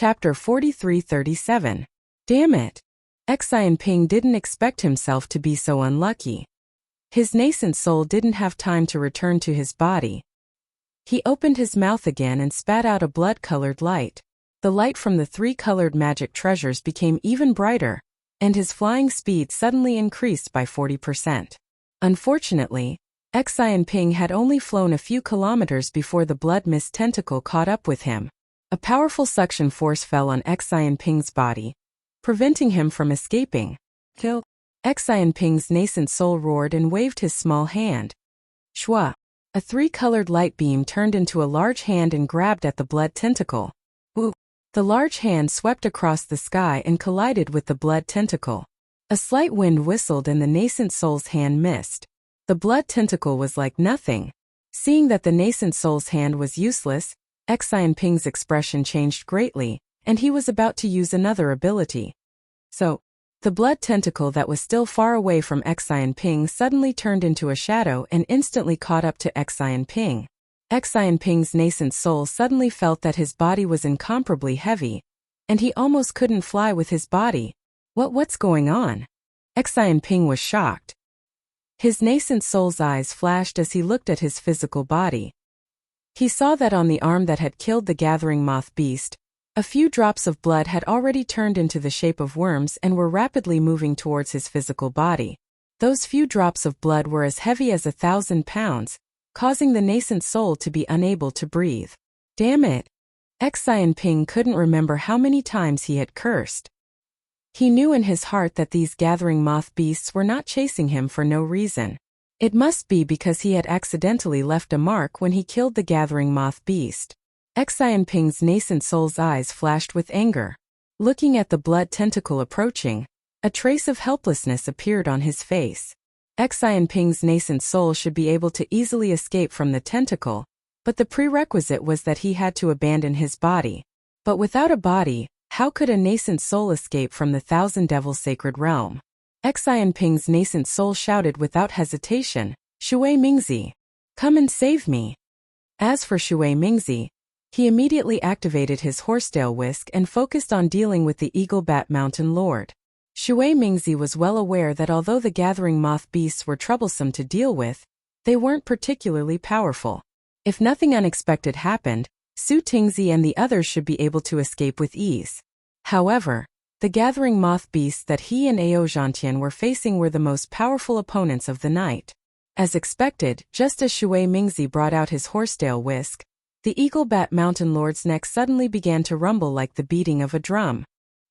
Chapter 43-37. Damn it! Xian Ping didn't expect himself to be so unlucky. His nascent soul didn't have time to return to his body. He opened his mouth again and spat out a blood-colored light. The light from the 3 colored magic treasures became even brighter, and his flying speed suddenly increased by 40%. Unfortunately, Xian Ping had only flown a few kilometers before the blood mist tentacle caught up with him. A powerful suction force fell on Xian Ping's body, preventing him from escaping. Kill! Xian Ping's nascent soul roared and waved his small hand. Shwa! A 3-colored light beam turned into a large hand and grabbed at the blood tentacle. Ooh! The large hand swept across the sky and collided with the blood tentacle. A slight wind whistled and the nascent soul's hand missed. The blood tentacle was like nothing. Seeing that the nascent soul's hand was useless, Xian Ping's expression changed greatly, and he was about to use another ability. So, the blood tentacle that was still far away from Xian Ping suddenly turned into a shadow and instantly caught up to Xian Ping. Xian Ping's nascent soul suddenly felt that his body was incomparably heavy, and he almost couldn't fly with his body. What's going on? Xian Ping was shocked. His nascent soul's eyes flashed as he looked at his physical body. He saw that on the arm that had killed the gathering moth beast, a few drops of blood had already turned into the shape of worms and were rapidly moving towards his physical body. Those few drops of blood were as heavy as 1,000 pounds, causing the nascent soul to be unable to breathe. Damn it! Xian Ping couldn't remember how many times he had cursed. He knew in his heart that these gathering moth beasts were not chasing him for no reason. It must be because he had accidentally left a mark when he killed the gathering moth beast. Xian Ping's nascent soul's eyes flashed with anger. Looking at the blood tentacle approaching, a trace of helplessness appeared on his face. Xian Ping's nascent soul should be able to easily escape from the tentacle, but the prerequisite was that he had to abandon his body. But without a body, how could a nascent soul escape from the Thousand Devil Sacred Realm? Xian Ping's nascent soul shouted without hesitation, "Shui Mingzi! Come and save me!" As for Shui Mingzi, he immediately activated his horsetail whisk and focused on dealing with the Eagle Bat Mountain Lord. Shui Mingzi was well aware that although the gathering moth beasts were troublesome to deal with, they weren't particularly powerful. If nothing unexpected happened, Su Tingzi and the others should be able to escape with ease. However, the gathering moth beasts that he and Ao Zhantian were facing were the most powerful opponents of the night. As expected, just as Shui Mingzi brought out his horsetail whisk, the Eagle Bat Mountain Lord's neck suddenly began to rumble like the beating of a drum.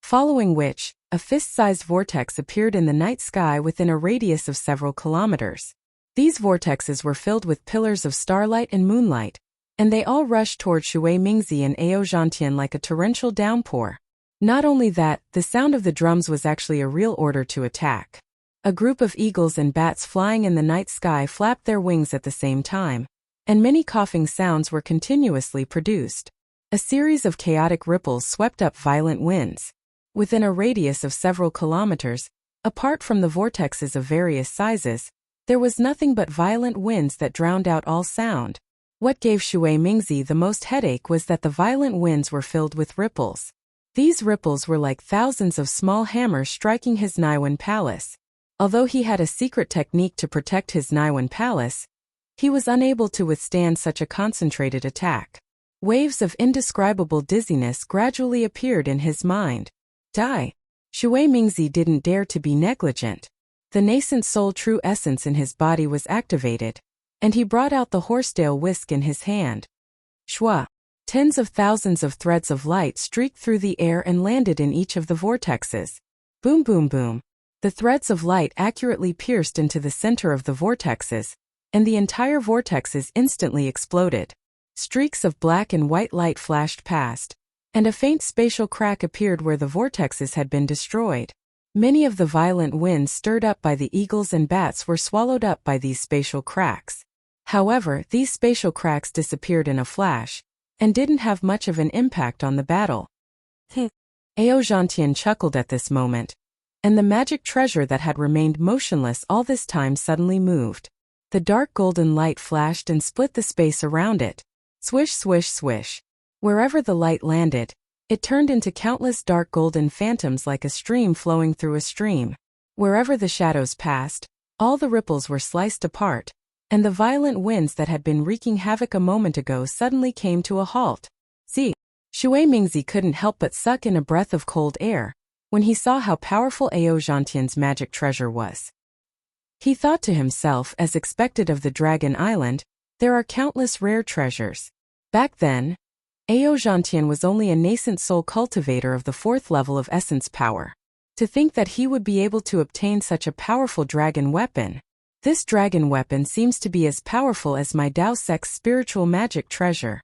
Following which, a fist-sized vortex appeared in the night sky within a radius of several kilometers. These vortexes were filled with pillars of starlight and moonlight, and they all rushed toward Shui Mingzi and Ao Zhantian like a torrential downpour. Not only that, the sound of the drums was actually a real order to attack. A group of eagles and bats flying in the night sky flapped their wings at the same time, and many coughing sounds were continuously produced. A series of chaotic ripples swept up violent winds. Within a radius of several kilometers, apart from the vortexes of various sizes, there was nothing but violent winds that drowned out all sound. What gave Shui Mingzi the most headache was that the violent winds were filled with ripples. These ripples were like thousands of small hammers striking his Naiwan palace. Although he had a secret technique to protect his Naiwan palace, he was unable to withstand such a concentrated attack. Waves of indescribable dizziness gradually appeared in his mind. Die! Shui Mingzi didn't dare to be negligent. The nascent soul true essence in his body was activated, and he brought out the horsetail whisk in his hand. Shwa! Tens of thousands of threads of light streaked through the air and landed in each of the vortexes. Boom boom boom. The threads of light accurately pierced into the center of the vortexes, and the entire vortexes instantly exploded. Streaks of black and white light flashed past, and a faint spatial crack appeared where the vortexes had been destroyed. Many of the violent winds stirred up by the eagles and bats were swallowed up by these spatial cracks. However, these spatial cracks disappeared in a flash, and didn't have much of an impact on the battle. Ao Zhantian chuckled at this moment, and the magic treasure that had remained motionless all this time suddenly moved. The dark golden light flashed and split the space around it. Swish swish swish. Wherever the light landed, It turned into countless dark golden phantoms like a stream flowing through a stream. Wherever the shadows passed, all the ripples were sliced apart, and the violent winds that had been wreaking havoc a moment ago suddenly came to a halt. See, Shui Mingzi couldn't help but suck in a breath of cold air when he saw how powerful Ao Zhantian's magic treasure was. He thought to himself, as expected of the Dragon Island, there are countless rare treasures. Back then, Ao Zhantian was only a nascent soul cultivator of the 4th level of essence power. To think that he would be able to obtain such a powerful dragon weapon. This dragon weapon seems to be as powerful as my Dao Sect's spiritual magic treasure.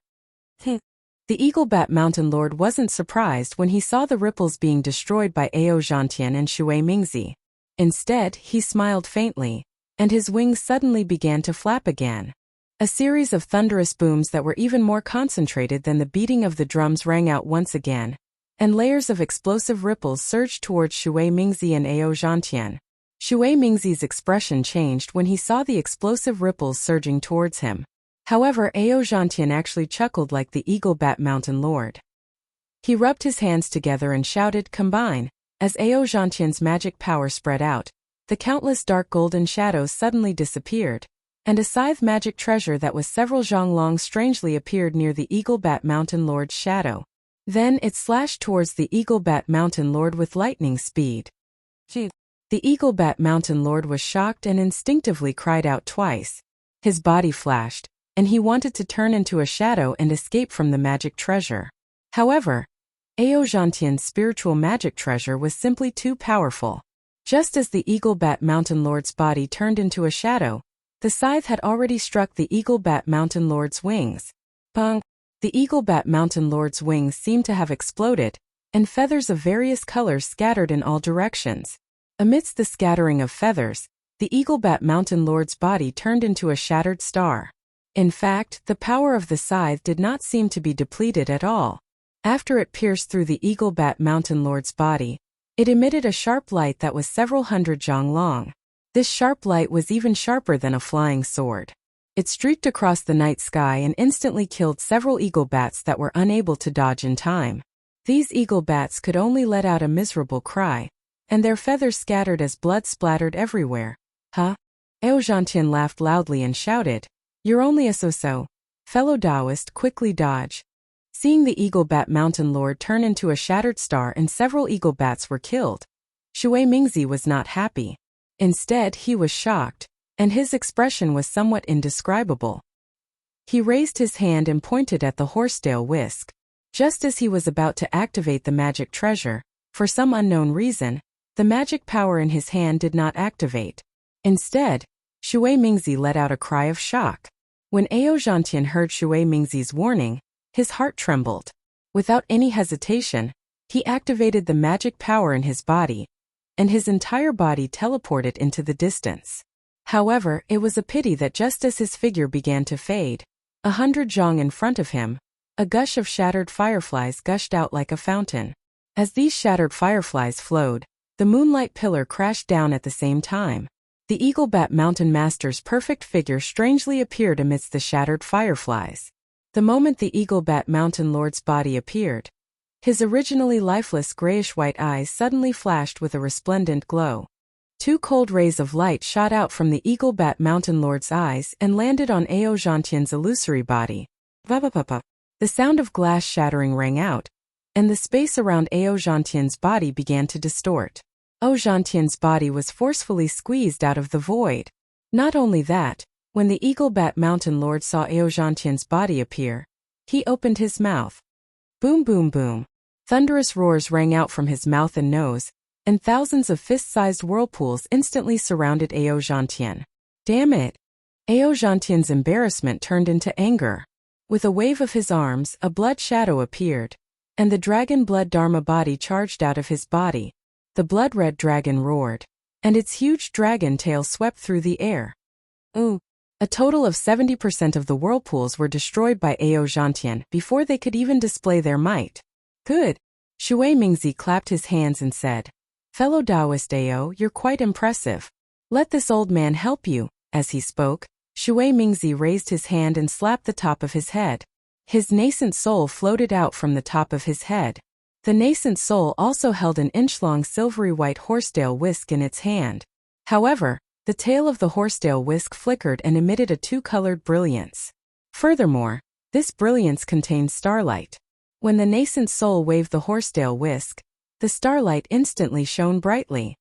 The Eaglebat Mountain Lord wasn't surprised when he saw the ripples being destroyed by Ao Zhantian and Shui Mingzi. Instead, he smiled faintly, and his wings suddenly began to flap again. A series of thunderous booms that were even more concentrated than the beating of the drums rang out once again, and layers of explosive ripples surged towards Shui Mingzi and Ao Zhantian. Shui Mingzi's expression changed when he saw the explosive ripples surging towards him. However, Ao Zhantian actually chuckled like the Eaglebat Mountain Lord. He rubbed his hands together and shouted, "Combine!" As Ao Zhantian's magic power spread out, the countless dark golden shadows suddenly disappeared, and a scythe magic treasure that was several zhang long strangely appeared near the Eaglebat Mountain Lord's shadow. Then it slashed towards the Eaglebat Mountain Lord with lightning speed. The Eaglebat Mountain Lord was shocked and instinctively cried out twice. His body flashed, and he wanted to turn into a shadow and escape from the magic treasure. However, Ao Zhantian's spiritual magic treasure was simply too powerful. Just as the Eaglebat Mountain Lord's body turned into a shadow, the scythe had already struck the Eaglebat Mountain Lord's wings. Bang! The Eaglebat Mountain Lord's wings seemed to have exploded, and feathers of various colors scattered in all directions. Amidst the scattering of feathers, the Eaglebat Mountain Lord's body turned into a shattered star. In fact, the power of the scythe did not seem to be depleted at all. After it pierced through the Eaglebat Mountain Lord's body, it emitted a sharp light that was several hundred zhang long. This sharp light was even sharper than a flying sword. It streaked across the night sky and instantly killed several eaglebats that were unable to dodge in time. These eaglebats could only let out a miserable cry, and their feathers scattered as blood splattered everywhere. Huh? Ao Zhantian laughed loudly and shouted, "You're only a so-so. Fellow Taoist, quickly dodge." Seeing the Eaglebat Mountain Lord turn into a shattered star and several eaglebats were killed, Shui Mingzi was not happy. Instead, he was shocked, and his expression was somewhat indescribable. He raised his hand and pointed at the horsetail whisk. Just as he was about to activate the magic treasure, for some unknown reason, the magic power in his hand did not activate. Instead, Shui Mingzi let out a cry of shock. When Ao Zhantian heard Shui Mingzi's warning, his heart trembled. Without any hesitation, he activated the magic power in his body, and his entire body teleported into the distance. However, it was a pity that just as his figure began to fade, 100 zhang in front of him, a gush of shattered fireflies gushed out like a fountain. As these shattered fireflies flowed, the moonlight pillar crashed down at the same time. The Eaglebat Mountain Master's perfect figure strangely appeared amidst the shattered fireflies. The moment the Eaglebat Mountain Lord's body appeared, his originally lifeless grayish-white eyes suddenly flashed with a resplendent glow. 2 cold rays of light shot out from the Eaglebat Mountain Lord's eyes and landed on Ao Zhantian's illusory body. Vapapapa. The sound of glass shattering rang out, and the space around Ao Zhantian's body began to distort. Ao Zhantian's body was forcefully squeezed out of the void. Not only that, when the Eaglebat Mountain Lord saw Ao Zhantian's body appear, he opened his mouth. Boom boom boom. Thunderous roars rang out from his mouth and nose, and thousands of fist-sized whirlpools instantly surrounded Ao Zhantian. Damn it! Ao Zhantian's embarrassment turned into anger. With a wave of his arms, a blood shadow appeared, and the dragon blood Dharma body charged out of his body. The blood-red dragon roared, and its huge dragon tail swept through the air. Ooh! A total of 70% of the whirlpools were destroyed by Ao Zhantian before they could even display their might. Good! Shui Mingzi clapped his hands and said, "Fellow Taoist Ao, you're quite impressive. Let this old man help you." As he spoke, Shui Mingzi raised his hand and slapped the top of his head. His nascent soul floated out from the top of his head. The nascent soul also held an inch-long silvery white horsetail whisk in its hand. However, the tail of the horsetail whisk flickered and emitted a two-colored brilliance. Furthermore, this brilliance contained starlight. When the nascent soul waved the horsetail whisk, the starlight instantly shone brightly.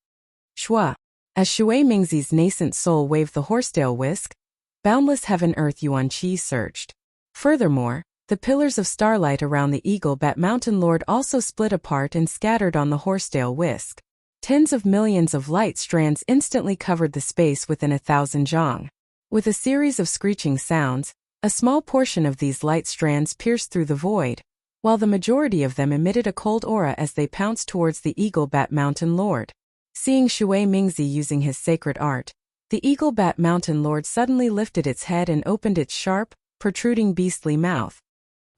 Shua. As Shui Mingzi's nascent soul waved the horsetail whisk, boundless heaven-earth yuan qi surged. Furthermore, the pillars of starlight around the Eagle Bat Mountain Lord also split apart and scattered on the horsetail whisk. Tens of millions of light strands instantly covered the space within 1,000 zhang. With a series of screeching sounds, a small portion of these light strands pierced through the void, while the majority of them emitted a cold aura as they pounced towards the Eagle Bat Mountain Lord. Seeing Shui Mingzi using his sacred art, the Eagle Bat Mountain Lord suddenly lifted its head and opened its sharp, protruding beastly mouth.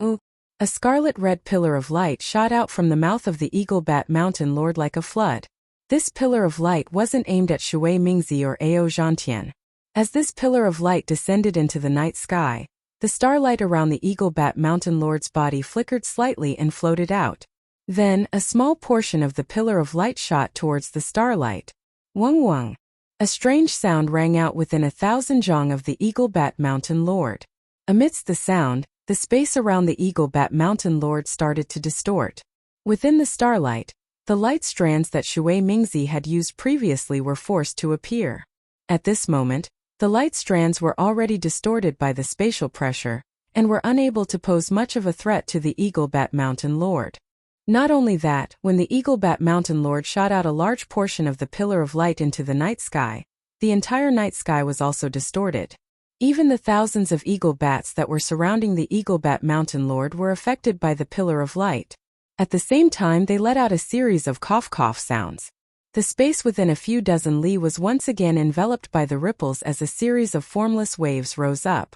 Ooh! A scarlet-red pillar of light shot out from the mouth of the Eagle Bat Mountain Lord like a flood. This pillar of light wasn't aimed at Shui Mingzi or Ao Zhantian. As this pillar of light descended into the night sky, the starlight around the Eagle Bat Mountain Lord's body flickered slightly and floated out. Then, a small portion of the pillar of light shot towards the starlight. Wung wung. A strange sound rang out within 1,000 zhang of the Eagle Bat Mountain Lord. Amidst the sound, the space around the Eagle Bat Mountain Lord started to distort. Within the starlight, the light strands that Shui Mingzi had used previously were forced to appear. At this moment, the light strands were already distorted by the spatial pressure, and were unable to pose much of a threat to the Eagle Bat Mountain Lord. Not only that, when the Eagle Bat Mountain Lord shot out a large portion of the pillar of light into the night sky, the entire night sky was also distorted. Even the thousands of eagle bats that were surrounding the Eagle Bat Mountain Lord were affected by the pillar of light. At the same time, they let out a series of cough-cough sounds. The space within a few dozen li was once again enveloped by the ripples as a series of formless waves rose up.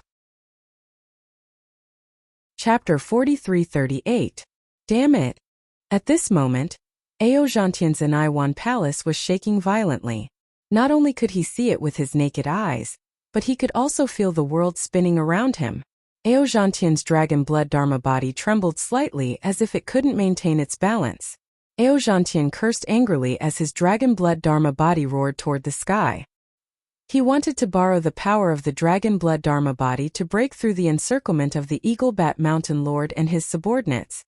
Chapter 4338. Damn it! At this moment, Ao Zhantian's Anaiwan Palace was shaking violently. Not only could he see it with his naked eyes, but he could also feel the world spinning around him. Ao Zhantian's dragon blood dharma body trembled slightly as if it couldn't maintain its balance. Ao Zhantian cursed angrily as his dragon blood dharma body roared toward the sky. He wanted to borrow the power of the dragon blood dharma body to break through the encirclement of the Eagle Bat Mountain Lord and his subordinates.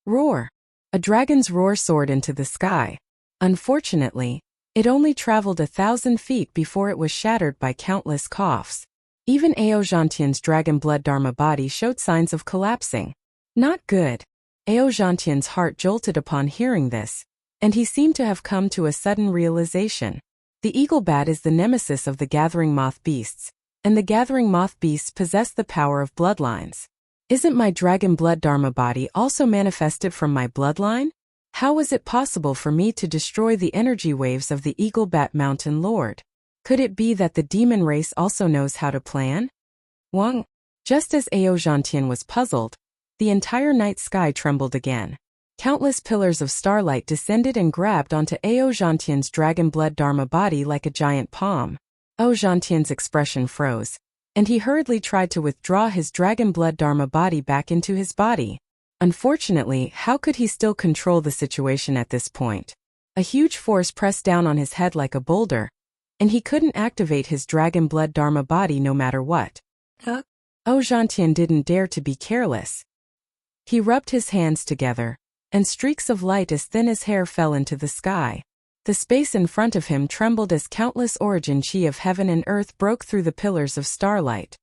Roar! A dragon's roar soared into the sky. Unfortunately, it only traveled 1,000 feet before it was shattered by countless coughs. Even Ao Zhantian's dragon blood dharma body showed signs of collapsing. Not good. Ao Zhantian's heart jolted upon hearing this, and he seemed to have come to a sudden realization. The eagle bat is the nemesis of the gathering moth beasts, and the gathering moth beasts possess the power of bloodlines. Isn't my dragon blood dharma body also manifested from my bloodline? How was it possible for me to destroy the energy waves of the Eagle Bat Mountain Lord? Could it be that the demon race also knows how to plan? Wang. Just as Ao Zhantian was puzzled, the entire night sky trembled again. Countless pillars of starlight descended and grabbed onto Ao Zhantian's dragon blood dharma body like a giant palm. Ao Zhantian's expression froze, and he hurriedly tried to withdraw his dragon blood dharma body back into his body. Unfortunately, how could he still control the situation at this point? A huge force pressed down on his head like a boulder, and he couldn't activate his dragon blood dharma body no matter what. Ao Zhantian didn't dare to be careless. He rubbed his hands together, and streaks of light as thin as hair fell into the sky. The space in front of him trembled as countless origin chi of heaven and earth broke through the pillars of starlight.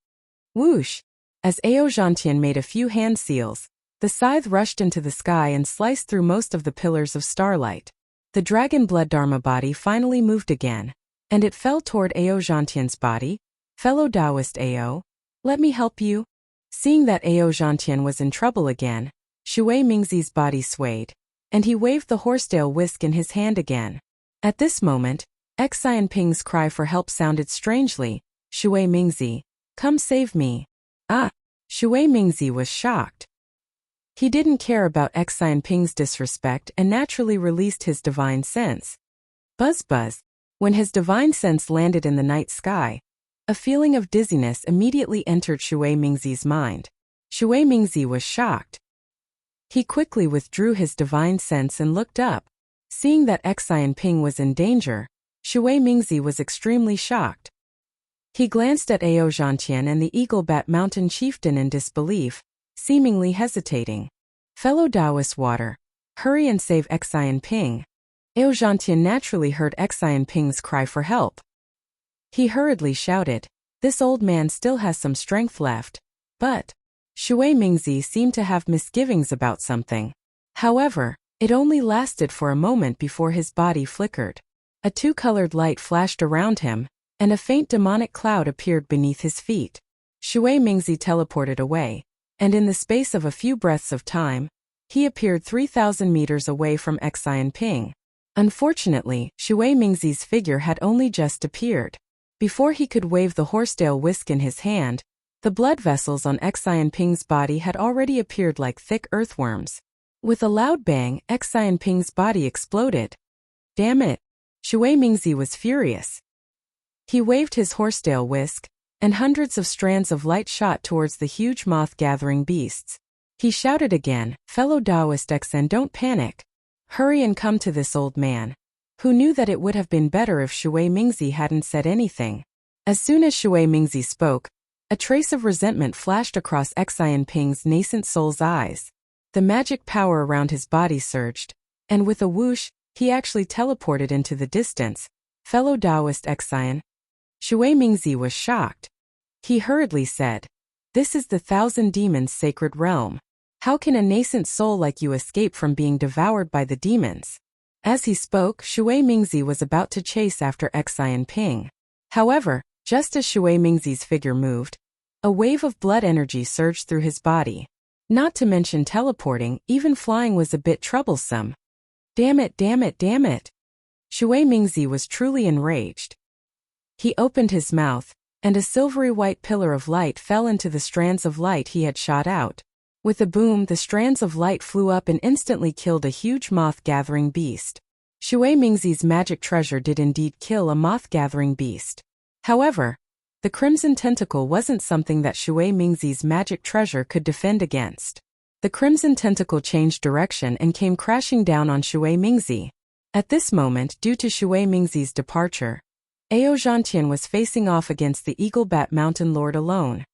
Whoosh! As Ao Zhantian made a few hand seals, the scythe rushed into the sky and sliced through most of the pillars of starlight. The dragon blood dharma body finally moved again, and it fell toward Ao Zhantian's body. Fellow Taoist Ao, let me help you. Seeing that Ao Zhantian was in trouble again, Shui Mingzi's body swayed, and he waved the horsetail whisk in his hand again. At this moment, Xian Ping's cry for help sounded strangely. Shui Mingzi, come save me. Ah! Shui Mingzi was shocked. He didn't care about Xian Ping's disrespect and naturally released his divine sense. Buzz buzz. When his divine sense landed in the night sky, a feeling of dizziness immediately entered Shui Mingzi's mind. Shui Mingzi was shocked. He quickly withdrew his divine sense and looked up. Seeing that Xian Ping was in danger, Shui Mingzi was extremely shocked. He glanced at Ao Zhantian and the Eagle Bat Mountain chieftain in disbelief, seemingly hesitating. Fellow Taoist water, hurry and save Xian Ping. Ao Zhantian naturally heard Xian Ping's cry for help. He hurriedly shouted, "This old man still has some strength left." But Shui Mingzi seemed to have misgivings about something. However, it only lasted for a moment before his body flickered. A two-colored light flashed around him, and a faint demonic cloud appeared beneath his feet. Shui Mingzi teleported away, and in the space of a few breaths of time, he appeared 3,000 meters away from Xian Ping. Unfortunately, Shui Mingzi's figure had only just appeared. Before he could wave the horsetail whisk in his hand, the blood vessels on Xian Ping's body had already appeared like thick earthworms. With a loud bang, Xian Ping's body exploded. Damn it! Shui Mingzi was furious. He waved his horsetail whisk, and hundreds of strands of light shot towards the huge moth-gathering beasts. He shouted again, "Fellow Taoist Xen, don't panic. Hurry and come to this old man," who knew that it would have been better if Shui Mingzi hadn't said anything. As soon as Shui Mingzi spoke, a trace of resentment flashed across Xian Ping's nascent soul's eyes. The magic power around his body surged, and with a whoosh, he actually teleported into the distance. "Fellow Taoist Xian." Shui Mingzi was shocked. He hurriedly said, "This is the Thousand Demons' sacred realm. How can a nascent soul like you escape from being devoured by the demons?" As he spoke, Shui Mingzi was about to chase after Xian Ping. However, just as Shui Mingzi's figure moved, a wave of blood energy surged through his body. Not to mention teleporting, even flying was a bit troublesome. Damn it, damn it, damn it! Shui Mingzi was truly enraged. He opened his mouth, and a silvery white pillar of light fell into the strands of light he had shot out. With a boom, the strands of light flew up and instantly killed a huge moth-gathering beast. Shui Mingzi's magic treasure did indeed kill a moth-gathering beast. However, the crimson tentacle wasn't something that Shui Mingzi's magic treasure could defend against. The crimson tentacle changed direction and came crashing down on Shui Mingzi. At this moment, due to Shui Mingzi's departure, Ao Zhantian was facing off against the Eagle Bat Mountain Lord alone.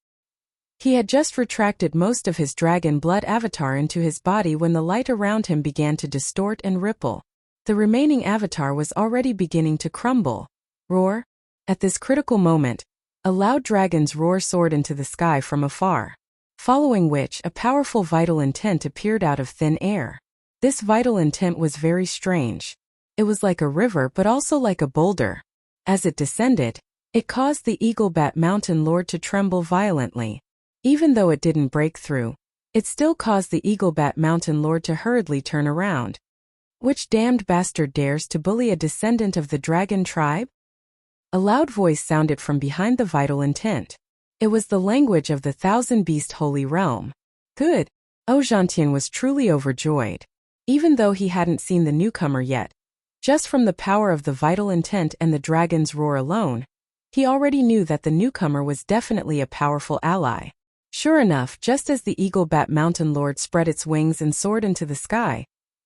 He had just retracted most of his dragon blood avatar into his body when the light around him began to distort and ripple. The remaining avatar was already beginning to crumble. Roar! At this critical moment, a loud dragon's roar soared into the sky from afar, following which a powerful vital intent appeared out of thin air. This vital intent was very strange. It was like a river but also like a boulder. As it descended, it caused the Eagle Bat Mountain Lord to tremble violently. Even though it didn't break through, it still caused the Eagle Bat Mountain Lord to hurriedly turn around. Which damned bastard dares to bully a descendant of the dragon tribe? A loud voice sounded from behind the vital intent. It was the language of the Thousand Beast Holy Realm. Good! Ao Zhantian was truly overjoyed. Even though he hadn't seen the newcomer yet, just from the power of the vital intent and the dragon's roar alone, he already knew that the newcomer was definitely a powerful ally. Sure enough, just as the Eagle Bat Mountain Lord spread its wings and soared into the sky,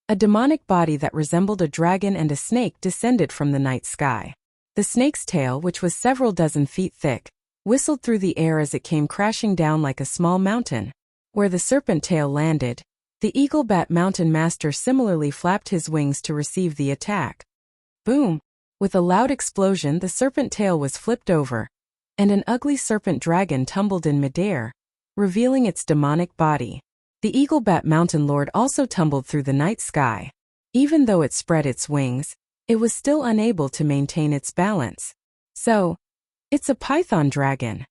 a demonic body that resembled a dragon and a snake descended from the night sky. The snake's tail, which was several dozen feet thick, whistled through the air as it came crashing down like a small mountain. Where the serpent tail landed, the Eagle Bat Mountain Master similarly flapped his wings to receive the attack. Boom! With a loud explosion, the serpent tail was flipped over, and an ugly serpent dragon tumbled in midair, revealing its demonic body. The Eagle Bat Mountain Lord also tumbled through the night sky. Even though it spread its wings, it was still unable to maintain its balance. So, it's a python dragon.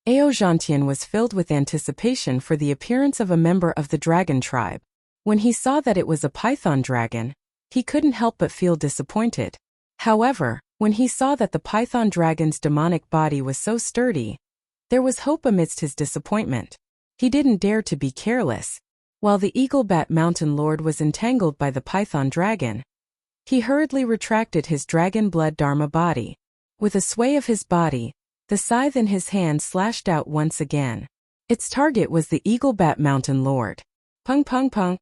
Ao Zhantian was filled with anticipation for the appearance of a member of the dragon tribe. When he saw that it was a python dragon, he couldn't help but feel disappointed. However, when he saw that the python dragon's demonic body was so sturdy, there was hope amidst his disappointment. He didn't dare to be careless. While the Eagle Bat Mountain Lord was entangled by the python dragon, he hurriedly retracted his dragon blood dharma body. With a sway of his body, the scythe in his hand slashed out once again. Its target was the Eagle Bat Mountain Lord. Pung pung pung.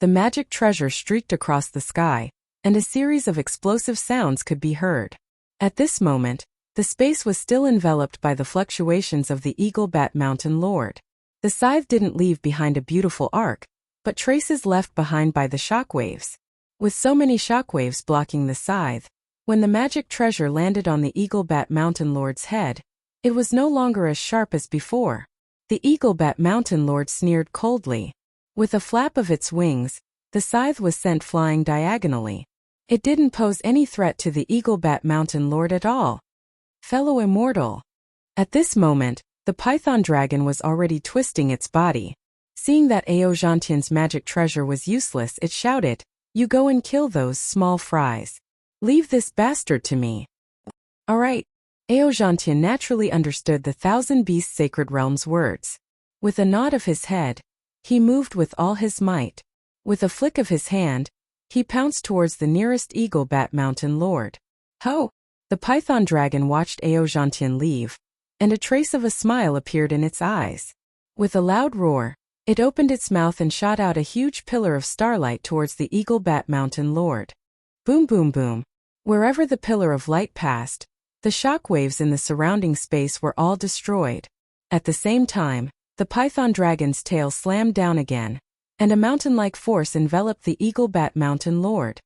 The magic treasure streaked across the sky, and a series of explosive sounds could be heard. At this moment, the space was still enveloped by the fluctuations of the Eagle-Bat Mountain Lord. The scythe didn't leave behind a beautiful arc, but traces left behind by the shockwaves. With so many shockwaves blocking the scythe, when the magic treasure landed on the Eagle-Bat Mountain Lord's head, it was no longer as sharp as before. The Eagle-Bat Mountain Lord sneered coldly. With a flap of its wings, the scythe was sent flying diagonally. It didn't pose any threat to the Eagle-Bat Mountain Lord at all. Fellow immortal. At this moment, the python dragon was already twisting its body. Seeing that Aojantian's magic treasure was useless, it shouted, "You go and kill those small fries. Leave this bastard to me." All right. Aojantian naturally understood the Thousand Beasts Sacred Realm's words. With a nod of his head, he moved with all his might. With a flick of his hand, he pounced towards the nearest Eagle-Bat Mountain Lord. Ho! The python dragon watched Aojantian leave, and a trace of a smile appeared in its eyes. With a loud roar, it opened its mouth and shot out a huge pillar of starlight towards the Eagle-Bat Mountain Lord. Boom boom boom. Wherever the pillar of light passed, the shock waves in the surrounding space were all destroyed. At the same time, the python dragon's tail slammed down again, and a mountain-like force enveloped the Eagle-Bat Mountain Lord.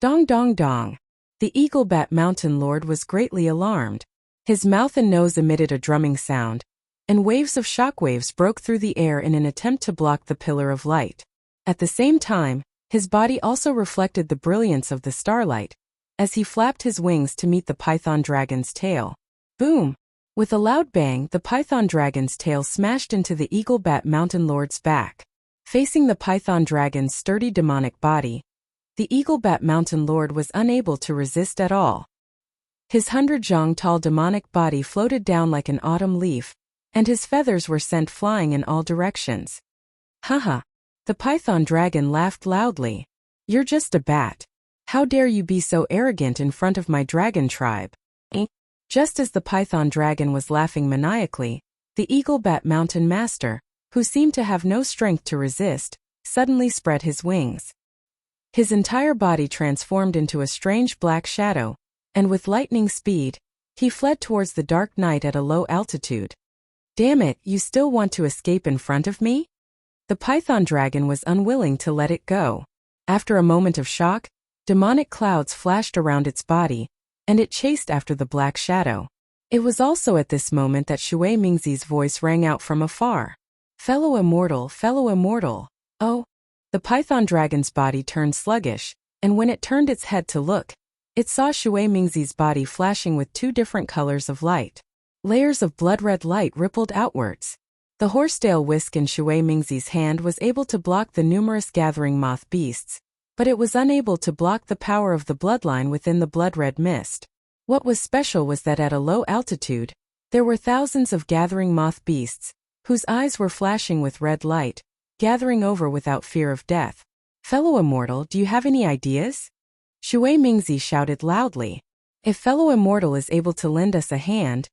Dong dong dong. The Eagle-Bat Mountain Lord was greatly alarmed. His mouth and nose emitted a drumming sound, and waves of shockwaves broke through the air in an attempt to block the pillar of light. At the same time, his body also reflected the brilliance of the starlight, as he flapped his wings to meet the python dragon's tail. Boom! With a loud bang, the python dragon's tail smashed into the Eagle-Bat Mountain Lord's back. Facing the python dragon's sturdy demonic body, the Eagle-Bat Mountain Lord was unable to resist at all. His 100-jong-tall demonic body floated down like an autumn leaf, and his feathers were sent flying in all directions. Haha! The python dragon laughed loudly. "You're just a bat. How dare you be so arrogant in front of my dragon tribe?" Just as the python dragon was laughing maniacally, the Eagle-Bat Mountain Master, who seemed to have no strength to resist, suddenly spread his wings. His entire body transformed into a strange black shadow, and with lightning speed, he fled towards the dark night at a low altitude. Damn it, you still want to escape in front of me? The python dragon was unwilling to let it go. After a moment of shock, demonic clouds flashed around its body, and it chased after the black shadow. It was also at this moment that Shui Mingzi's voice rang out from afar. Fellow immortal, oh. The python dragon's body turned sluggish, and when it turned its head to look, it saw Shui Mingzi's body flashing with two different colors of light. Layers of blood-red light rippled outwards. The horsetail whisk in Shui Mingzi's hand was able to block the numerous gathering moth beasts, but it was unable to block the power of the bloodline within the blood-red mist. What was special was that at a low altitude, there were thousands of gathering moth beasts, whose eyes were flashing with red light, gathering over without fear of death. Fellow immortal, do you have any ideas? Shui Mingzi shouted loudly. If fellow immortal is able to lend us a hand,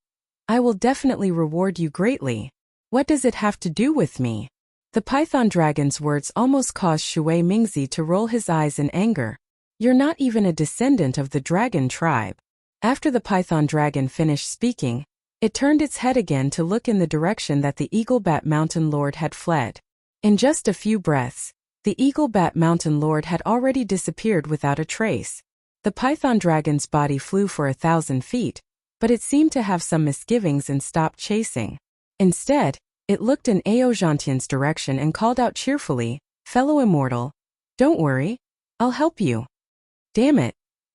I will definitely reward you greatly. What does it have to do with me? The python dragon's words almost caused Shui Mingzi to roll his eyes in anger. You're not even a descendant of the dragon tribe. After the python dragon finished speaking, it turned its head again to look in the direction that the Eagle-Bat Mountain Lord had fled. In just a few breaths, the Eagle-Bat Mountain Lord had already disappeared without a trace. The python dragon's body flew for 1,000 feet, but it seemed to have some misgivings and stopped chasing. Instead, it looked in Aojantian's direction and called out cheerfully, "Fellow immortal, don't worry, I'll help you." Damn it!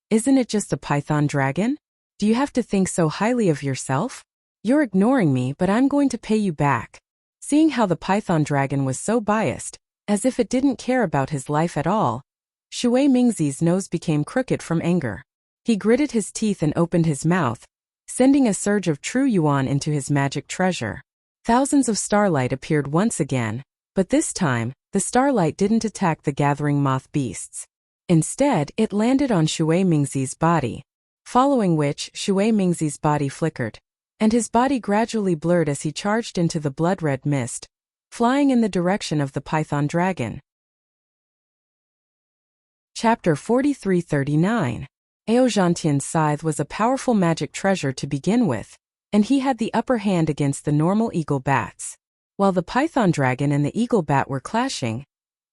Isn't it just a python dragon? Do you have to think so highly of yourself? You're ignoring me, but I'm going to pay you back. Seeing how the python dragon was so biased, as if it didn't care about his life at all, Shui Mingzi's nose became crooked from anger. He gritted his teeth and opened his mouth, sending a surge of true yuan into his magic treasure. Thousands of starlight appeared once again, but this time, the starlight didn't attack the gathering moth beasts. Instead, it landed on Shui Mingzi's body, following which Shui Mingzi's body flickered, and his body gradually blurred as he charged into the blood-red mist, flying in the direction of the python dragon. Chapter 4339. Aojantian's scythe was a powerful magic treasure to begin with, and he had the upper hand against the normal eagle bats. While the python dragon and the eagle bat were clashing,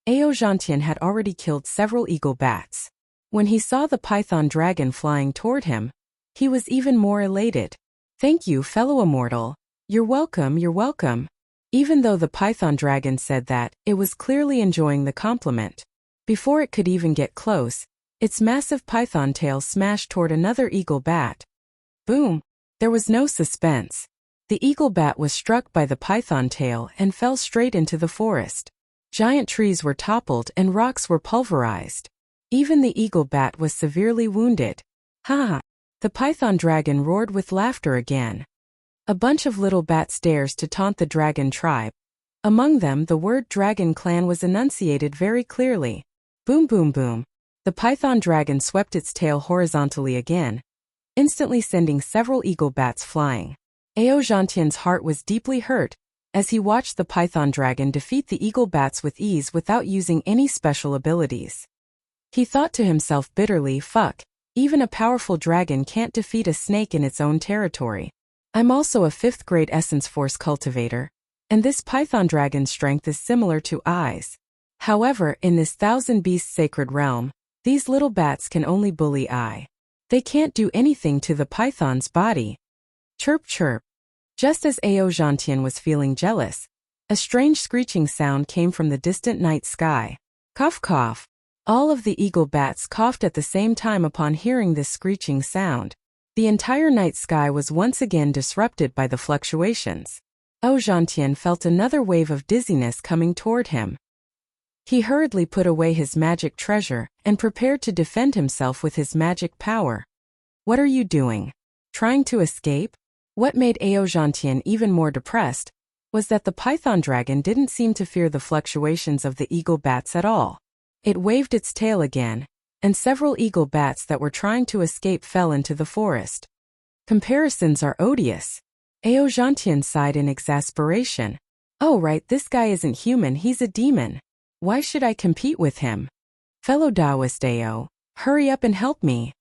Aojantian had already killed several eagle bats. When he saw the python dragon flying toward him, he was even more elated. "Thank you, fellow immortal. You're welcome, you're welcome." Even though the python dragon said that, it was clearly enjoying the compliment. Before it could even get close, its massive python tail smashed toward another eagle bat. Boom! There was no suspense. The eagle bat was struck by the python tail and fell straight into the forest. Giant trees were toppled and rocks were pulverized. Even the eagle bat was severely wounded. Ha ha! The python dragon roared with laughter again. A bunch of little bats dares to taunt the dragon tribe. Among them, the word dragon clan was enunciated very clearly. Boom boom boom. The python dragon swept its tail horizontally again, instantly sending several eagle bats flying. Aojantian's heart was deeply hurt as he watched the python dragon defeat the eagle bats with ease without using any special abilities. He thought to himself bitterly, fuck, even a powerful dragon can't defeat a snake in its own territory. I'm also a 5th grade essence force cultivator, and this python dragon's strength is similar to I's. However, in this 1,000-beast sacred realm, these little bats can only bully I. They can't do anything to the python's body. Chirp chirp. Just as Aojantian was feeling jealous, a strange screeching sound came from the distant night sky. Cough cough. All of the eagle bats coughed at the same time upon hearing this screeching sound. The entire night sky was once again disrupted by the fluctuations. Aojantian felt another wave of dizziness coming toward him. He hurriedly put away his magic treasure and prepared to defend himself with his magic power. What are you doing? Trying to escape? What made Aojantian even more depressed was that the python dragon didn't seem to fear the fluctuations of the eagle bats at all. It waved its tail again, and several eagle bats that were trying to escape fell into the forest. Comparisons are odious. Aojantian sighed in exasperation. Oh right, this guy isn't human, he's a demon. Why should I compete with him? Fellow Taoist Ao, hurry up and help me.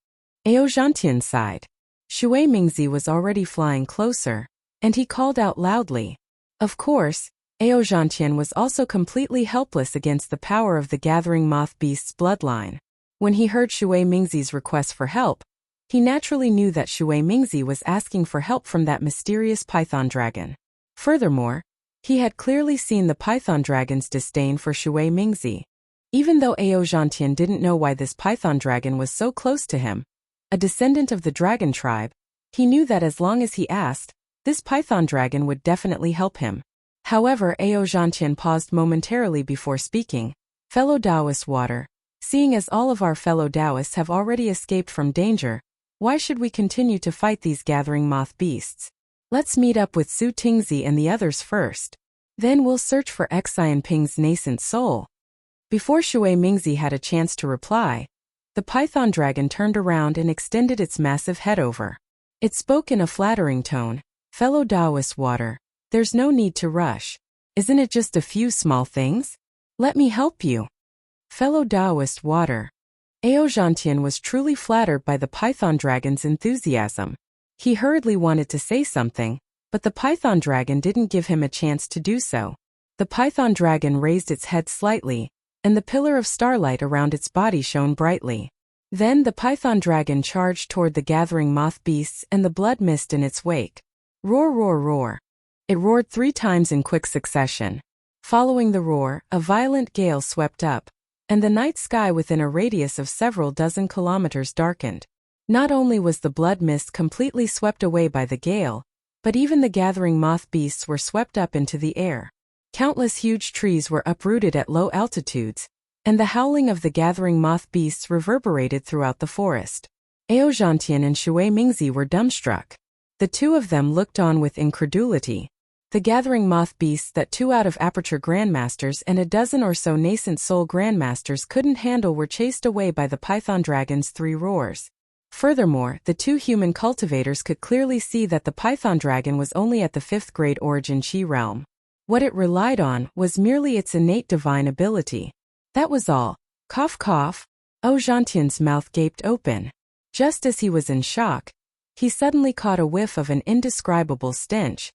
Aojantian sighed. Shui Mingzi was already flying closer, and he called out loudly. Of course, Aojantian was also completely helpless against the power of the gathering moth beast's bloodline. When he heard Shui Mingzi's request for help, he naturally knew that Shui Mingzi was asking for help from that mysterious python dragon. Furthermore, he had clearly seen the python dragon's disdain for Shui Mingzi. Even though Aojantian didn't know why this python dragon was so close to him, a descendant of the dragon tribe, he knew that as long as he asked, this python dragon would definitely help him. However, Aojantian paused momentarily before speaking. Fellow Taoist Water, seeing as all of our fellow Taoists have already escaped from danger, why should we continue to fight these gathering moth beasts? Let's meet up with Su Tingzi and the others first. Then we'll search for Xian Ping's nascent soul. Before Shui Mingzi had a chance to reply, the python dragon turned around and extended its massive head over. It spoke in a flattering tone. Fellow Taoist Water, there's no need to rush. Isn't it just a few small things? Let me help you. Fellow Taoist Water. Aojantian was truly flattered by the python dragon's enthusiasm. He hurriedly wanted to say something, but the python dragon didn't give him a chance to do so. The python dragon raised its head slightly, and the pillar of starlight around its body shone brightly. Then the python dragon charged toward the gathering moth beasts and the blood mist in its wake. Roar roar roar. It roared 3 times in quick succession. Following the roar, a violent gale swept up, and the night sky within a radius of several dozen kilometers darkened. Not only was the blood mist completely swept away by the gale, but even the gathering moth beasts were swept up into the air. Countless huge trees were uprooted at low altitudes, and the howling of the gathering moth beasts reverberated throughout the forest. Aojantian and Shui Mingzi were dumbstruck. The two of them looked on with incredulity. The gathering moth beasts that 2 out of Aperture Grandmasters and a dozen or so nascent soul Grandmasters couldn't handle were chased away by the python dragon's 3 roars. Furthermore, the 2 human cultivators could clearly see that the python dragon was only at the 5th grade origin chi realm. What it relied on was merely its innate divine ability. That was all. Cough cough. Oh, Gentian's mouth gaped open. Just as he was in shock, he suddenly caught a whiff of an indescribable stench.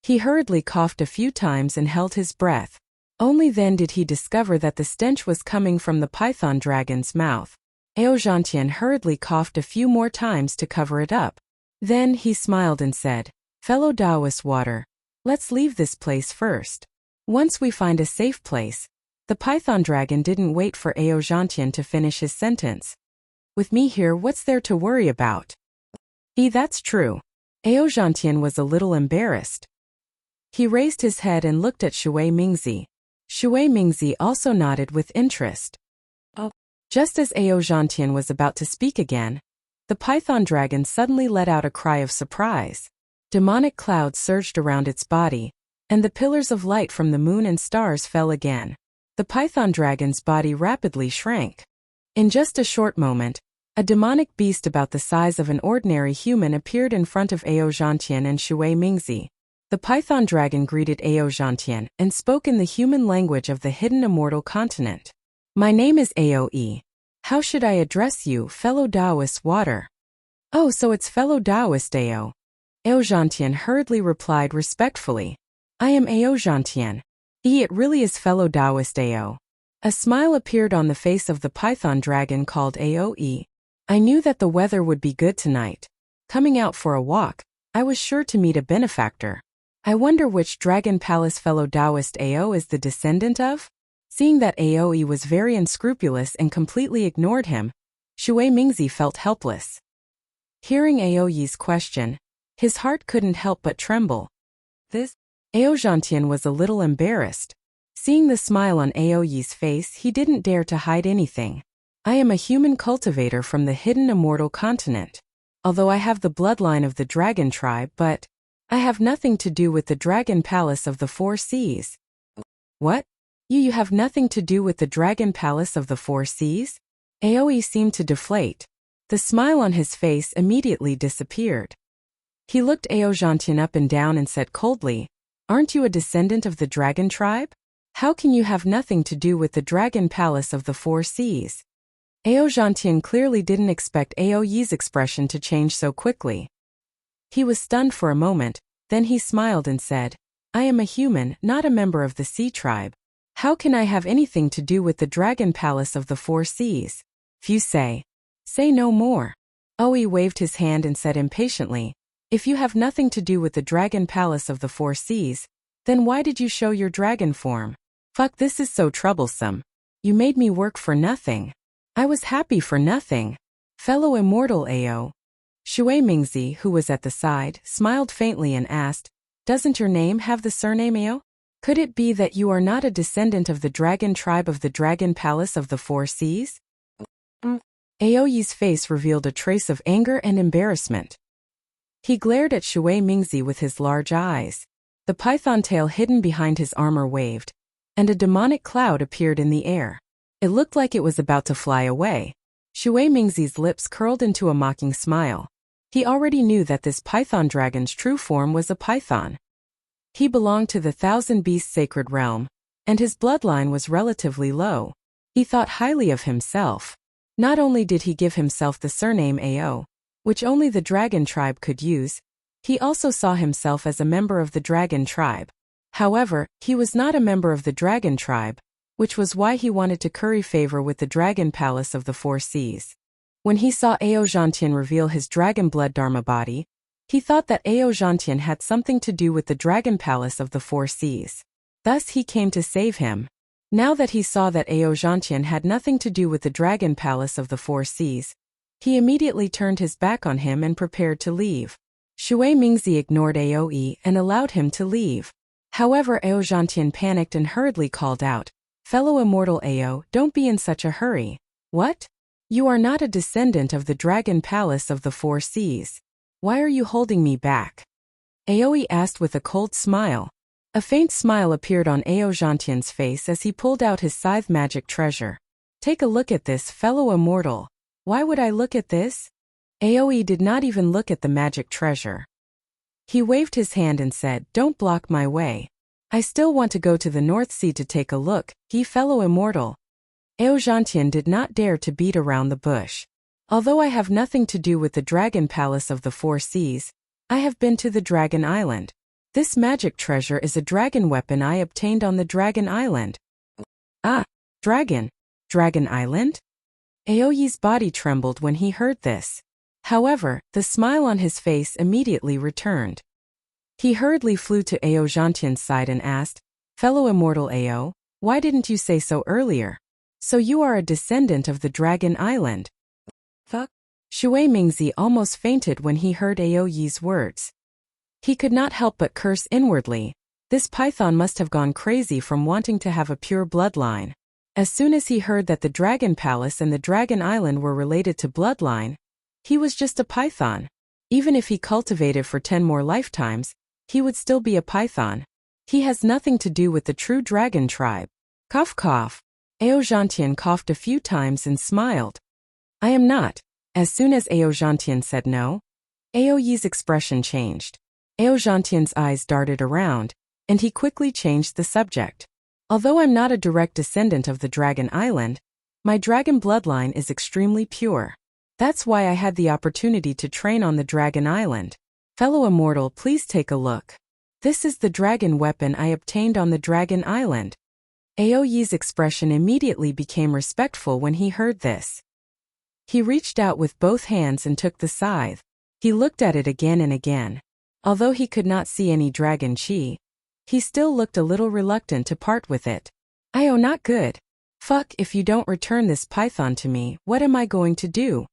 He hurriedly coughed a few times and held his breath. Only then did he discover that the stench was coming from the python dragon's mouth. Ao Gentian hurriedly coughed a few more times to cover it up. Then he smiled and said, "Fellow Taoist water, let's leave this place first. Once we find a safe place." The python dragon didn't wait for Ao Gentian to finish his sentence. "With me here, what's there to worry about?" That's true. Ao Gentian was a little embarrassed. He raised his head and looked at Shui Mingzi. Shui Mingzi also nodded with interest. Oh. Just as Ao Gentian was about to speak again, the python dragon suddenly let out a cry of surprise. Demonic clouds surged around its body, and the pillars of light from the moon and stars fell again. The python dragon's body rapidly shrank. In just a short moment, a demonic beast about the size of an ordinary human appeared in front of Ao Gentian and Shui Mingzi. The python dragon greeted Ao Gentian and spoke in the human language of the hidden immortal continent. "My name is Aoe. How should I address you, fellow Taoist water?" "Oh, so it's fellow Taoist Ao." Ao Gentian hurriedly replied respectfully. "I am Ao Gentian. It really is fellow Taoist Ao." A smile appeared on the face of the python dragon called Aoe. "I knew that the weather would be good tonight. Coming out for a walk, I was sure to meet a benefactor. I wonder which dragon palace fellow Taoist Ao is the descendant of?" Seeing that Aoe was very unscrupulous and completely ignored him, Shui Mingzi felt helpless. Hearing Aoe's question, his heart couldn't help but tremble. Ao Gentian was a little embarrassed. Seeing the smile on Aoe's face, he didn't dare to hide anything. "I am a human cultivator from the hidden immortal continent. Although I have the bloodline of the dragon tribe, but I have nothing to do with the dragon palace of the four seas." "What? You have nothing to do with the dragon palace of the four seas?" Aoe seemed to deflate. The smile on his face immediately disappeared. He looked Ao Gentian up and down and said coldly, "Aren't you a descendant of the dragon tribe? How can you have nothing to do with the dragon palace of the four seas?" Ao Gentian clearly didn't expect Aoe's expression to change so quickly. He was stunned for a moment, then he smiled and said, "I am a human, not a member of the sea tribe. How can I have anything to do with the dragon palace of the four seas? If you say no more." Aoe waved his hand and said impatiently, "If you have nothing to do with the dragon palace of the four seas, then why did you show your dragon form? Fuck, this is so troublesome. You made me work for nothing. I was happy for nothing. Fellow immortal Ao." Shui Mingzi, who was at the side, smiled faintly and asked, "Doesn't your name have the surname Ao? Could it be that you are not a descendant of the dragon tribe of the dragon palace of the four seas?" Aoe's face revealed a trace of anger and embarrassment. He glared at Shui Mingzi with his large eyes. The python tail hidden behind his armor waved, and a demonic cloud appeared in the air. It looked like it was about to fly away. Shui Mingzi's lips curled into a mocking smile. He already knew that this python dragon's true form was a python. He belonged to the Thousand Beasts sacred realm, and his bloodline was relatively low. He thought highly of himself. Not only did he give himself the surname Ao, which only the dragon tribe could use, he also saw himself as a member of the dragon tribe. However, he was not a member of the dragon tribe, which was why he wanted to curry favor with the dragon palace of the four seas. When he saw Ao Gentian reveal his dragon blood Dharma body, he thought that Ao Gentian had something to do with the dragon palace of the four seas. Thus he came to save him. Now that he saw that Ao Gentian had nothing to do with the dragon palace of the four seas, he immediately turned his back on him and prepared to leave. Shui Mingzi ignored Aoe and allowed him to leave. However, Ao Gentian panicked and hurriedly called out, "Fellow immortal Ao, don't be in such a hurry." "What? You are not a descendant of the dragon palace of the four seas. Why are you holding me back?" Aoe asked with a cold smile. A faint smile appeared on Ao Gentian's face as he pulled out his scythe magic treasure. "Take a look at this, fellow immortal." "Why would I look at this?" Aoe did not even look at the magic treasure. He waved his hand and said, "Don't block my way. I still want to go to the North Sea to take a look, fellow immortal." Aozhantian did not dare to beat around the bush. Although I have nothing to do with the Dragon Palace of the Four Seas, I have been to the Dragon Island. This magic treasure is a dragon weapon I obtained on the Dragon Island. Ah, Dragon Island? Aoyi's body trembled when he heard this. However, the smile on his face immediately returned. He hurriedly flew to Aozhantian's side and asked, "Fellow immortal Ao, why didn't you say so earlier? So you are a descendant of the Dragon Island." Fuck. Shui Mingzi almost fainted when he heard Aoyi's words. He could not help but curse inwardly. This python must have gone crazy from wanting to have a pure bloodline. As soon as he heard that the Dragon Palace and the Dragon Island were related to bloodline, he was just a python. Even if he cultivated for 10 more lifetimes, he would still be a python. He has nothing to do with the true dragon tribe. Cough cough. Aozhantian coughed a few times and smiled. I am not. As soon as Aozhantian said no, Aoyi's expression changed. Aozhantian's eyes darted around, and he quickly changed the subject. Although I'm not a direct descendant of the Dragon Island, my dragon bloodline is extremely pure. That's why I had the opportunity to train on the Dragon Island. Fellow immortal, please take a look. This is the dragon weapon I obtained on the Dragon Island. Aoyi's expression immediately became respectful when he heard this. He reached out with both hands and took the scythe. He looked at it again and again. Although he could not see any dragon chi, he still looked a little reluctant to part with it. "Oh, not good. Fuck, if you don't return this python to me, what am I going to do?"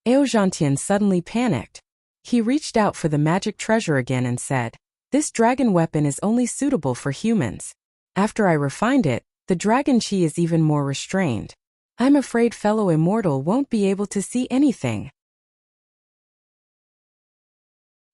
Aozhantian suddenly panicked. He reached out for the magic treasure again and said, "This dragon weapon is only suitable for humans. After I refined it, the dragon chi is even more restrained. I'm afraid fellow immortal won't be able to see anything."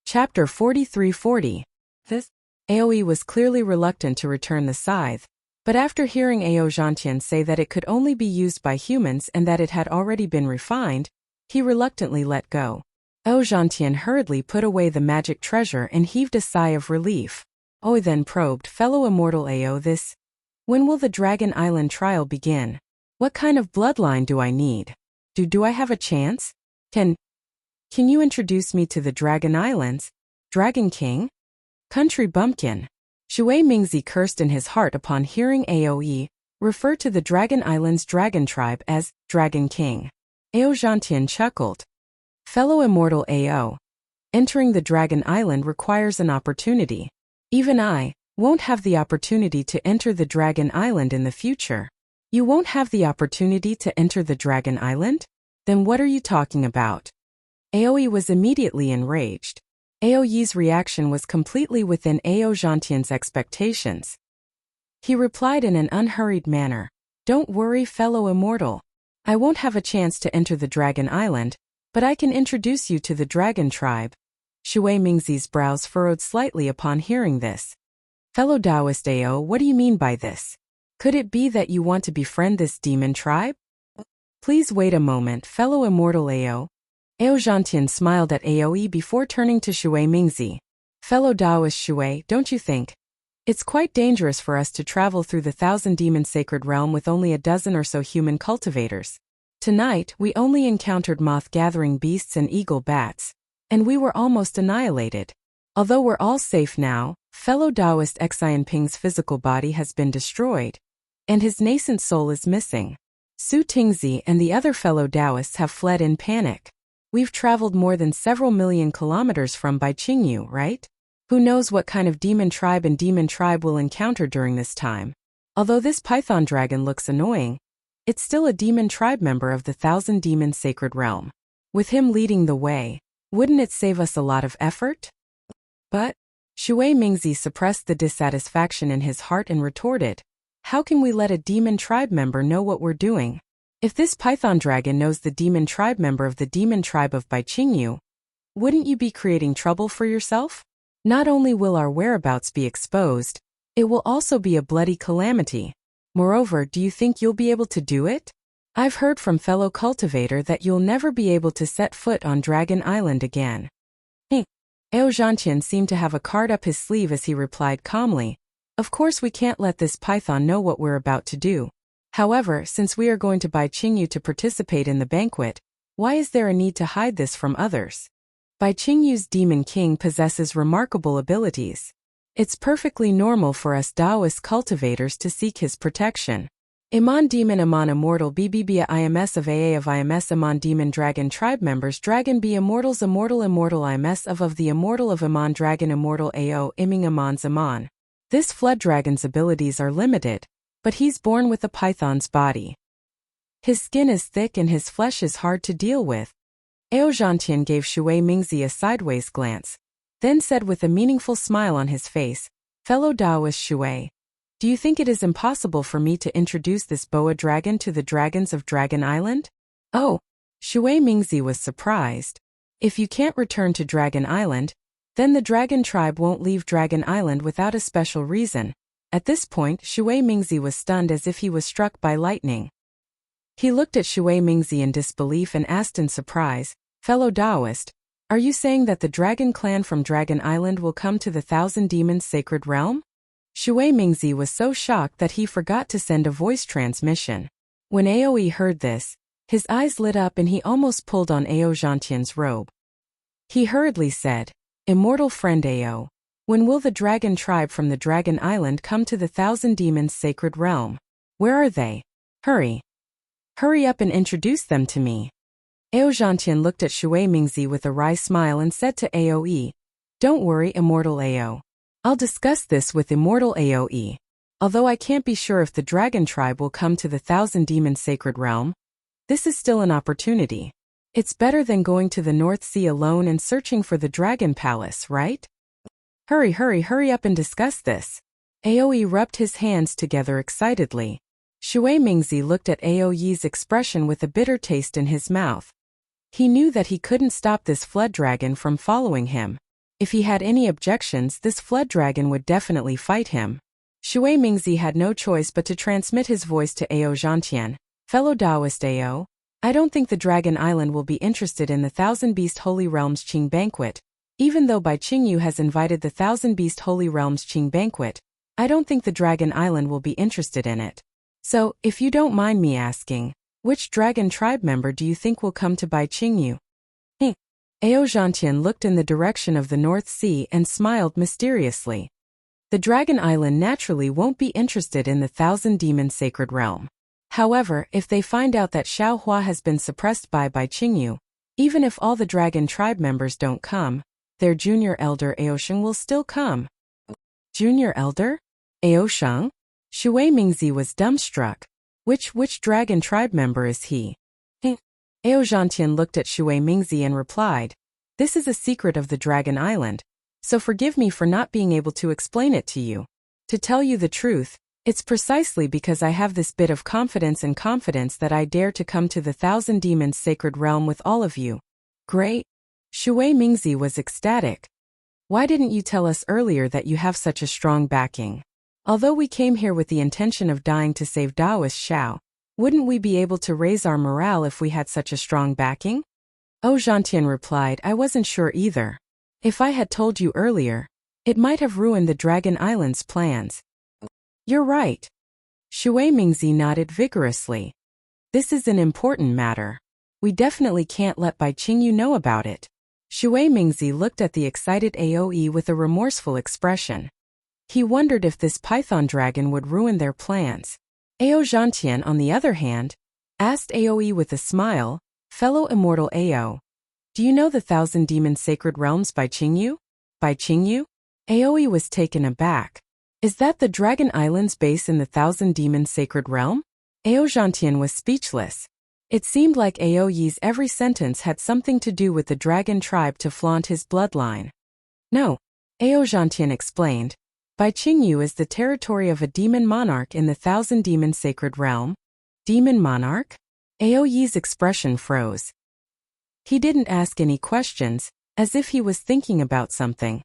Chapter 4340. This Aoi was clearly reluctant to return the scythe, but after hearing Aozhantian say that it could only be used by humans and that it had already been refined, he reluctantly let go. Aozhantian hurriedly put away the magic treasure and heaved a sigh of relief. Aoi then probed, "Fellow immortal Ao, when will the Dragon Island trial begin? What kind of bloodline do I need? Do I have a chance? Can you introduce me to the Dragon Islands? Dragon King? Country bumpkin." Shui Mingzi cursed in his heart upon hearing Aoi refer to the Dragon Island's dragon tribe as Dragon King. Aozhantian chuckled. "Fellow immortal Ao, entering the Dragon Island requires an opportunity. Even I won't have the opportunity to enter the Dragon Island in the future." "You won't have the opportunity to enter the Dragon Island? Then what are you talking about?" Aoi was immediately enraged. Aoyi's reaction was completely within Aozhantian's expectations. He replied in an unhurried manner, "Don't worry, fellow immortal. I won't have a chance to enter the Dragon Island, but I can introduce you to the dragon tribe." Shui Mingzi's brows furrowed slightly upon hearing this. "Fellow Taoist Ao, what do you mean by this? Could it be that you want to befriend this demon tribe?" "Please wait a moment, fellow immortal Ao." Aozhantian smiled at Aoi before turning to Shui Mingzi. "Fellow Taoist Shui, don't you think it's quite dangerous for us to travel through the 1,000-demon sacred realm with only a dozen or so human cultivators? Tonight, we only encountered moth-gathering beasts and eagle bats, and we were almost annihilated. Although we're all safe now, fellow Taoist Xian Ping's physical body has been destroyed, and his nascent soul is missing. Su Tingzi and the other fellow Taoists have fled in panic. We've traveled more than several million kilometers from Baiqingyu, right? Who knows what kind of demon tribe we'll encounter during this time. Although this python dragon looks annoying, it's still a demon tribe member of the 1,000-demon sacred realm. With him leading the way, wouldn't it save us a lot of effort?" But Shui Mingzi suppressed the dissatisfaction in his heart and retorted, "How can we let a demon tribe member know what we're doing? If this python dragon knows the demon tribe member of the demon tribe of Baiqingyu, wouldn't you be creating trouble for yourself? Not only will our whereabouts be exposed, it will also be a bloody calamity. Moreover, do you think you'll be able to do it? I've heard from fellow cultivator that you'll never be able to set foot on Dragon Island again." Aozhantian seemed to have a card up his sleeve as he replied calmly, "Of course we can't let this python know what we're about to do. However, since we are going to Bai Qingyu to participate in the banquet, why is there a need to hide this from others? Bai Qingyu's Demon King possesses remarkable abilities. It's perfectly normal for us Taoist cultivators to seek his protection. Iman Demon Iman Immortal BBB IMS of AA of IMS Iman Demon Dragon Tribe Members Dragon B Immortals Immortal Immortal IMS of the Immortal of Iman Dragon Immortal AO Iming Iman's Iman. This Flood Dragon's abilities are limited, but he's born with a python's body. His skin is thick and his flesh is hard to deal with. Ao Zhantian gave Shui Mingzi a sideways glance, then said with a meaningful smile on his face, "Fellow Taoist Shui, do you think it is impossible for me to introduce this boa dragon to the dragons of Dragon Island?" Oh, Shui Mingzi was surprised. If you can't return to Dragon Island, then the dragon tribe won't leave Dragon Island without a special reason. At this point, Shui Mingzi was stunned as if he was struck by lightning. He looked at Shui Mingzi in disbelief and asked in surprise, "Fellow Taoist, are you saying that the dragon clan from Dragon Island will come to the Thousand Demons Sacred Realm?" Shui Mingzi was so shocked that he forgot to send a voice transmission. When Aoi heard this, his eyes lit up and he almost pulled on Ao Zhantian's robe. He hurriedly said, "Immortal friend Ao, when will the dragon tribe from the Dragon Island come to the Thousand Demons Sacred Realm? Where are they? Hurry. Hurry up and introduce them to me." Ao Zhantian looked at Shui Mingzi with a wry smile and said to Aoi, "Don't worry, Immortal Ao. I'll discuss this with Immortal Aoi. Although I can't be sure if the dragon tribe will come to the Thousand Demons Sacred Realm, this is still an opportunity. It's better than going to the North Sea alone and searching for the Dragon Palace, right? Hurry up and discuss this." Aoi rubbed his hands together excitedly. Shui Mingzi looked at Aoyi's expression with a bitter taste in his mouth. He knew that he couldn't stop this flood dragon from following him. If he had any objections, this flood dragon would definitely fight him. Shui Mingzi had no choice but to transmit his voice to Ao Zhantian. "Fellow Taoist Ao, I don't think the Dragon Island will be interested in the Thousand Beast Holy Realms Qing Banquet. Even though Bai Qingyu has invited the Thousand Beast Holy Realms Qing Banquet, I don't think the Dragon Island will be interested in it. So, if you don't mind me asking, which dragon tribe member do you think will come to Bai Qingyu?" Ao Zhantian looked in the direction of the North Sea and smiled mysteriously. The Dragon Island naturally won't be interested in the Thousand Demons Sacred Realm. However, if they find out that Xiao Hua has been suppressed by Bai Qingyu, even if all the dragon tribe members don't come, their junior elder Aosheng will still come. Junior elder? Aosheng? Shui Mingzi was dumbstruck. Which dragon tribe member is he? Ao Zhantian looked at Shui Mingzi and replied, "This is a secret of the Dragon Island, so forgive me for not being able to explain it to you. To tell you the truth, it's precisely because I have this bit of confidence that I dare to come to the Thousand Demons Sacred Realm with all of you." Great. Shui Mingzi was ecstatic. "Why didn't you tell us earlier that you have such a strong backing? Although we came here with the intention of dying to save Taoist Xiao, wouldn't we be able to raise our morale if we had such a strong backing?" Ao Zhantian replied, "I wasn't sure either. If I had told you earlier, it might have ruined the Dragon Island's plans." "You're right." Shui Mingzi nodded vigorously. "This is an important matter. We definitely can't let Bai Qingyu know about it." Shui Mingzi looked at the excited Aoi with a remorseful expression. He wondered if this python dragon would ruin their plans. Ao Zhantian, on the other hand, asked Aoi with a smile, "Fellow Immortal Ao, do you know the Thousand Demons Sacred Realms Bai Qingyu?" "Bai Qingyu?" Aoi was taken aback. "Is that the Dragon Island's base in the Thousand Demons Sacred Realm?" Ao Zhantian was speechless. It seemed like Aoyi's every sentence had something to do with the dragon tribe to flaunt his bloodline. "No," Ao Zhantian explained. "Bai Qingyu is the territory of a demon monarch in the Thousand Demons Sacred Realm." "Demon monarch?" Aoyi's expression froze. He didn't ask any questions, as if he was thinking about something.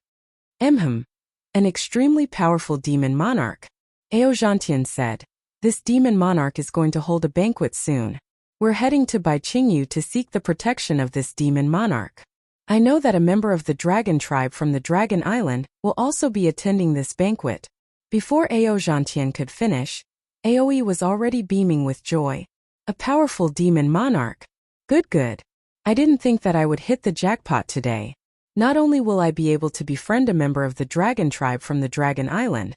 An extremely powerful demon monarch," Ao Zhantian said. "This demon monarch is going to hold a banquet soon. We're heading to Bai Qingyu to seek the protection of this demon monarch. I know that a member of the dragon tribe from the Dragon Island will also be attending this banquet." Before Ao Zhantian could finish, Aoi was already beaming with joy. A powerful demon monarch. Good, good. I didn't think that I would hit the jackpot today. Not only will I be able to befriend a member of the dragon tribe from the Dragon Island,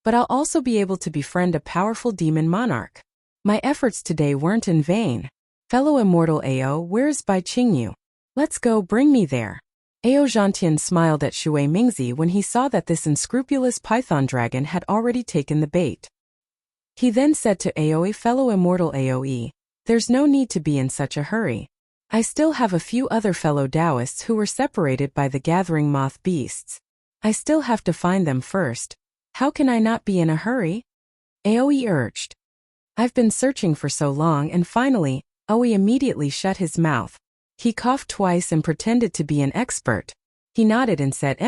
but I'll also be able to befriend a powerful demon monarch. My efforts today weren't in vain. Fellow immortal Ao, where's Bai Qingyu? Let's go, bring me there. Ao Zhantian smiled at Shui Mingzi when he saw that this unscrupulous python dragon had already taken the bait. He then said to Aoi, fellow immortal Aoi, there's no need to be in such a hurry. I still have a few other fellow Taoists who were separated by the gathering moth beasts. I still have to find them first. How can I not be in a hurry? Aoi urged. I've been searching for so long, and finally, Aoi immediately shut his mouth. He coughed twice and pretended to be an expert. He nodded and said,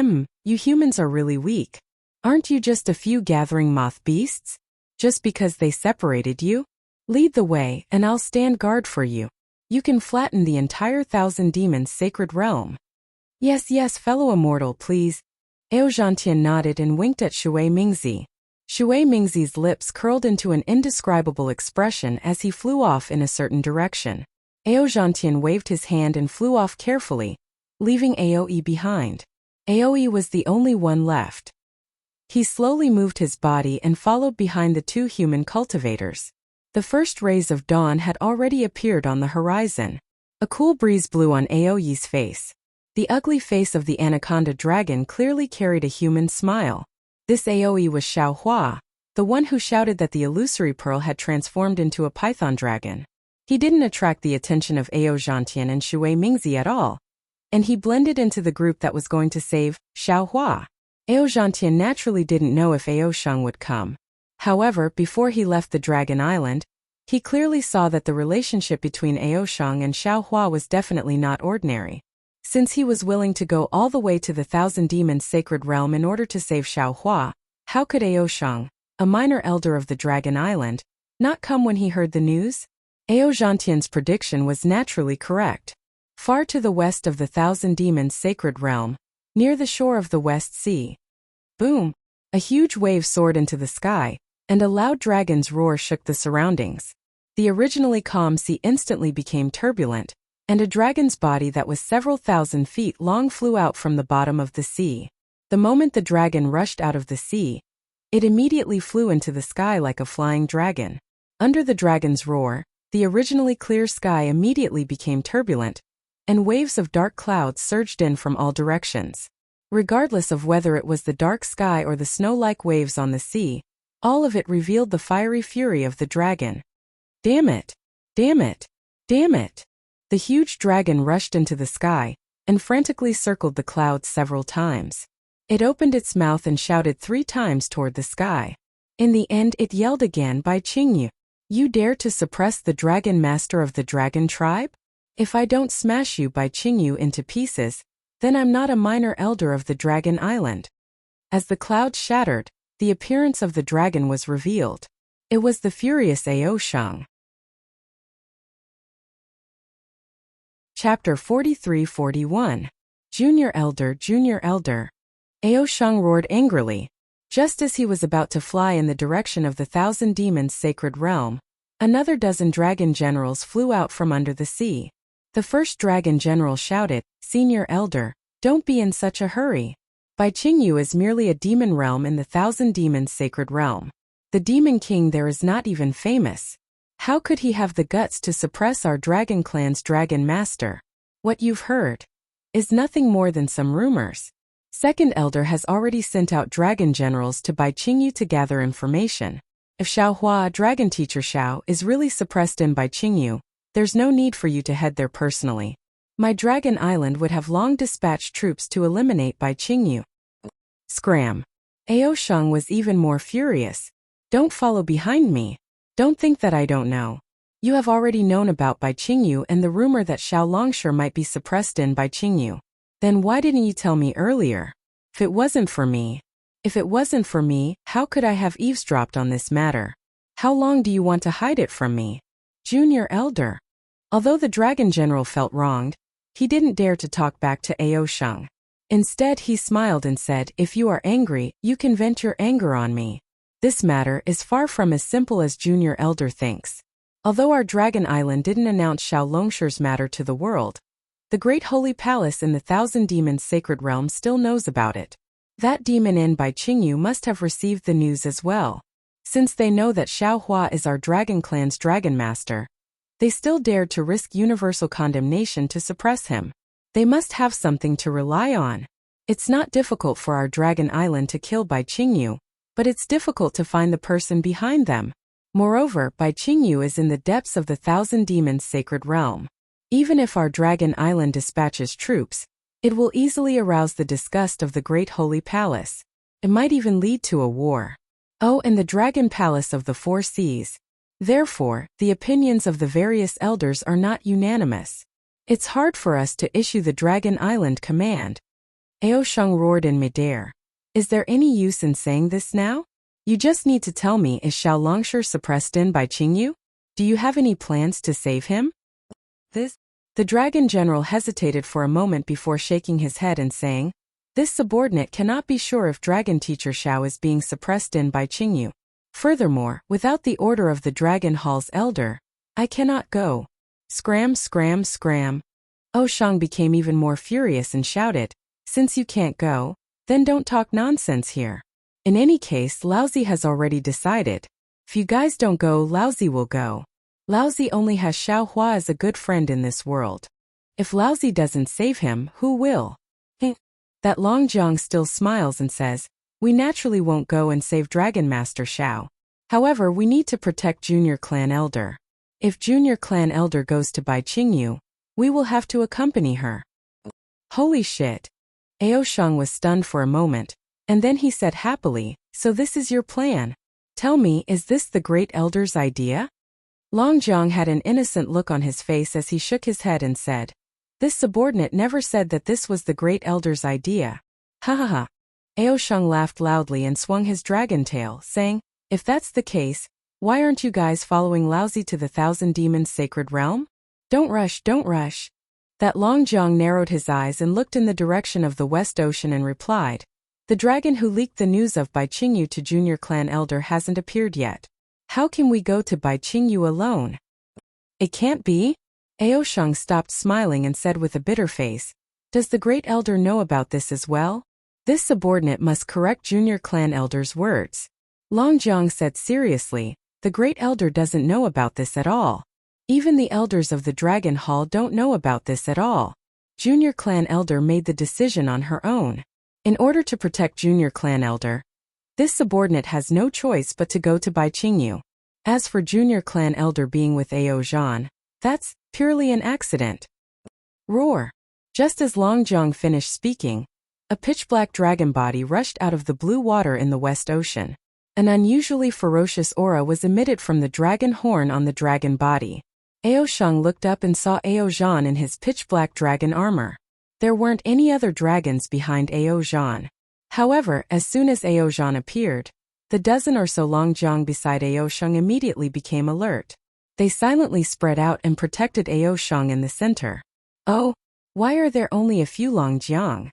you humans are really weak. Aren't you just a few gathering moth beasts? Just because they separated you? Lead the way, and I'll stand guard for you. You can flatten the entire 1,000 demons' sacred realm. Yes, yes, fellow immortal, please. Ao Zhantian nodded and winked at Shui Mingzi. Shui Mingzi's lips curled into an indescribable expression as he flew off in a certain direction. Ao Zhantian waved his hand and flew off carefully, leaving Aoi behind. Aoi was the only one left. He slowly moved his body and followed behind the two human cultivators. The first rays of dawn had already appeared on the horizon. A cool breeze blew on Aoi's face. The ugly face of the anaconda dragon clearly carried a human smile. This Aoi was Xiao Hua, the one who shouted that the illusory pearl had transformed into a python dragon. He didn't attract the attention of Ao Zhantian and Shui Mingzi at all, and he blended into the group that was going to save Xiao Hua. Ao Zhantian naturally didn't know if Ao Sheng would come. However, before he left the Dragon Island, he clearly saw that the relationship between Ao Sheng and Xiao Hua was definitely not ordinary. Since he was willing to go all the way to the 1,000 demons' sacred realm in order to save Xiao Hua, how could Ao Sheng, a minor elder of the Dragon Island, not come when he heard the news? Ao Zhantian's prediction was naturally correct. Far to the west of the 1,000 demons' sacred realm, near the shore of the West Sea. Boom! A huge wave soared into the sky, and a loud dragon's roar shook the surroundings. The originally calm sea instantly became turbulent, and a dragon's body that was several thousand feet long flew out from the bottom of the sea. The moment the dragon rushed out of the sea, it immediately flew into the sky like a flying dragon. Under the dragon's roar, the originally clear sky immediately became turbulent, and waves of dark clouds surged in from all directions. Regardless of whether it was the dark sky or the snow-like waves on the sea, all of it revealed the fiery fury of the dragon. Damn it! Damn it! Damn it! The huge dragon rushed into the sky, and frantically circled the clouds several times. It opened its mouth and shouted 3 times toward the sky. In the end it yelled again, Bai Qingyu, you dare to suppress the dragon master of the dragon tribe? If I don't smash you Bai Qingyu into pieces, then I'm not a minor elder of the Dragon Island. As the clouds shattered, the appearance of the dragon was revealed. It was the furious Ao Sheng. Chapter 43-41. Junior Elder, Junior Elder. Ao Sheng roared angrily. Just as he was about to fly in the direction of the 1,000 demons' sacred realm, another dozen dragon generals flew out from under the sea. The first dragon general shouted, Senior Elder, don't be in such a hurry. Bai Qingyu is merely a demon realm in the 1,000 demons' sacred realm. The demon king there is not even famous. How could he have the guts to suppress our dragon clan's dragon master? What you've heard is nothing more than some rumors. Second Elder has already sent out dragon generals to Bai Qingyu to gather information. If Xiao Hua, dragon teacher Xiao, is really suppressed in Bai Qingyu, there's no need for you to head there personally. My Dragon Island would have long dispatched troops to eliminate Bai Qingyu. Scram. Ao Sheng was even more furious. Don't follow behind me. Don't think that I don't know. You have already known about Bai Qingyu and the rumor that Xiao Longsher might be suppressed in Bai Qingyu. Then why didn't you tell me earlier? If it wasn't for me, how could I have eavesdropped on this matter? How long do you want to hide it from me? Junior Elder. Although the Dragon General felt wronged, he didn't dare to talk back to Ao Sheng. Instead, he smiled and said, if you are angry, you can vent your anger on me. This matter is far from as simple as Junior Elder thinks. Although our Dragon Island didn't announce Xiao Longshi's matter to the world, the Great Holy Palace in the Thousand Demons Sacred Realm still knows about it. That demon in Bai Qingyu must have received the news as well. Since they know that Xiao Hua is our Dragon Clan's Dragon Master, they still dared to risk universal condemnation to suppress him. They must have something to rely on. It's not difficult for our Dragon Island to kill Bai Qingyu, but it's difficult to find the person behind them. Moreover, Bai Qingyu is in the depths of the Thousand Demons Sacred Realm. Even if our Dragon Island dispatches troops, it will easily arouse the disgust of the Great Holy Palace. It might even lead to a war. Oh, and the Dragon Palace of the Four Seas. Therefore, the opinions of the various elders are not unanimous. It's hard for us to issue the Dragon Island command. Ao Sheng roared in midair. Is there any use in saying this now? You just need to tell me, is Xiao Longshi suppressed in Bai Qingyu? Do you have any plans to save him? The Dragon General hesitated for a moment before shaking his head and saying, this subordinate cannot be sure if Dragon Teacher Xiao is being suppressed in Bai Qingyu. Furthermore, without the order of the Dragon Hall's elder, I cannot go. Scram, scram, scram. Ao Sheng became even more furious and shouted, since you can't go, then don't talk nonsense here. In any case, Laozi has already decided. If you guys don't go, Laozi will go. Laozi only has Xiao Hua as a good friend in this world. If Laozi doesn't save him, who will? That Long Jiang still smiles and says, we naturally won't go and save Dragon Master Xiao. However, we need to protect Junior Clan Elder. If Junior Clan Elder goes to Bai Qingyu, we will have to accompany her. Holy shit. Ao Sheng was stunned for a moment, and then he said happily, so this is your plan. Tell me, is this the Great Elder's idea? Long Jiang had an innocent look on his face as he shook his head and said, this subordinate never said that this was the Great Elder's idea. Ha ha ha. Ao Sheng laughed loudly and swung his dragon tail, saying, if that's the case, why aren't you guys following Laozi to the Thousand Demons Sacred Realm? Don't rush, don't rush. That Long Jiang narrowed his eyes and looked in the direction of the West Ocean and replied, the dragon who leaked the news of Bai Qingyu to Junior Clan Elder hasn't appeared yet. How can we go to Bai Qingyu alone? It can't be. Ao Sheng stopped smiling and said with a bitter face, does the Great Elder know about this as well? This subordinate must correct Junior Clan Elder's words. Long Jiang said seriously, the Great Elder doesn't know about this at all. Even the elders of the Dragon Hall don't know about this at all. Junior Clan Elder made the decision on her own. In order to protect Junior Clan Elder, this subordinate has no choice but to go to Bai Qingyu. As for Junior Clan Elder being with Ao Zhan, that's purely an accident. Roar. Just as Long Jiang finished speaking, a pitch-black dragon body rushed out of the blue water in the West Ocean. An unusually ferocious aura was emitted from the dragon horn on the dragon body. Ao Sheng looked up and saw Ao Zhan in his pitch-black dragon armor. There weren't any other dragons behind Ao Zhan. However, as soon as Ao Zhan appeared, the dozen or so Long Jiang beside Ao Sheng immediately became alert. They silently spread out and protected Ao Sheng in the center. Oh, why are there only a few Long Jiang?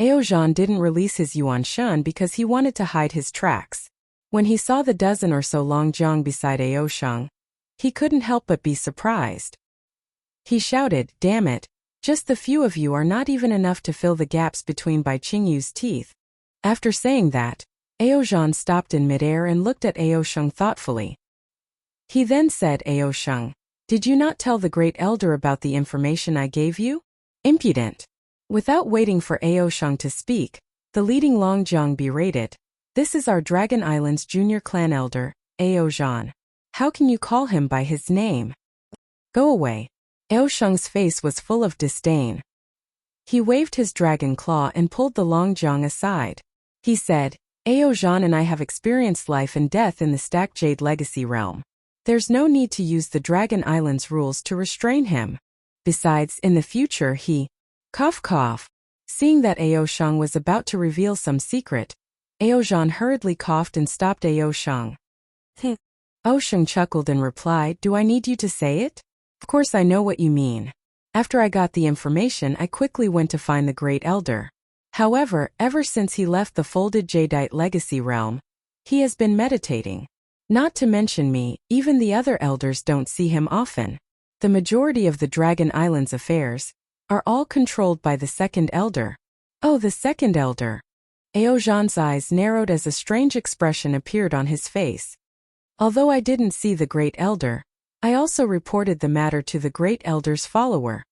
Ao Zhan didn't release his Yuan Shun because he wanted to hide his tracks. When he saw the dozen or so Long Jiang beside Ao Sheng, he couldn't help but be surprised. He shouted, damn it, just the few of you are not even enough to fill the gaps between Bai Qingyu's teeth. After saying that, Ao Zhan stopped in midair and looked at Ao Sheng thoughtfully. He then said, Ao Sheng, did you not tell the Great Elder about the information I gave you? Impudent. Without waiting for Ao Sheng to speak, the leading Long Jiang berated, this is our Dragon Island's Junior Clan Elder, Ao Zhan. How can you call him by his name? Go away. Ao Sheng's face was full of disdain. He waved his dragon claw and pulled the Long Jiang aside. He said, Ao Zhan and I have experienced life and death in the Stacked Jade Legacy realm. There's no need to use the Dragon Island's rules to restrain him. Besides, in the future he... Cough cough. Seeing that Ao Sheng was about to reveal some secret, Ao Zhan hurriedly coughed and stopped Ao Sheng. Ao Sheng chuckled and replied, do I need you to say it? Of course I know what you mean. After I got the information I quickly went to find the Great Elder. However, ever since he left the folded Jadeite Legacy realm, He has been meditating. Not to mention me, even the other elders don't see him often. The majority of the Dragon Island's affairs are all controlled by the second elder. Oh, the second elder. Aozhan's eyes narrowed as a strange expression appeared on his face. Although I didn't see the great elder, I also reported the matter to the great elder's follower.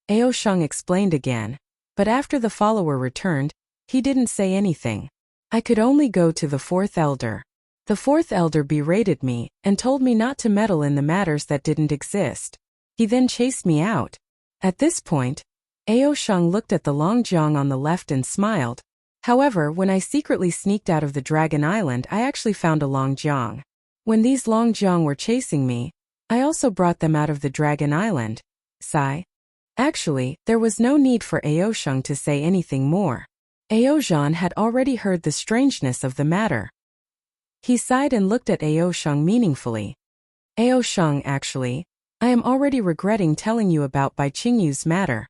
Aozhan explained again, but after the follower returned, he didn't say anything. I could only go to the fourth elder. The fourth elder berated me and told me not to meddle in the matters that didn't exist. He then chased me out. At this point, Aozhan looked at the Longjiang on the left and smiled. However, when I secretly sneaked out of the Dragon Island, I actually found a Longjiang. When these Longjiang were chasing me, I also brought them out of the Dragon Island. Sigh. Actually, there was no need for Aozhan to say anything more. Aozhan had already heard the strangeness of the matter. He sighed and looked at Aozhan meaningfully. Aozhan, actually, I am already regretting telling you about Bai Qingyu's matter.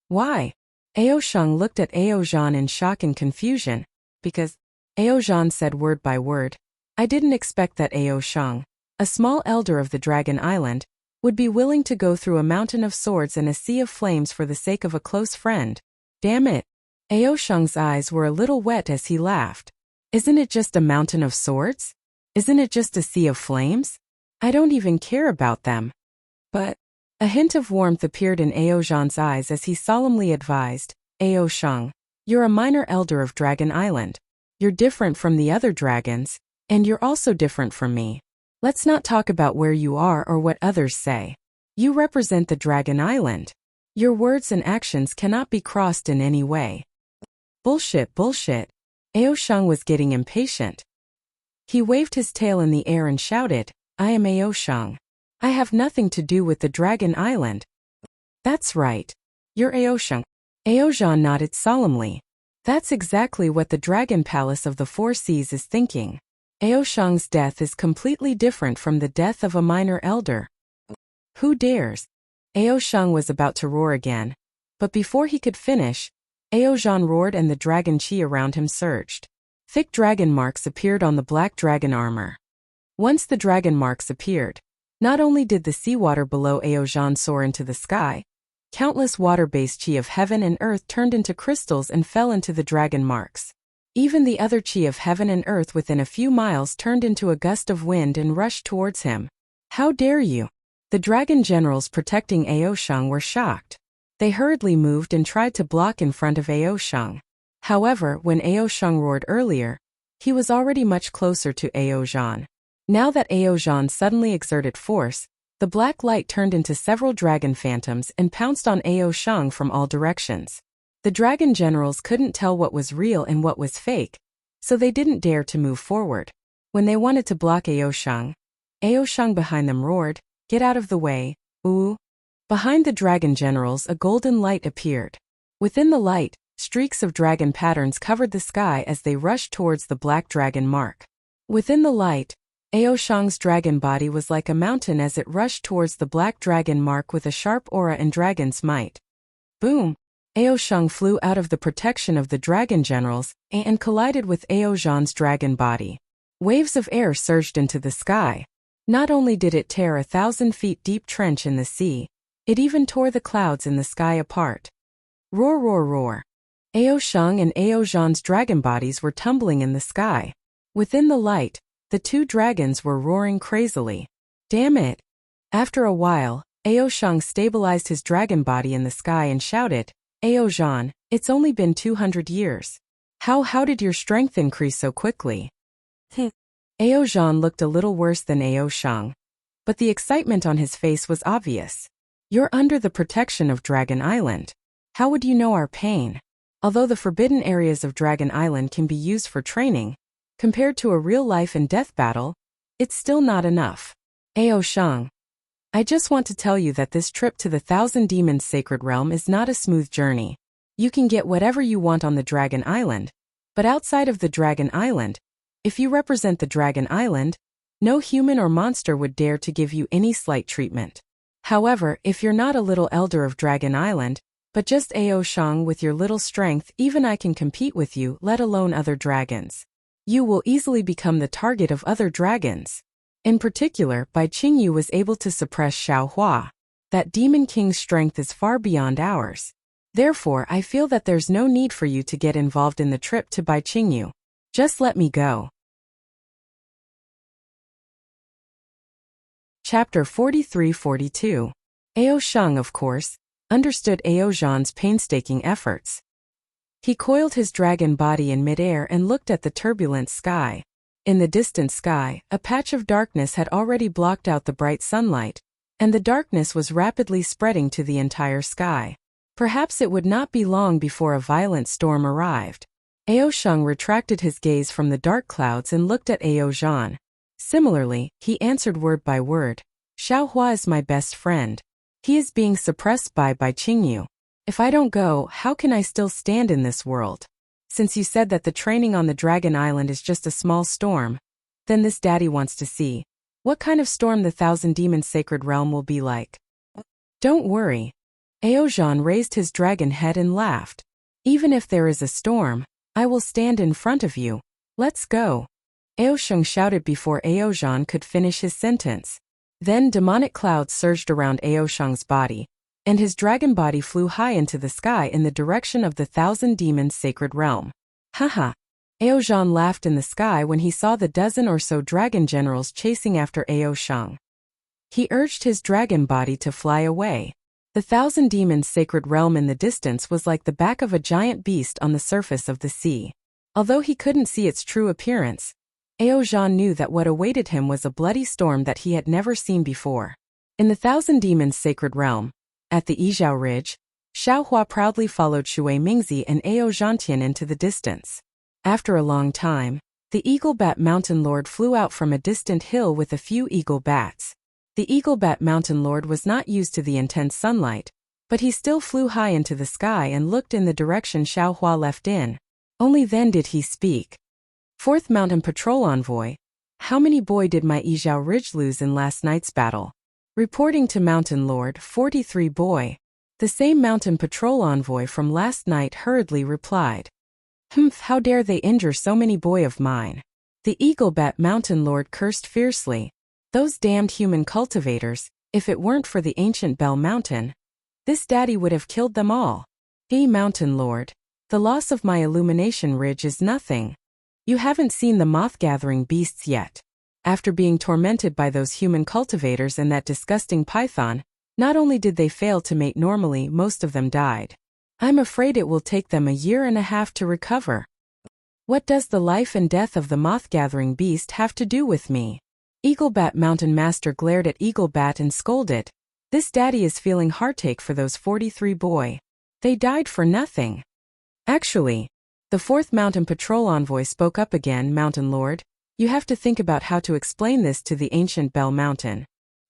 Why? Aozhan looked at Aozhan in shock and confusion, because Aozhan said word by word, I didn't expect that Aozhan, a small elder of the Dragon Island, would be willing to go through a mountain of swords and a sea of flames for the sake of a close friend. Damn it. Aozhan's eyes were a little wet as he laughed. Isn't it just a mountain of swords? Isn't it just a sea of flames? I don't even care about them. But a hint of warmth appeared in Aozhan's eyes as he solemnly advised, Aozhan, you're a minor elder of Dragon Island. You're different from the other dragons, and you're also different from me. Let's not talk about where you are or what others say. You represent the Dragon Island. Your words and actions cannot be crossed in any way. Bullshit, bullshit. Aozhan was getting impatient. He waved his tail in the air and shouted, I am Aozhan. I have nothing to do with the Dragon Island. That's right. You're Aozhan. Aozhan nodded solemnly. That's exactly what the Dragon Palace of the Four Seas is thinking. Aozhan's death is completely different from the death of a minor elder. Who dares? Aozhan was about to roar again, but before he could finish, Aozhan roared and the dragon chi around him surged. Thick dragon marks appeared on the black dragon armor. Once the dragon marks appeared, not only did the seawater below Aozhan soar into the sky, countless water-based chi of heaven and earth turned into crystals and fell into the dragon marks. Even the other chi of heaven and earth within a few miles turned into a gust of wind and rushed towards him. How dare you? The dragon generals protecting Aozhan were shocked. They hurriedly moved and tried to block in front of Aozhan. However, when Aozhan roared earlier, he was already much closer to Aozhan. Now that Aozhan suddenly exerted force, the black light turned into several dragon phantoms and pounced on Aozhan from all directions. The dragon generals couldn't tell what was real and what was fake, so they didn't dare to move forward. When they wanted to block Aozhan behind them roared, Get out of the way, ooh. Behind the dragon generals a golden light appeared. Within the light, streaks of dragon patterns covered the sky as they rushed towards the black dragon mark. Within the light, Aozhan's dragon body was like a mountain as it rushed towards the black dragon mark with a sharp aura and dragon's might. Boom! Aozhan flew out of the protection of the dragon generals and collided with Aozhan's dragon body. Waves of air surged into the sky. Not only did it tear 1,000 feet deep trench in the sea, it even tore the clouds in the sky apart. Roar, roar, roar. Aozhan and Aozhan's dragon bodies were tumbling in the sky. Within the light, the two dragons were roaring crazily. Damn it! After a while, Aozhan stabilized his dragon body in the sky and shouted, Aozhan, it's only been 200 years. How did your strength increase so quickly? Aozhan looked a little worse than Aozhan, but the excitement on his face was obvious. You're under the protection of Dragon Island. How would you know our pain? Although the forbidden areas of Dragon Island can be used for training, compared to a real life and death battle, it's still not enough. Aozhan, I just want to tell you that this trip to the Thousand Demons Sacred Realm is not a smooth journey. You can get whatever you want on the Dragon Island, but outside of the Dragon Island, if you represent the Dragon Island, no human or monster would dare to give you any slight treatment. However, if you're not a little elder of Dragon Island, but just Aozhan with your little strength, even I can compete with you, let alone other dragons. you will easily become the target of other dragons. In particular, Bai Qingyu was able to suppress Xiao Hua. That demon king's strength is far beyond ours. Therefore, I feel that there's no need for you to get involved in the trip to Bai Qingyu. Just let me go. Chapter 43-42. Ao Sheng, of course, understood Ao Zhan's painstaking efforts. He coiled his dragon body in midair and looked at the turbulent sky. In the distant sky, a patch of darkness had already blocked out the bright sunlight, and the darkness was rapidly spreading to the entire sky. Perhaps it would not be long before a violent storm arrived. Ao Sheng retracted his gaze from the dark clouds and looked at Ao Zhan. Similarly, he answered word by word. Xiao Hua is my best friend. He is being suppressed by Qingyu. If I don't go, how can I still stand in this world? Since you said that the training on the Dragon Island is just a small storm, then this daddy wants to see what kind of storm the Thousand Demons Sacred Realm will be like. Don't worry. Ao Zhan raised his dragon head and laughed. Even if there is a storm, I will stand in front of you. Let's go. Ao Sheng shouted before Ao Zhan could finish his sentence. Then demonic clouds surged around Ao Sheng's body, and his dragon body flew high into the sky in the direction of the Thousand Demons Sacred Realm. Haha. Ao Zhan laughed in the sky when he saw the dozen or so dragon generals chasing after Ao Sheng. He urged his dragon body to fly away. The Thousand Demons Sacred Realm in the distance was like the back of a giant beast on the surface of the sea. Although he couldn't see its true appearance, Ao Zhan knew that what awaited him was a bloody storm that he had never seen before. In the Thousand Demons Sacred Realm, at the Yizhao Ridge, Xiao Hua proudly followed Shui Mingzi and Ao Zhantian into the distance. After a long time, the Eagle Bat Mountain Lord flew out from a distant hill with a few eagle bats. The Eagle Bat Mountain Lord was not used to the intense sunlight, but he still flew high into the sky and looked in the direction Xiao Hua left in. Only then did he speak. Fourth Mountain Patrol Envoy, how many boy did my Yizhao Ridge lose in last night's battle? Reporting to Mountain Lord, 43 boy. The same Mountain Patrol Envoy from last night hurriedly replied. Humph, how dare they injure so many boy of mine? The Eagle Bat Mountain Lord cursed fiercely. Those damned human cultivators, if it weren't for the ancient Bell Mountain, this daddy would have killed them all. Hey Mountain Lord, the loss of my Illumination Ridge is nothing. You haven't seen the moth-gathering beasts yet. After being tormented by those human cultivators and that disgusting python, not only did they fail to mate normally, most of them died. I'm afraid it will take them 1.5 years to recover. What does the life and death of the moth-gathering beast have to do with me? Eaglebat Mountain Master glared at Eaglebat and scolded. This daddy is feeling heartache for those 43 boy. They died for nothing. Actually, the fourth Mountain Patrol Envoy spoke up again. Mountain Lord, you have to think about how to explain this to the ancient Bell Mountain.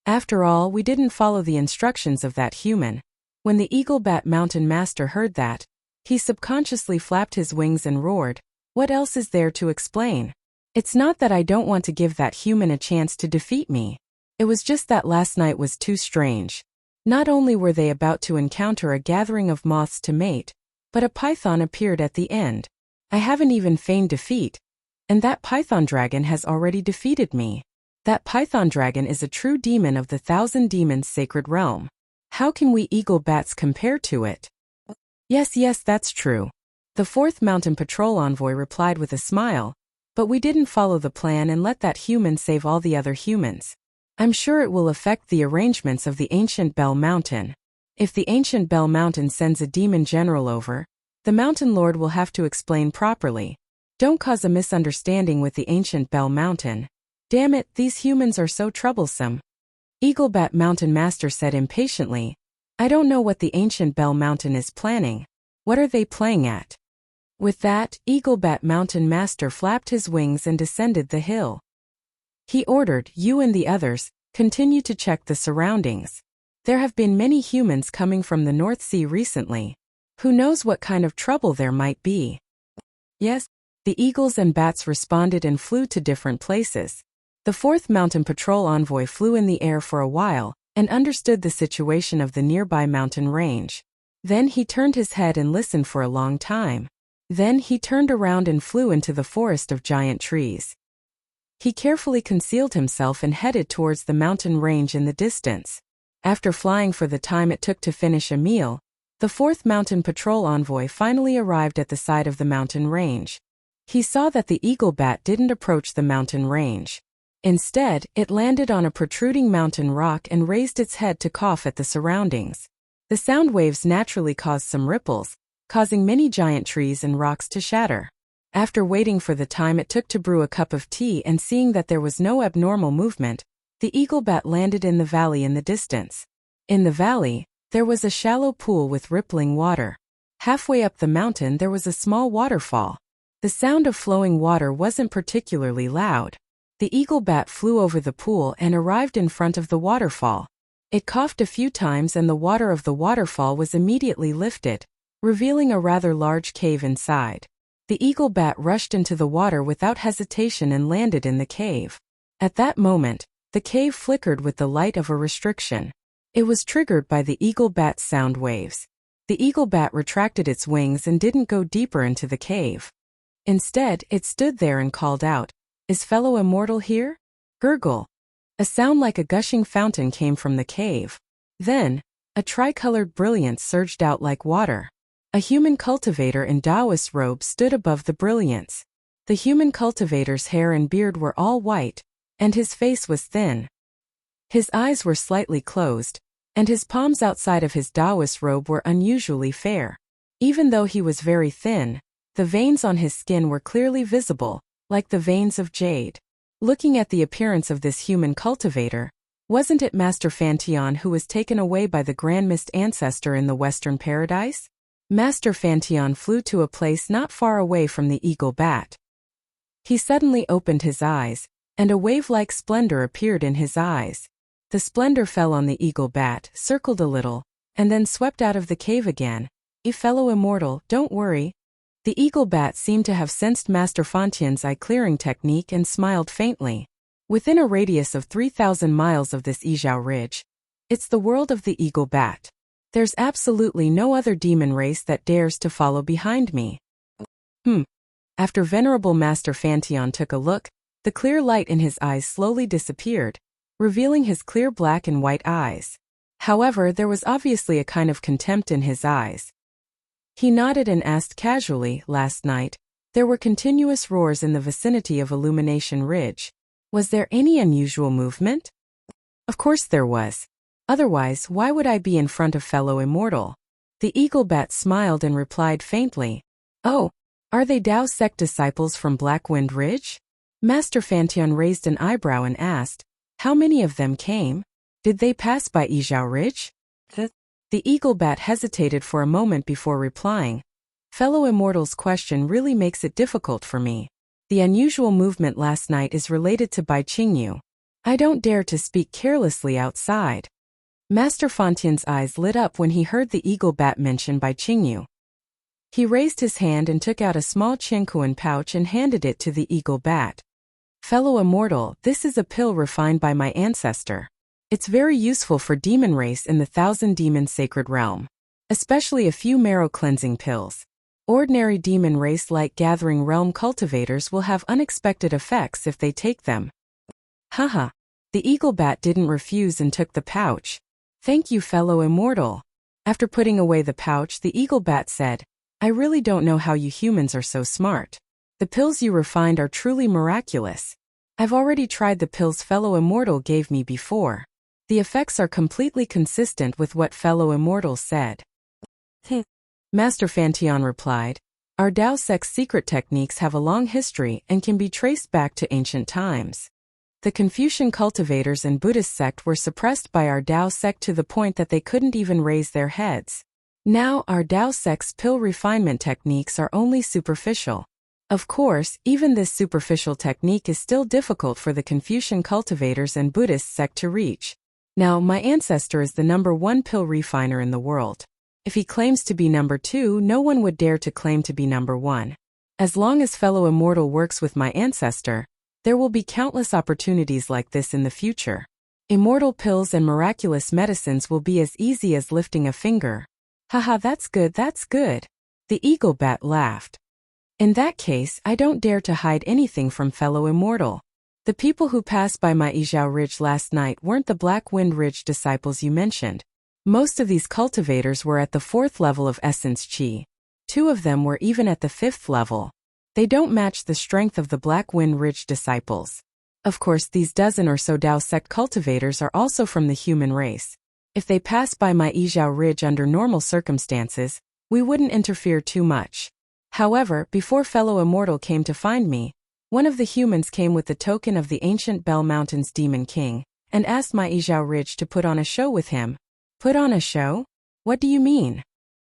After all, we didn't follow the instructions of that human. When the Eaglebat Mountain Master heard that, he subconsciously flapped his wings and roared, what else is there to explain? It's not that I don't want to give that human a chance to defeat me. It was just that last night was too strange. Not only were they about to encounter a gathering of moths to mate, but a python appeared at the end. I haven't even feigned defeat. And that python dragon has already defeated me. That python dragon is a true demon of the Thousand Demons Sacred Realm. How can we eagle bats compare to it? Yes, that's true. The fourth Mountain Patrol Envoy replied with a smile, but we didn't follow the plan and let that human save all the other humans. I'm sure it will affect the arrangements of the ancient Bell Mountain. If the ancient Bell Mountain sends a demon general over, the Mountain Lord will have to explain properly. Don't cause a misunderstanding with the ancient Bell Mountain. Damn it, these humans are so troublesome. Eaglebat Mountain Master said impatiently. I don't know what the ancient Bell Mountain is planning. What are they playing at? With that, Eaglebat Mountain Master flapped his wings and descended the hill. He ordered, you and the others, continue to check the surroundings. There have been many humans coming from the North Sea recently. Who knows what kind of trouble there might be? Yes, the eagles and bats responded and flew to different places. The fourth Mountain Patrol Envoy flew in the air for a while and understood the situation of the nearby mountain range. Then he turned his head and listened for a long time. Then he turned around and flew into the forest of giant trees. He carefully concealed himself and headed towards the mountain range in the distance. After flying for the time it took to finish a meal, the fourth mountain patrol envoy finally arrived at the side of the mountain range. He saw that the eagle bat didn't approach the mountain range. Instead, it landed on a protruding mountain rock and raised its head to cough at the surroundings. The sound waves naturally caused some ripples, causing many giant trees and rocks to shatter. After waiting for the time it took to brew a cup of tea and seeing that there was no abnormal movement, the eagle bat landed in the valley in the distance. In the valley, there was a shallow pool with rippling water. Halfway up the mountain there was a small waterfall. The sound of flowing water wasn't particularly loud. The eagle bat flew over the pool and arrived in front of the waterfall. It coughed a few times and the water of the waterfall was immediately lifted, revealing a rather large cave inside. The eagle bat rushed into the water without hesitation and landed in the cave. At that moment, the cave flickered with the light of a restriction. It was triggered by the eagle bat's sound waves. The eagle bat retracted its wings and didn't go deeper into the cave. Instead, it stood there and called out, "Is fellow immortal here?" Gurgle. A sound like a gushing fountain came from the cave. Then, a tricolored brilliance surged out like water. A human cultivator in Taoist robes stood above the brilliance. The human cultivator's hair and beard were all white, and his face was thin. His eyes were slightly closed, and his palms outside of his Taoist robe were unusually fair. Even though he was very thin, the veins on his skin were clearly visible, like the veins of jade. Looking at the appearance of this human cultivator, wasn't it Master Fantion who was taken away by the Grand Mist ancestor in the Western Paradise? Master Fantion flew to a place not far away from the eagle bat. He suddenly opened his eyes, and a wave-like splendor appeared in his eyes. The splendor fell on the eagle bat, circled a little, and then swept out of the cave again. Fellow immortal, don't worry." The eagle bat seemed to have sensed Master Fantion's eye-clearing technique and smiled faintly. Within a radius of 3,000 miles of this Izhao Ridge, it's the world of the eagle bat. There's absolutely no other demon race that dares to follow behind me. After Venerable Master Fantion took a look, the clear light in his eyes slowly disappeared, revealing his clear black and white eyes. However, there was obviously a kind of contempt in his eyes. He nodded and asked casually, "Last night, there were continuous roars in the vicinity of Illumination Ridge. Was there any unusual movement?" Of course there was. Otherwise, why would I be in front of fellow immortal? The eagle bat smiled and replied faintly, "Oh, are they Tao sect disciples from Blackwind Ridge?" Master Fantion raised an eyebrow and asked, "How many of them came? Did they pass by Izhao Ridge?" The eagle bat hesitated for a moment before replying, "Fellow immortal's question really makes it difficult for me. The unusual movement last night is related to Bai Qingyu. I don't dare to speak carelessly outside." Master Fantion's eyes lit up when he heard the eagle bat mention Bai Qingyu. He raised his hand and took out a small Qingkuan pouch and handed it to the eagle bat. "Fellow immortal, this is a pill refined by my ancestor. It's very useful for demon race in the Thousand Demon Sacred Realm. Especially a few marrow cleansing pills. Ordinary demon race like Gathering Realm cultivators will have unexpected effects if they take them." Haha. The eagle bat didn't refuse and took the pouch. "Thank you, fellow immortal." After putting away the pouch, the eagle bat said, "I really don't know how you humans are so smart. The pills you refined are truly miraculous. I've already tried the pills fellow immortal gave me before. The effects are completely consistent with what fellow immortal said." Master Fantion replied, "Our Tao sect's secret techniques have a long history and can be traced back to ancient times. The Confucian cultivators and Buddhist sect were suppressed by our Tao sect to the point that they couldn't even raise their heads. Now our Tao sect's pill refinement techniques are only superficial. Of course, even this superficial technique is still difficult for the Confucian cultivators and Buddhist sect to reach. Now, my ancestor is the #1 pill refiner in the world. If he claims to be #2, no one would dare to claim to be #1. As long as fellow immortal works with my ancestor, there will be countless opportunities like this in the future. Immortal pills and miraculous medicines will be as easy as lifting a finger." "Haha, that's good, that's good." The eagle bat laughed. In that case, I don't dare to hide anything from fellow immortal. The people who passed by my Izhao Ridge last night weren't the Black Wind Ridge disciples you mentioned. Most of these cultivators were at the 4th level of Essence Qi. 2 of them were even at the 5th level. They don't match the strength of the Black Wind Ridge disciples. Of course, these dozen or so Dao sect cultivators are also from the human race. If they pass by my Izhao Ridge under normal circumstances, we wouldn't interfere too much. However, before fellow immortal came to find me, one of the humans came with the token of the ancient Bell Mountain's Demon King, and asked my Izhao Ridge to put on a show with him. Put on a show? What do you mean?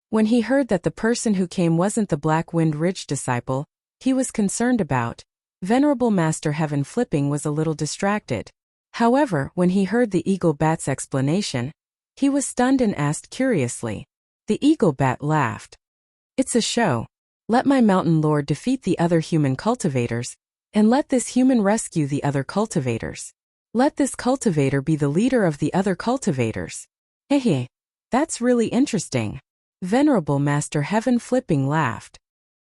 When he heard that the person who came wasn't the Black Wind Ridge disciple he was concerned about, Venerable Master Heaven Flipping was a little distracted. However, when he heard the Eagle Bat's explanation, he was stunned and asked curiously. The Eagle Bat laughed. It's a show. Let my mountain lord defeat the other human cultivators, and let this human rescue the other cultivators. Let this cultivator be the leader of the other cultivators. Hehe. That's really interesting. Venerable Master Heaven Flipping laughed.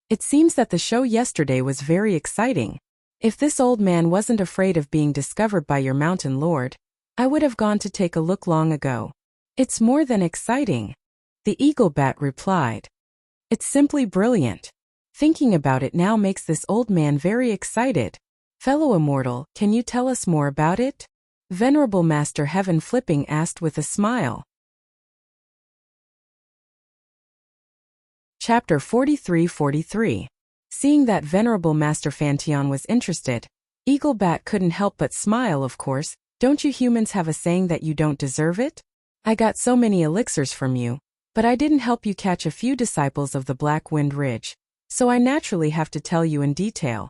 It seems that the show yesterday was very exciting. If this old man wasn't afraid of being discovered by your mountain lord, I would have gone to take a look long ago. It's more than exciting. The Eagle Bat replied. It's simply brilliant. Thinking about it now makes this old man very excited. Fellow immortal, can you tell us more about it? Venerable Master Heaven Flipping asked with a smile. Chapter 43-43. Seeing that Venerable Master Fantion was interested, Eagle Bat couldn't help but smile. Of course, don't you humans have a saying that you don't deserve it? I got so many elixirs from you, but I didn't help you catch a few disciples of the Black Wind Ridge, so I naturally have to tell you in detail.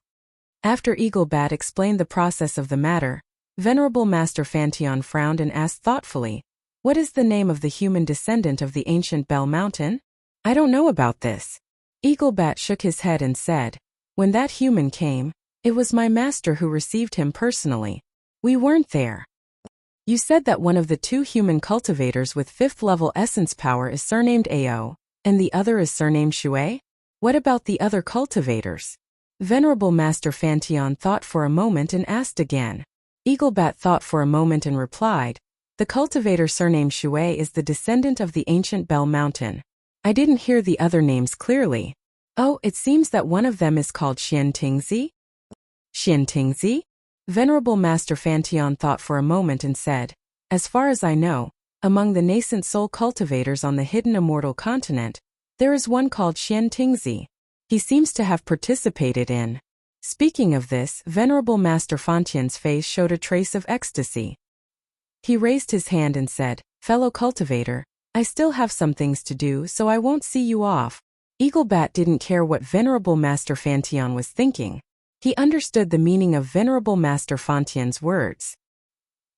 After Eagle Bat explained the process of the matter, Venerable Master Fantion frowned and asked thoughtfully, what is the name of the human descendant of the ancient Bell Mountain? I don't know about this. Eagle Bat shook his head and said, when that human came, it was my master who received him personally. We weren't there. You said that one of the 2 human cultivators with 5th level essence power is surnamed Ao, and the other is surnamed Shui? What about the other cultivators? Venerable Master Fantion thought for a moment and asked again. Eagle Bat thought for a moment and replied, the cultivator surnamed Shui is the descendant of the ancient Bell Mountain. I didn't hear the other names clearly. Oh, it seems that one of them is called Xian Tingzi? Xian Tingzi? Venerable Master Fantion thought for a moment and said, as far as I know, among the nascent soul cultivators on the hidden immortal continent, there is one called Xian Tingzi. He seems to have participated in. Speaking of this, Venerable Master Fantion's face showed a trace of ecstasy. He raised his hand and said, fellow cultivator, I still have some things to do, so I won't see you off. Eagle Bat didn't care what Venerable Master Fantion was thinking. He understood the meaning of Venerable Master Fantion's words.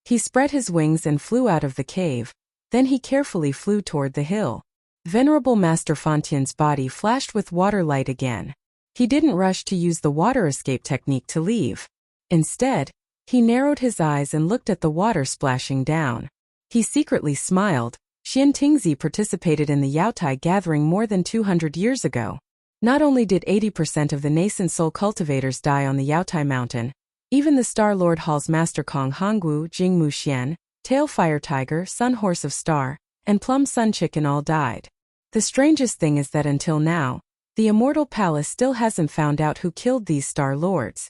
He spread his wings and flew out of the cave, then he carefully flew toward the hill. Venerable Master Fantion's body flashed with water light again. He didn't rush to use the water escape technique to leave. Instead, he narrowed his eyes and looked at the water splashing down. He secretly smiled. Xian Tingzi participated in the Yaotai gathering more than 200 years ago. Not only did 80% of the nascent soul cultivators die on the Yaotai mountain, even the Star Lord Hall's Master Kong Hongwu, Jingmu Xian, Tail Fire Tiger, Sun Horse of Star, and Plum Sun Chicken all died. The strangest thing is that until now, the Immortal Palace still hasn't found out who killed these Star Lords.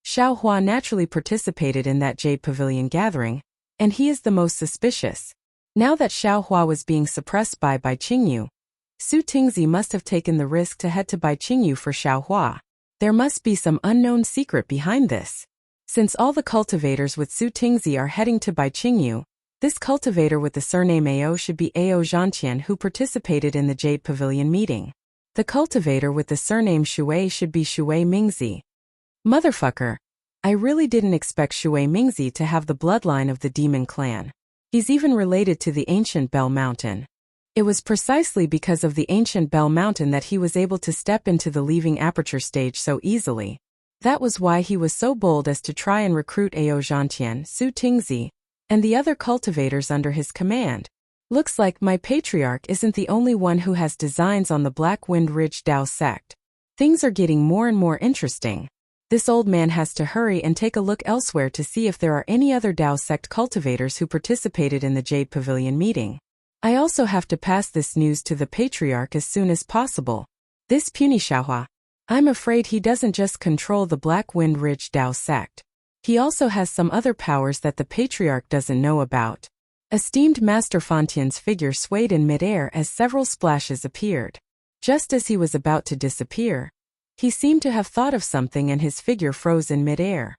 Xiao Hua naturally participated in that Jade Pavilion gathering, and he is the most suspicious. Now that Xiao Hua was being suppressed by Qingyu, Su Tingzi must have taken the risk to head to Qingyu for Xiao Hua. There must be some unknown secret behind this. Since all the cultivators with Su Tingzi are heading to Qingyu, this cultivator with the surname Ao should be Ao Zhantian, who participated in the Jade Pavilion meeting. The cultivator with the surname Shui should be Shui Mingzi. Motherfucker. I really didn't expect Shui Mingzi to have the bloodline of the demon clan. He's even related to the ancient Bell Mountain. It was precisely because of the ancient Bell Mountain that he was able to step into the leaving aperture stage so easily. That was why he was so bold as to try and recruit Ao Zhantian, Su Tingzi, and the other cultivators under his command. Looks like my patriarch isn't the only one who has designs on the Black Wind Ridge Dao sect. Things are getting more and more interesting. This old man has to hurry and take a look elsewhere to see if there are any other Dao sect cultivators who participated in the Jade Pavilion meeting. I also have to pass this news to the patriarch as soon as possible. This puny Xiaohua. I'm afraid he doesn't just control the Black Wind Ridge Dao sect. He also has some other powers that the patriarch doesn't know about. Esteemed Master Fontian's figure swayed in midair as several splashes appeared. Just as he was about to disappear, he seemed to have thought of something and his figure froze in midair.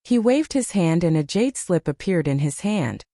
He waved his hand and a jade slip appeared in his hand.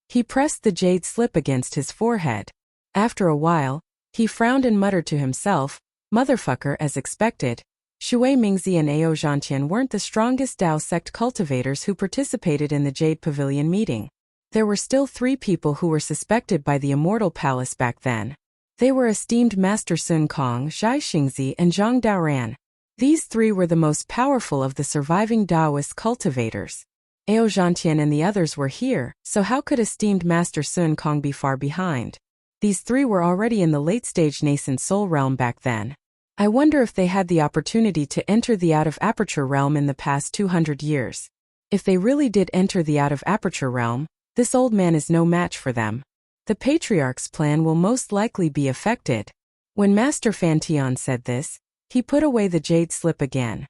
He pressed the jade slip against his forehead. After a while, he frowned and muttered to himself, "Motherfucker," as expected. Shui Mingzi and Ao Zhantian weren't the strongest Dao sect cultivators who participated in the Jade Pavilion meeting. There were still 3 people who were suspected by the Immortal Palace back then. They were esteemed Master Sun Kong, Zhai Xingzi, and Zhang Daoran. These 3 were the most powerful of the surviving Daoist cultivators. Ao Zhantian and the others were here, so how could esteemed Master Sun Kong be far behind? These 3 were already in the late-stage nascent soul realm back then. I wonder if they had the opportunity to enter the out-of-aperture realm in the past 200 years. If they really did enter the out-of-aperture realm, this old man is no match for them. The patriarch's plan will most likely be affected. When Master Fantian said this, he put away the jade slip again.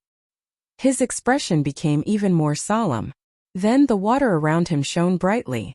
His expression became even more solemn. Then the water around him shone brightly.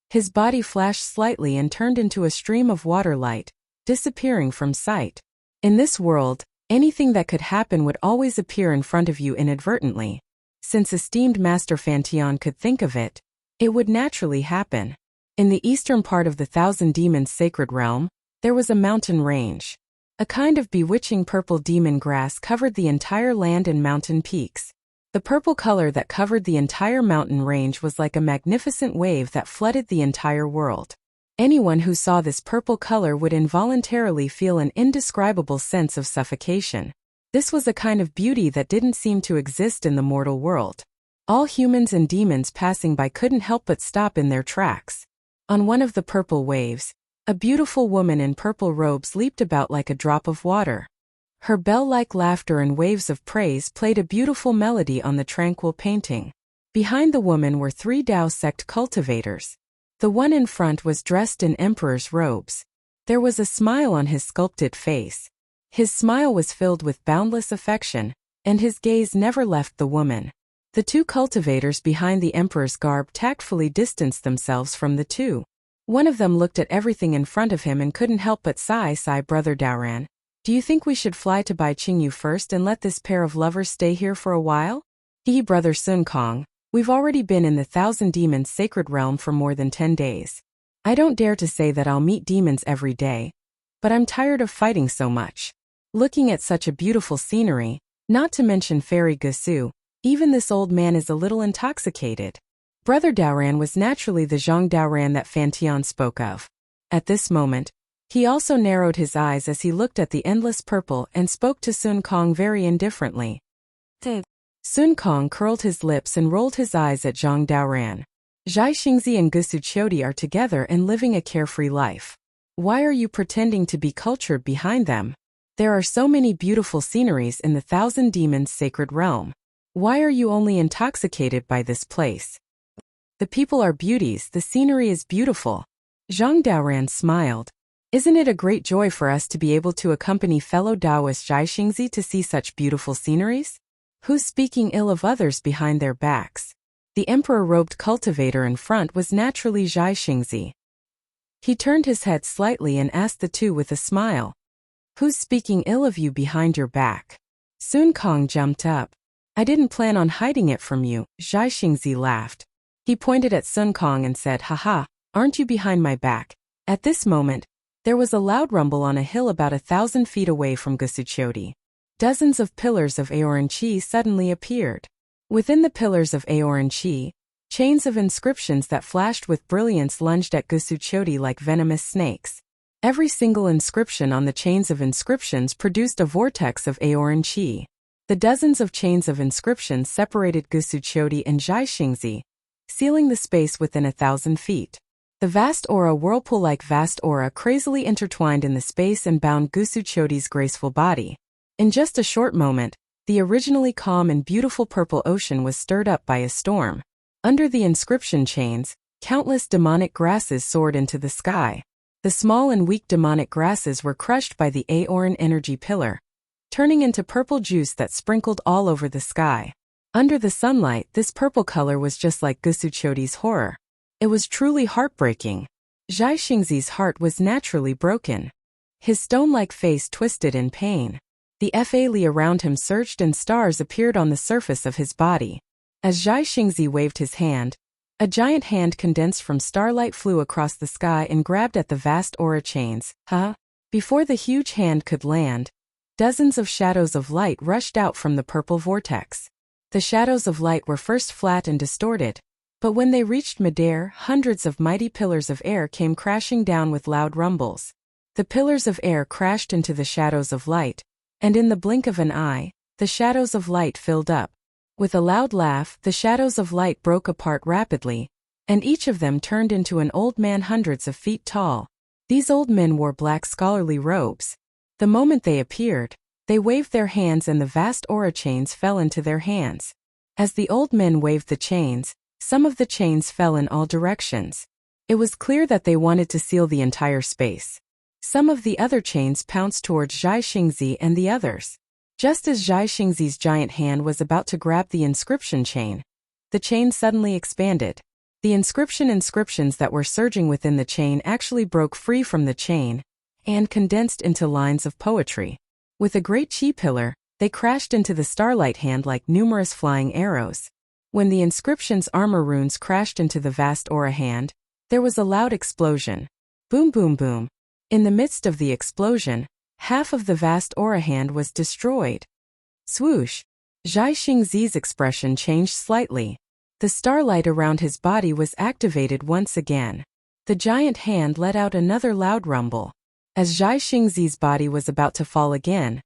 His body flashed slightly and turned into a stream of water light, disappearing from sight. In this world, anything that could happen would always appear in front of you inadvertently. Since esteemed Master Fantian could think of it, it would naturally happen. In the eastern part of the Thousand Demons sacred realm, there was a mountain range. A kind of bewitching purple demon grass covered the entire land and mountain peaks. The purple color that covered the entire mountain range was like a magnificent wave that flooded the entire world. Anyone who saw this purple color would involuntarily feel an indescribable sense of suffocation. This was a kind of beauty that didn't seem to exist in the mortal world. All humans and demons passing by couldn't help but stop in their tracks. On one of the purple waves, a beautiful woman in purple robes leaped about like a drop of water. Her bell-like laughter and waves of praise played a beautiful melody on the tranquil painting. Behind the woman were 3 Dao sect cultivators. The one in front was dressed in emperor's robes. There was a smile on his sculpted face. His smile was filled with boundless affection, and his gaze never left the woman. The 2 cultivators behind the emperor's garb tactfully distanced themselves from the 2. One of them looked at everything in front of him and couldn't help but sigh. Brother Daoran, do you think we should fly to Bai Qingyu first and let this pair of lovers stay here for a while? Brother Sun Kong. We've already been in the Thousand Demons sacred realm for more than 10 days. I don't dare to say that I'll meet demons every day, but I'm tired of fighting so much. Looking at such a beautiful scenery, not to mention Fairy Gusu, even this old man is a little intoxicated. Brother Daoran was naturally the Zhang Daoran that Fantian spoke of. At this moment, he also narrowed his eyes as he looked at the endless purple and spoke to Sun Kong very indifferently. Sun Kong curled his lips and rolled his eyes at Zhang Daoran. Zhai Xingzi and Gusu Qiudi are together and living a carefree life. Why are you pretending to be cultured behind them? There are so many beautiful sceneries in the Thousand Demons sacred realm. Why are you only intoxicated by this place? The people are beauties, the scenery is beautiful. Zhang Daoran smiled. Isn't it a great joy for us to be able to accompany fellow Daoist Zhai Xingzi to see such beautiful sceneries? Who's speaking ill of others behind their backs? The emperor-robed cultivator in front was naturally Zhai Xingzi. He turned his head slightly and asked the 2 with a smile. Who's speaking ill of you behind your back? Sun Kong jumped up. I didn't plan on hiding it from you, Zhai Xingzi laughed. He pointed at Sun Kong and said, Haha, aren't you behind my back? At this moment, there was a loud rumble on a hill about 1,000 feet away from Gusu Qiudi. Dozens of pillars of Aoran Qi suddenly appeared. Within the pillars of Aoran Qi, chains of inscriptions that flashed with brilliance lunged at Gusu Qiudi like venomous snakes. Every single inscription on the chains of inscriptions produced a vortex of Aoran Qi. The dozens of chains of inscriptions separated Gusu Qiudi and Zhai Xingzi, sealing the space within 1,000 feet. The vast aura, whirlpool-like vast aura, crazily intertwined in the space and bound Gusu Qiudi's graceful body. In just a short moment, the originally calm and beautiful purple ocean was stirred up by a storm. Under the inscription chains, countless demonic grasses soared into the sky. The small and weak demonic grasses were crushed by the Aoran energy pillar, turning into purple juice that sprinkled all over the sky. Under the sunlight, this purple color was just like Gusuchoti's horror. It was truly heartbreaking. Zhai Xingzi's heart was naturally broken. His stone-like face twisted in pain. The Fa around him surged and stars appeared on the surface of his body. As Zhai Xingzi waved his hand, a giant hand condensed from starlight flew across the sky and grabbed at the vast aura chains. Before the huge hand could land, dozens of shadows of light rushed out from the purple vortex. The shadows of light were first flat and distorted, but when they reached midair, hundreds of mighty pillars of air came crashing down with loud rumbles. The pillars of air crashed into the shadows of light, and in the blink of an eye, the shadows of light filled up. With a loud laugh, the shadows of light broke apart rapidly, and each of them turned into an old man hundreds of feet tall. These old men wore black scholarly robes. The moment they appeared, they waved their hands and the vast aura chains fell into their hands. As the old men waved the chains, some of the chains fell in all directions. It was clear that they wanted to seal the entire space. Some of the other chains pounced towards Zhai Xingzi and the others. Just as Zhai Xingzi's giant hand was about to grab the inscription chain, the chain suddenly expanded. The inscriptions that were surging within the chain actually broke free from the chain and condensed into lines of poetry. With a great chi pillar, they crashed into the starlight hand like numerous flying arrows. When the inscription's armor runes crashed into the vast aura hand, there was a loud explosion. Boom boom boom. In the midst of the explosion, half of the vast aura hand was destroyed. Swoosh! Zhai Xingzi's expression changed slightly. The starlight around his body was activated once again. The giant hand let out another loud rumble. As Zhai Xingzi's body was about to fall again,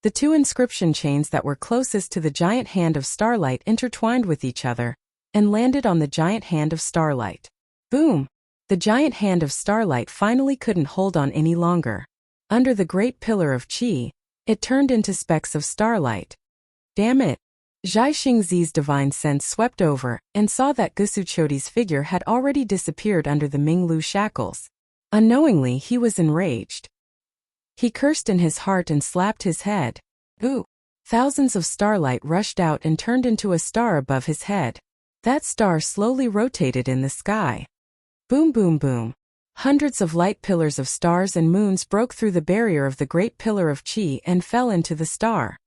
the two inscription chains that were closest to the giant hand of starlight intertwined with each other and landed on the giant hand of starlight. Boom! The giant hand of starlight finally couldn't hold on any longer. Under the great pillar of qi, it turned into specks of starlight. Damn it! Zhai Xingzi's divine sense swept over and saw that Gusuchoti's figure had already disappeared under the Minglu shackles. Unknowingly, he was enraged. He cursed in his heart and slapped his head. Ooh! Thousands of starlight rushed out and turned into a star above his head. That star slowly rotated in the sky. Boom boom boom. Hundreds of light pillars of stars and moons broke through the barrier of the great pillar of qi and fell into the star.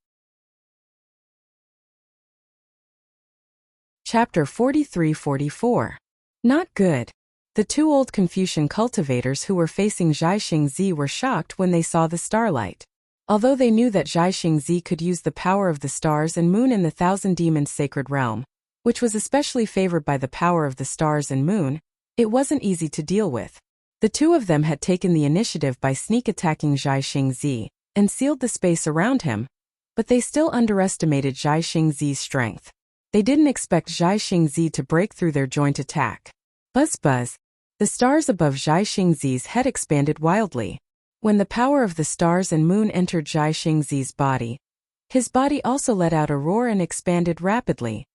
Chapter 43-44. Not good. The two old Confucian cultivators who were facing Zhai Xingzi were shocked when they saw the starlight. Although they knew that Zhai Xingzi could use the power of the stars and moon in the Thousand Demons sacred realm, which was especially favored by the power of the stars and moon, it wasn't easy to deal with. The two of them had taken the initiative by sneak attacking Zhai Xingzi and sealed the space around him, but they still underestimated Zhai Xingzi's strength. They didn't expect Zhai Xingzi to break through their joint attack. Buzz buzz. The stars above Zhai Xingzi's head expanded wildly. When the power of the stars and moon entered Zhai Xingzi's body, his body also let out a roar and expanded rapidly.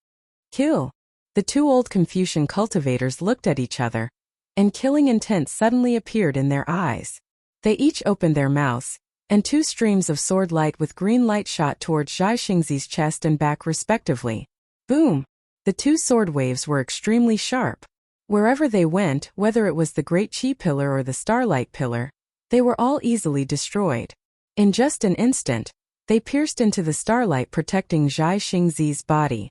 Kill! The two old Confucian cultivators looked at each other, and killing intent suddenly appeared in their eyes. They each opened their mouths, and two streams of sword light with green light shot towards Zhai Xingzi's chest and back respectively. Boom! The two sword waves were extremely sharp. Wherever they went, whether it was the Great Qi Pillar or the Starlight Pillar, they were all easily destroyed. In just an instant, they pierced into the starlight protecting Zhai Xingzi's body.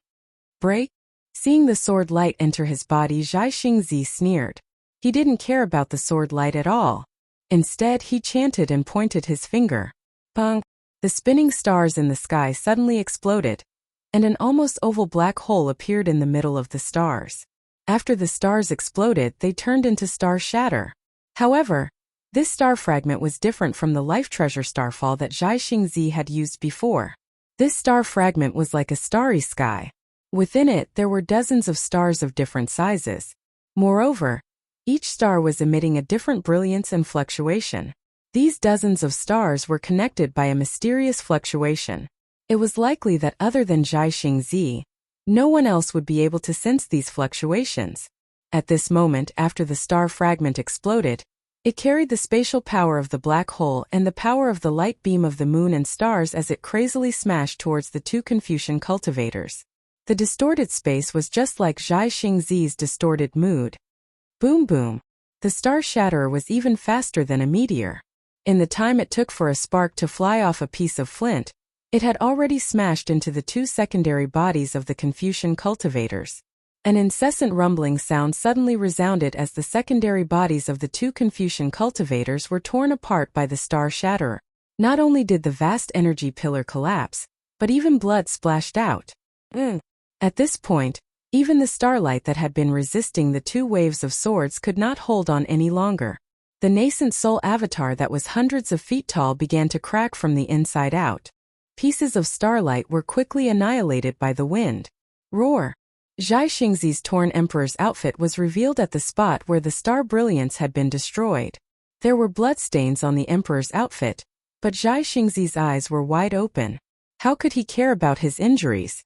Break? Seeing the sword light enter his body, Zhai Xingzi sneered. He didn't care about the sword light at all. Instead, he chanted and pointed his finger. Bang! The spinning stars in the sky suddenly exploded, and an almost oval black hole appeared in the middle of the stars. After the stars exploded, they turned into star shatter. However, this star fragment was different from the life treasure starfall that Zhai Xingzi had used before. This star fragment was like a starry sky. Within it, there were dozens of stars of different sizes. Moreover, each star was emitting a different brilliance and fluctuation. These dozens of stars were connected by a mysterious fluctuation. It was likely that other than Zhai Xingzi, no one else would be able to sense these fluctuations. At this moment, after the star fragment exploded, it carried the spatial power of the black hole and the power of the light beam of the moon and stars as it crazily smashed towards the two Confucian cultivators. The distorted space was just like Zhai Xingzi's distorted mood. Boom boom. The star shatterer was even faster than a meteor. In the time it took for a spark to fly off a piece of flint, it had already smashed into the two secondary bodies of the Confucian cultivators. An incessant rumbling sound suddenly resounded as the secondary bodies of the two Confucian cultivators were torn apart by the star shatterer. Not only did the vast energy pillar collapse, but even blood splashed out. At this point, even the starlight that had been resisting the two waves of swords could not hold on any longer. The nascent soul avatar that was hundreds of feet tall began to crack from the inside out. Pieces of starlight were quickly annihilated by the wind. Roar! Zhai Xingzi's torn emperor's outfit was revealed at the spot where the star brilliance had been destroyed. There were bloodstains on the emperor's outfit, but Zhai Xingzi's eyes were wide open. How could he care about his injuries?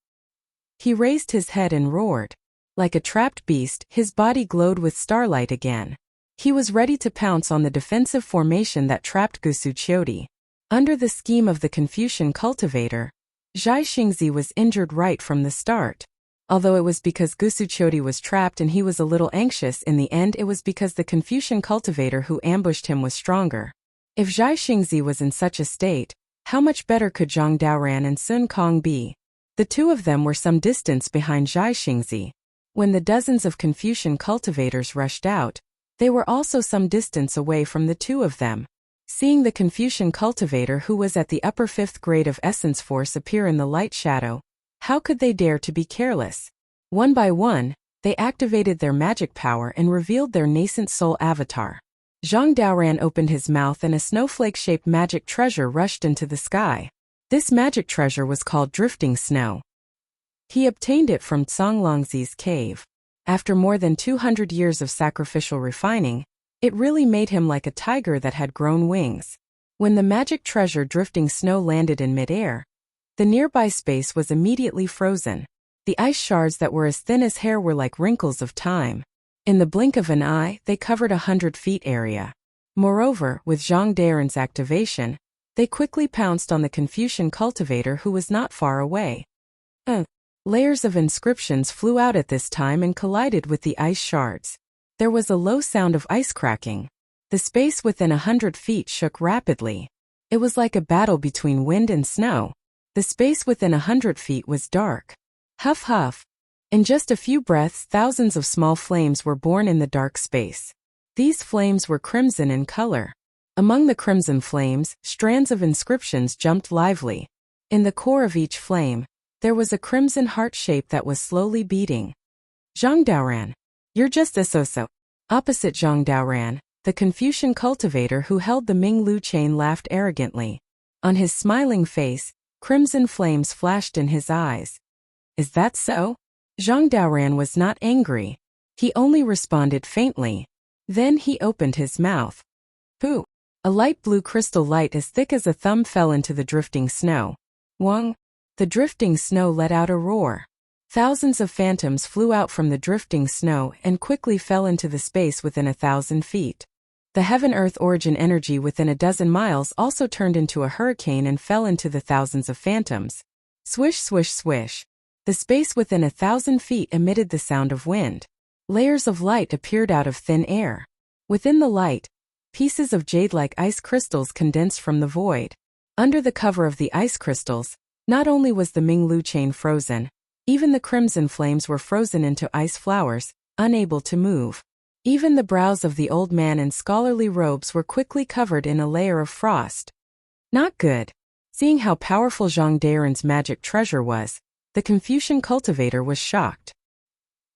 He raised his head and roared. Like a trapped beast, his body glowed with starlight again. He was ready to pounce on the defensive formation that trapped Gusuqioti. Under the scheme of the Confucian cultivator, Zhai Xingzi was injured right from the start. Although it was because Gusuqioti was trapped and he was a little anxious, in the end it was because the Confucian cultivator who ambushed him was stronger. If Zhai Xingzi was in such a state, how much better could Zhang Daoran and Sun Kong be? The two of them were some distance behind Zhai Xingzi. When the dozens of Confucian cultivators rushed out, they were also some distance away from the two of them. Seeing the Confucian cultivator who was at the upper fifth grade of essence force appear in the light shadow, how could they dare to be careless? One by one, they activated their magic power and revealed their nascent soul avatar. Zhang Daoran opened his mouth and a snowflake-shaped magic treasure rushed into the sky. This magic treasure was called drifting snow. He obtained it from Songlongzi's cave. After more than 200 years of sacrificial refining, it really made him like a tiger that had grown wings. When the magic treasure drifting snow landed in midair, the nearby space was immediately frozen. The ice shards that were as thin as hair were like wrinkles of time. In the blink of an eye, they covered 100 feet area. Moreover, with Zhang Daoran's activation, they quickly pounced on the Confucian cultivator who was not far away. Layers of inscriptions flew out at this time and collided with the ice shards. There was a low sound of ice cracking. The space within 100 feet shook rapidly. It was like a battle between wind and snow. The space within 100 feet was dark. Huff huff. In just a few breaths, thousands of small flames were born in the dark space. These flames were crimson in color. Among the crimson flames, strands of inscriptions jumped lively. In the core of each flame, there was a crimson heart shape that was slowly beating. Zhang Daoran, you're just a so-so. Opposite Zhang Daoran, the Confucian cultivator who held the Ming Lu chain laughed arrogantly. On his smiling face, crimson flames flashed in his eyes. Is that so? Zhang Daoran was not angry. He only responded faintly. Then he opened his mouth. Pooh! A light blue crystal light as thick as a thumb fell into the drifting snow. Wang! The drifting snow let out a roar. Thousands of phantoms flew out from the drifting snow and quickly fell into the space within 1,000 feet. The heaven-earth origin energy within a dozen miles also turned into a hurricane and fell into the thousands of phantoms. Swish swish swish. The space within 1,000 feet emitted the sound of wind. Layers of light appeared out of thin air. Within the light, pieces of jade-like ice crystals condensed from the void. Under the cover of the ice crystals, not only was the Ming Lu chain frozen, even the crimson flames were frozen into ice flowers, unable to move. Even the brows of the old man in scholarly robes were quickly covered in a layer of frost. Not good. Seeing how powerful Zhang Daoran's magic treasure was, the Confucian cultivator was shocked.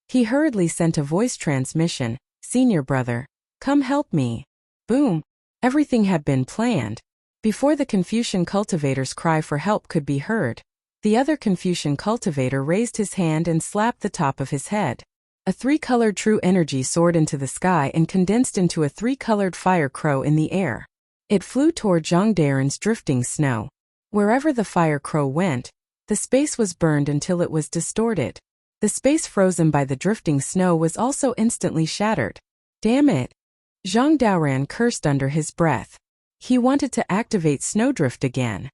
He hurriedly sent a voice transmission, "Senior brother, come help me." Boom! Everything had been planned. Before the Confucian cultivator's cry for help could be heard, the other Confucian cultivator raised his hand and slapped the top of his head. A three-colored true energy soared into the sky and condensed into a three-colored fire crow in the air. It flew toward Zhang Daren's drifting snow. Wherever the fire crow went, the space was burned until it was distorted. The space frozen by the drifting snow was also instantly shattered. Damn it! Zhang Daoran cursed under his breath. He wanted to activate snowdrift again.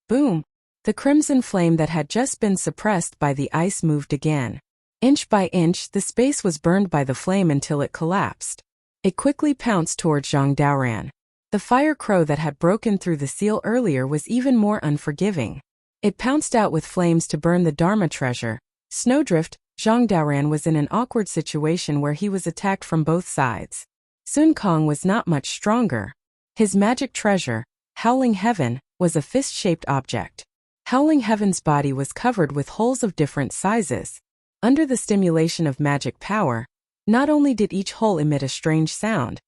Boom! The crimson flame that had just been suppressed by the ice moved again. Inch by inch, the space was burned by the flame until it collapsed. It quickly pounced toward Zhang Daoran. The fire crow that had broken through the seal earlier was even more unforgiving. It pounced out with flames to burn the Dharma treasure. Snowdrift. Zhang Daoran was in an awkward situation where he was attacked from both sides. Sun Kong was not much stronger. His magic treasure, Howling Heaven, was a fist-shaped object. Howling Heaven's body was covered with holes of different sizes. Under the stimulation of magic power, not only did each hole emit a strange sound,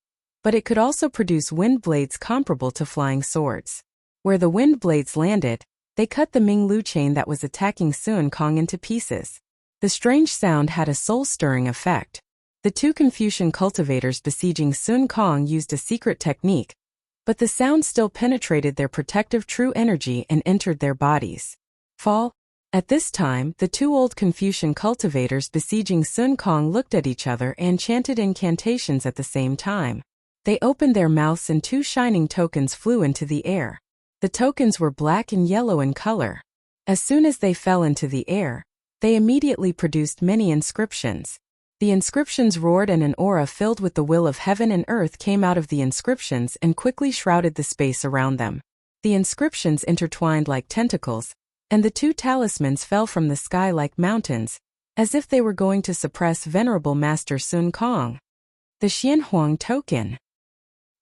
but it could also produce wind blades comparable to flying swords. Where the wind blades landed, they cut the Minglu chain that was attacking Sun Kong into pieces. The strange sound had a soul-stirring effect. The two Confucian cultivators besieging Sun Kong used a secret technique, but the sound still penetrated their protective true energy and entered their bodies. Fall. At this time, the two old Confucian cultivators besieging Sun Kong looked at each other and chanted incantations at the same time. They opened their mouths and two shining tokens flew into the air. The tokens were black and yellow in color. As soon as they fell into the air, they immediately produced many inscriptions. The inscriptions roared and an aura filled with the will of heaven and earth came out of the inscriptions and quickly shrouded the space around them. The inscriptions intertwined like tentacles, and the two talismans fell from the sky like mountains, as if they were going to suppress Venerable Master Sun Kong. The Xianhuang Token.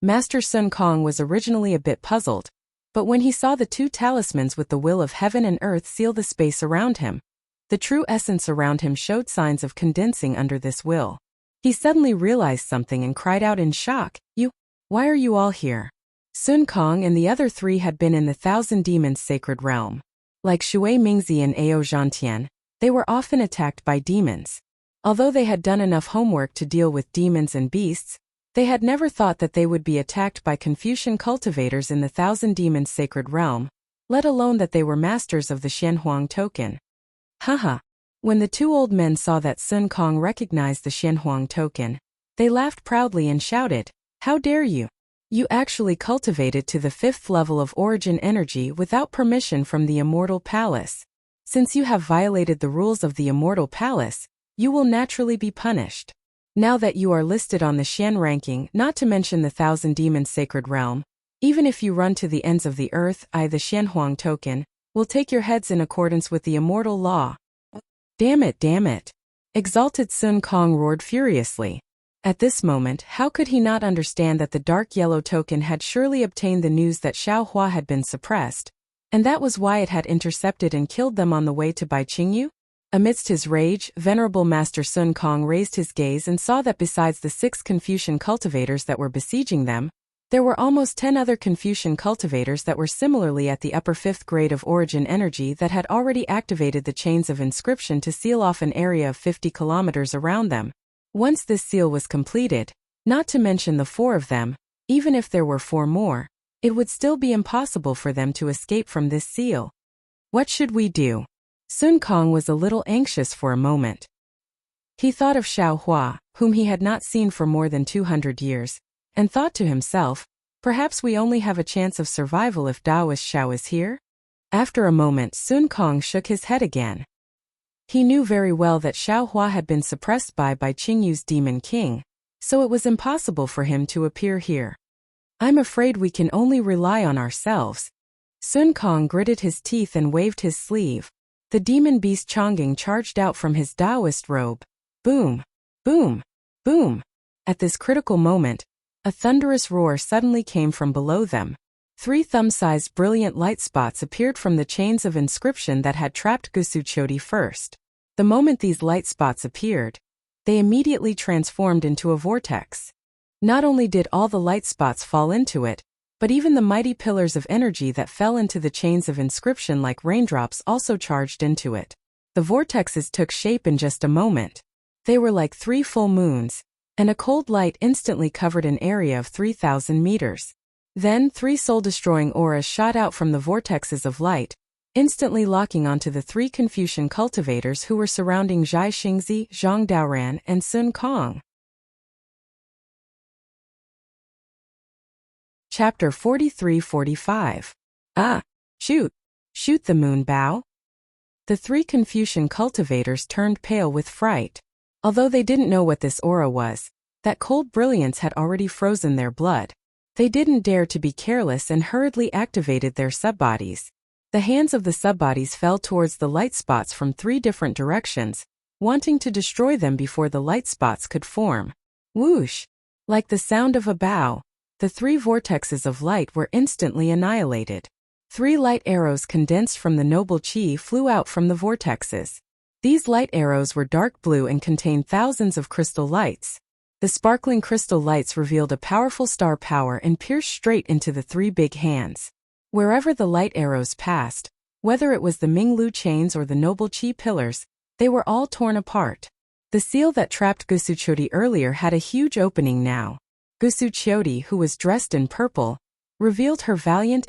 Master Sun Kong was originally a bit puzzled, but when he saw the two talismans with the will of heaven and earth seal the space around him, the true essence around him showed signs of condensing under this will. He suddenly realized something and cried out in shock, Why are you all here? Sun Kong and the other three had been in the Thousand Demons sacred realm. Like Shui Mingzi and Ao Zhantian, they were often attacked by demons. Although they had done enough homework to deal with demons and beasts, they had never thought that they would be attacked by Confucian cultivators in the Thousand Demons sacred realm, let alone that they were masters of the Xianhuang token. Haha. When the two old men saw that Sun Kong recognized the Xianhuang token, they laughed proudly and shouted, How dare you! You actually cultivated to the 5th level of origin energy without permission from the Immortal Palace. Since you have violated the rules of the Immortal Palace, you will naturally be punished. Now that you are listed on the Xian ranking, not to mention the Thousand Demons sacred realm, even if you run to the ends of the earth, the Xianhuang token will take your heads in accordance with the immortal law. Damn it! Exalted Sun Kong roared furiously. At this moment, how could he not understand that the dark yellow token had surely obtained the news that Xiao Hua had been suppressed, and that was why it had intercepted and killed them on the way to Bai Qingyu? Amidst his rage, Venerable Master Sun Kong raised his gaze and saw that besides the 6 Confucian cultivators that were besieging them, there were almost 10 other Confucian cultivators that were similarly at the upper 5th grade of origin energy that had already activated the chains of inscription to seal off an area of 50 kilometers around them. Once this seal was completed, not to mention the 4 of them, even if there were 4 more, it would still be impossible for them to escape from this seal. What should we do? Sun Kong was a little anxious for a moment. He thought of Xiao Hua, whom he had not seen for more than 200 years, and thought to himself, perhaps we only have a chance of survival if Daoist Xiao is here? After a moment, Sun Kong shook his head again. He knew very well that Xiao Hua had been suppressed by Qingyu's Demon King, so it was impossible for him to appear here. I'm afraid we can only rely on ourselves. Sun Kong gritted his teeth and waved his sleeve. The demon beast Chongqing charged out from his Daoist robe. Boom! Boom! Boom! At this critical moment, a thunderous roar suddenly came from below them. 3 thumb-sized brilliant light spots appeared from the chains of inscription that had trapped Gusuchodi first. The moment these light spots appeared, they immediately transformed into a vortex. Not only did all the light spots fall into it, but even the mighty pillars of energy that fell into the chains of inscription like raindrops also charged into it. The vortexes took shape in just a moment. They were like 3 full moons, and a cold light instantly covered an area of 3,000 meters. Then 3 soul-destroying auras shot out from the vortexes of light, instantly locking onto the 3 Confucian cultivators who were surrounding Zhai Xingzi, Zhang Daoran, and Sun Kong. Chapter 43-45. Shoot! Shoot the moon bow! The 3 Confucian cultivators turned pale with fright. Although they didn't know what this aura was, that cold brilliance had already frozen their blood. They didn't dare to be careless and hurriedly activated their subbodies. The hands of the subbodies fell towards the light spots from 3 different directions, wanting to destroy them before the light spots could form. Whoosh! Like the sound of a bow, the 3 vortexes of light were instantly annihilated. 3 light arrows condensed from the noble chi flew out from the vortexes. These light arrows were dark blue and contained thousands of crystal lights. The sparkling crystal lights revealed a powerful star power and pierced straight into the 3 big hands. Wherever the light arrows passed, whether it was the Minglu chains or the noble chi pillars, they were all torn apart. The seal that trapped Gusuchoti earlier had a huge opening now. Gusuchoti, who was dressed in purple, revealed her valiant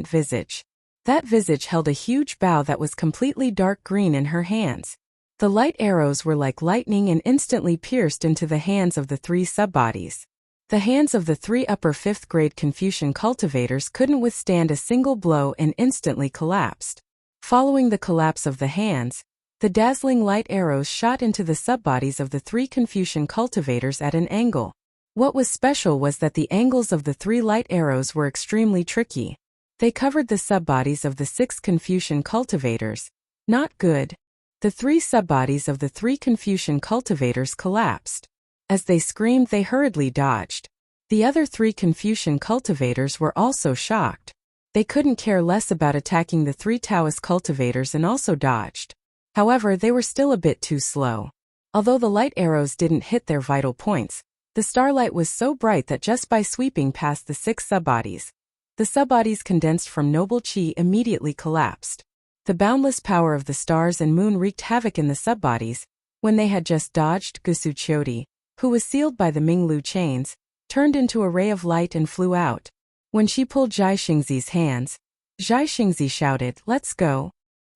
visage. That visage held a huge bow that was completely dark green in her hands. The light arrows were like lightning and instantly pierced into the hands of the 3 subbodies. The hands of the 3 upper 5th grade Confucian cultivators couldn't withstand a single blow and instantly collapsed. Following the collapse of the hands, the dazzling light arrows shot into the subbodies of the 3 Confucian cultivators at an angle. What was special was that the angles of the 3 light arrows were extremely tricky. They covered the subbodies of the 6 Confucian cultivators. Not good. The 3 subbodies of the 3 Confucian cultivators collapsed. As they screamed, they hurriedly dodged. The other 3 Confucian cultivators were also shocked. They couldn't care less about attacking the 3 Taoist cultivators and also dodged. However, they were still a bit too slow. Although the light arrows didn't hit their vital points, the starlight was so bright that just by sweeping past the 6 subbodies, the subbodies condensed from noble chi immediately collapsed. The boundless power of the stars and moon wreaked havoc in the subbodies. When they had just dodged, Gusuchoti, who was sealed by the Minglu chains, turned into a ray of light and flew out. When she pulled Zhai Xingzi's hands, Zhai Xingzi shouted, "Let's go."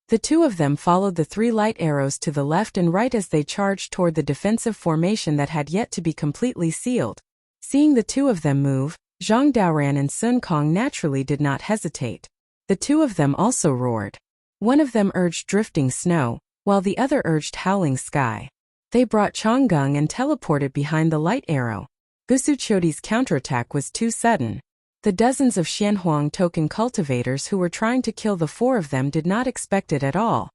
The 2 of them followed the 3 light arrows to the left and right as they charged toward the defensive formation that had yet to be completely sealed. Seeing the 2 of them move, Zhang Daoran and Sun Kong naturally did not hesitate. The 2 of them also roared. One of them urged drifting snow, while the other urged howling sky. They brought Changgung and teleported behind the light arrow. Gusuchoti's counterattack was too sudden. The dozens of Xianhuang token cultivators who were trying to kill the 4 of them did not expect it at all.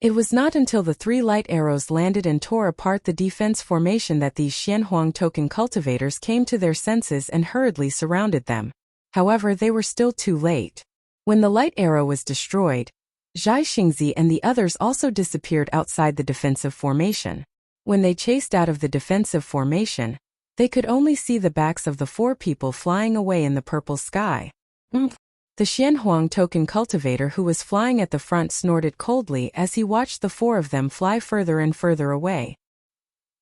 It was not until the 3 light arrows landed and tore apart the defense formation that these Xianhuang token cultivators came to their senses and hurriedly surrounded them. However, they were still too late. When the light arrow was destroyed, Zhai Xingzi and the others also disappeared outside the defensive formation. When they chased out of the defensive formation, they could only see the backs of the 4 people flying away in the purple sky. The Xianhuang token cultivator who was flying at the front snorted coldly as he watched the 4 of them fly further and further away.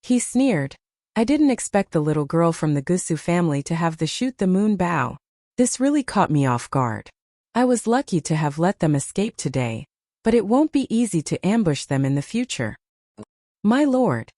He sneered, "I didn't expect the little girl from the Gusu family to have the shoot the moon bow. This really caught me off guard. I was lucky to have let them escape today, but it won't be easy to ambush them in the future." "My lord."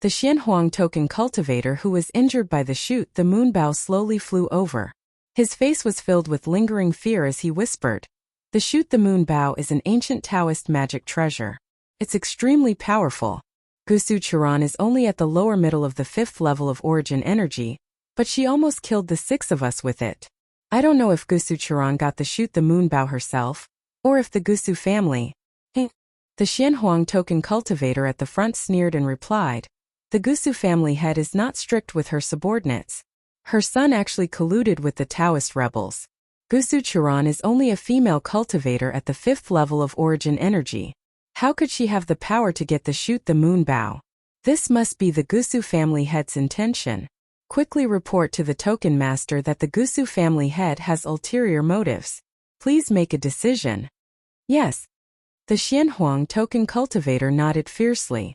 The Xianhuang token cultivator who was injured by the shoot the moon bow slowly flew over. His face was filled with lingering fear as he whispered, "The shoot the moon bow is an ancient Taoist magic treasure. It's extremely powerful. Gusu Chiron is only at the lower middle of the 5th level of origin energy, but she almost killed the 6 of us with it. I don't know if Gusu Chiron got the shoot the moon bow herself, or if the Gusu family." The Xianhuang token cultivator at the front sneered and replied, "The Gusu family head is not strict with her subordinates. Her son actually colluded with the Taoist rebels. Gusu Chiron is only a female cultivator at the 5th level of origin energy. How could she have the power to get the shoot the moon bow? This must be the Gusu family head's intention. Quickly report to the token master that the Gusu family head has ulterior motives. Please make a decision." "Yes." The Xianhuang token cultivator nodded fiercely.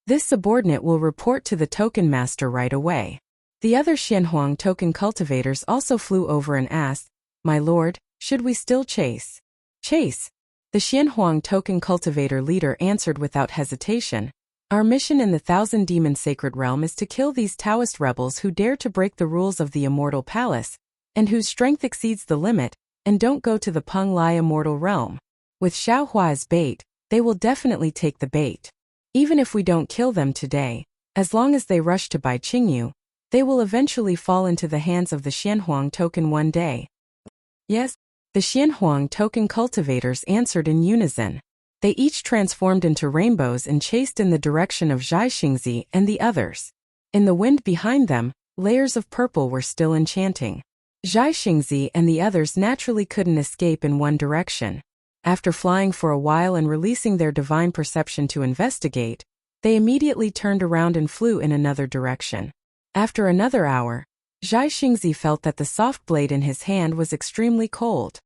"This subordinate will report to the token master right away." The other Xianhuang token cultivators also flew over and asked, My lord, should we still chase? Chase. The Xianhuang token cultivator leader answered without hesitation. Our mission in the Thousand Demon Sacred Realm is to kill these Taoist rebels who dare to break the rules of the Immortal Palace, and whose strength exceeds the limit, and don't go to the Peng Lai Immortal Realm. With Xiaohua as bait, they will definitely take the bait. Even if we don't kill them today, as long as they rush to buy Qingyu, they will eventually fall into the hands of the Xianhuang token one day. Yes, the Xianhuang token cultivators answered in unison. They each transformed into rainbows and chased in the direction of Zhai Xingzi and the others. In the wind behind them, layers of purple were still enchanting. Zhai Xingzi and the others naturally couldn't escape in one direction. After flying for a while and releasing their divine perception to investigate, they immediately turned around and flew in another direction. After another hour, Zhai Xingzi felt that the soft blade in his hand was extremely cold.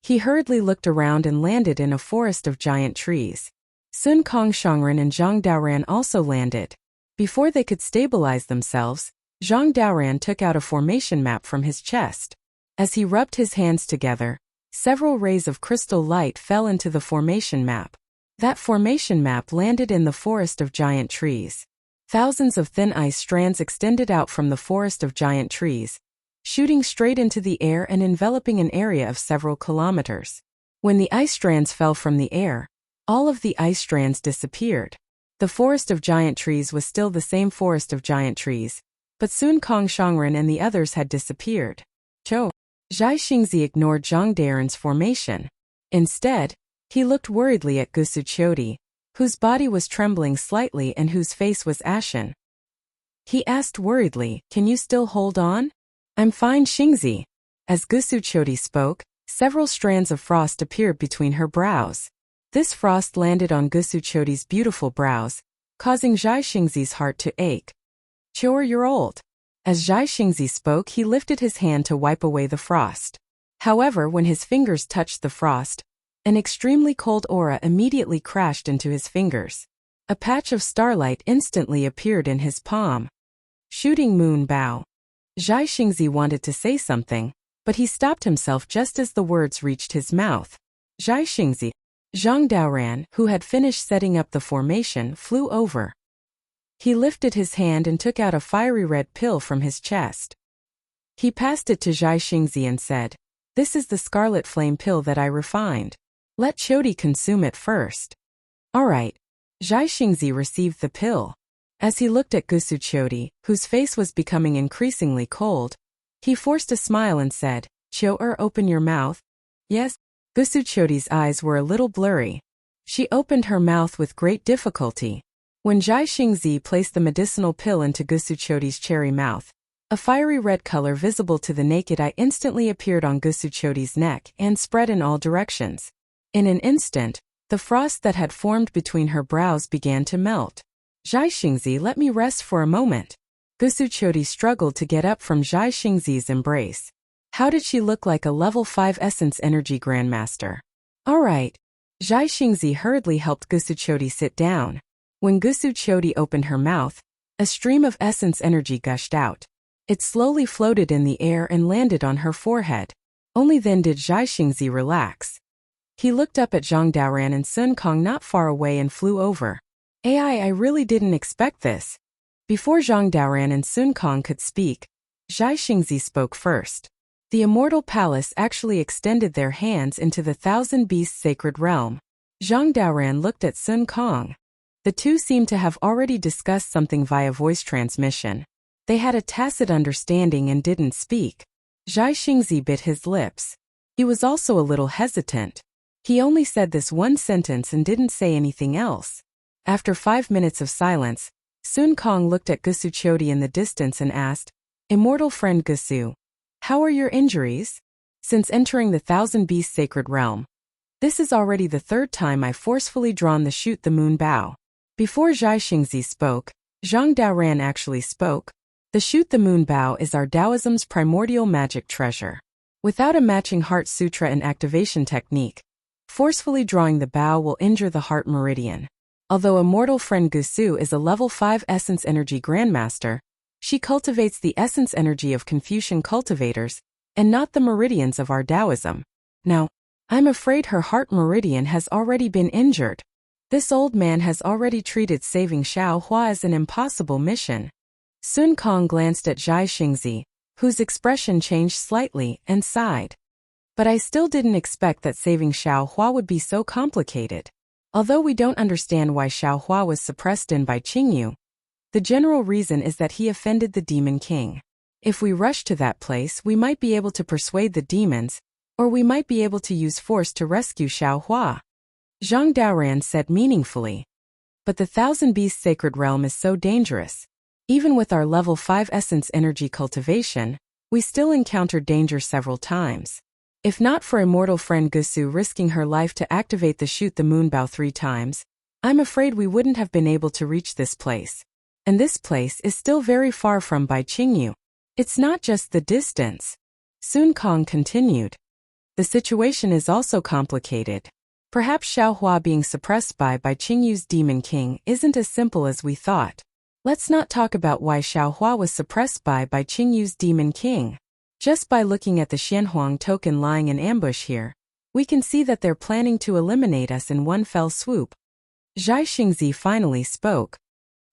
He hurriedly looked around and landed in a forest of giant trees. Sun Kong Shangren and Zhang Daoran also landed. Before they could stabilize themselves, Zhang Daoran took out a formation map from his chest. As he rubbed his hands together, several rays of crystal light fell into the formation map. That formation map landed in the forest of giant trees. Thousands of thin ice strands extended out from the forest of giant trees, shooting straight into the air and enveloping an area of several kilometers. When the ice strands fell from the air, all of the ice strands disappeared. The forest of giant trees was still the same forest of giant trees, but Sun Kong Shangren and the others had disappeared. Zhai Xingzi ignored Zhang Daoran's formation. Instead, he looked worriedly at Gusu Qiudi, whose body was trembling slightly and whose face was ashen. He asked worriedly, "Can you still hold on?" "I'm fine, Xingzi." As Gusu Qiudi spoke, several strands of frost appeared between her brows. This frost landed on Gusu Qiudi's beautiful brows, causing Zhai Xingzi's heart to ache. "Qiuer, you're old." As Zhai Xingzi spoke, he lifted his hand to wipe away the frost. However, when his fingers touched the frost, an extremely cold aura immediately crashed into his fingers. A patch of starlight instantly appeared in his palm. Shooting moon bow. Zhai Xingzi wanted to say something, but he stopped himself just as the words reached his mouth. Zhai Xingzi. Zhang Daoran, who had finished setting up the formation, flew over. He lifted his hand and took out a fiery red pill from his chest. He passed it to Zhai Xingzi and said, "This is the scarlet flame pill that I refined. Let Qiudi consume it first." "All right." Zhai Xingzi received the pill. As he looked at Gusu Qiudi, whose face was becoming increasingly cold, he forced a smile and said, "Qiuer, open your mouth." "Yes." Gusu Qiudi's eyes were a little blurry. She opened her mouth with great difficulty. When Zhai Xingzi placed the medicinal pill into Gusu Qiudi's cherry mouth, a fiery red color visible to the naked eye instantly appeared on Gusu Qiudi's neck and spread in all directions. In an instant, the frost that had formed between her brows began to melt. "Zhai Xingzi, let me rest for a moment." Gusu Qiudi struggled to get up from Zhai Xingzi's embrace. How did she look like a level 5 Essence Energy Grandmaster? "All right." Zhai Xingzi hurriedly helped Gusu Qiudi sit down. When Gusu Qiudi opened her mouth, a stream of essence energy gushed out. It slowly floated in the air and landed on her forehead. Only then did Zhai Xingzi relax. He looked up at Zhang Daoran and Sun Kong not far away and flew over. I really didn't expect this." Before Zhang Daoran and Sun Kong could speak, Zhai Xingzi spoke first. The Immortal Palace actually extended their hands into the Thousand Beasts Sacred Realm. Zhang Daoran looked at Sun Kong. The two seemed to have already discussed something via voice transmission. They had a tacit understanding and didn't speak. Zhai Xingzi bit his lips. He was also a little hesitant. He only said this one sentence and didn't say anything else. After 5 minutes of silence, Sun Kong looked at Gusu Qiudi in the distance and asked, "Immortal friend Gusu, how are your injuries? Since entering the Thousand Beasts Sacred Realm, this is already the third time I've forcefully drawn the Shoot the Moon bow." Before Zhai Xingzi spoke, Zhang Daoran actually spoke. "The Shoot the Moon bow is our Taoism's primordial magic treasure. Without a matching heart sutra and activation technique, forcefully drawing the bow will injure the heart meridian. Although immortal friend Gusu is a level 5 Essence Energy Grandmaster, she cultivates the essence energy of Confucian cultivators, and not the meridians of our Taoism. Now, I'm afraid her heart meridian has already been injured. This old man has already treated saving Xiao Hua as an impossible mission. Sun Kong glanced at Zhai Xingzi, whose expression changed slightly, and sighed. But I still didn't expect that saving Xiao Hua would be so complicated. Although we don't understand why Xiao Hua was suppressed in by Qingyu, the general reason is that he offended the Demon King. If we rush to that place, we might be able to persuade the demons, or we might be able to use force to rescue Xiao Hua. Zhang Daoran said meaningfully. But the Thousand Beasts Sacred Realm is so dangerous. Even with our level 5 essence energy cultivation, we still encountered danger several times. If not for immortal friend Gusu risking her life to activate the Shoot the Moonbow 3 times, I'm afraid we wouldn't have been able to reach this place. And this place is still very far from Bai Qingyu. It's not just the distance. Sun Kong continued. The situation is also complicated. Perhaps Xiao Hua being suppressed by Qingyu's Demon King isn't as simple as we thought. Let's not talk about why Xiao Hua was suppressed by Qingyu's Demon King. Just by looking at the Xianhuang token lying in ambush here, we can see that they're planning to eliminate us in one fell swoop. Zhai Xingzi finally spoke.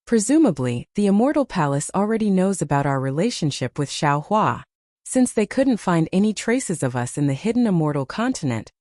Presumably, the Immortal Palace already knows about our relationship with Xiao Hua. Since they couldn't find any traces of us in the hidden Immortal Continent,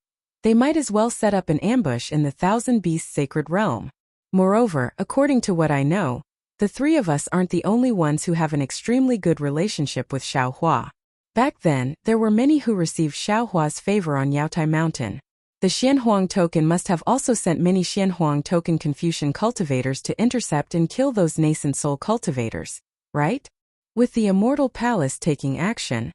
they might as well set up an ambush in the Thousand Beasts Sacred Realm. Moreover, according to what I know, the three of us aren't the only ones who have an extremely good relationship with Xiao Hua. Back then, there were many who received Xiao Hua's favor on Yaotai Mountain. The Xianhuang token must have also sent many Xianhuang token Confucian cultivators to intercept and kill those nascent soul cultivators, right? With the Immortal Palace taking action,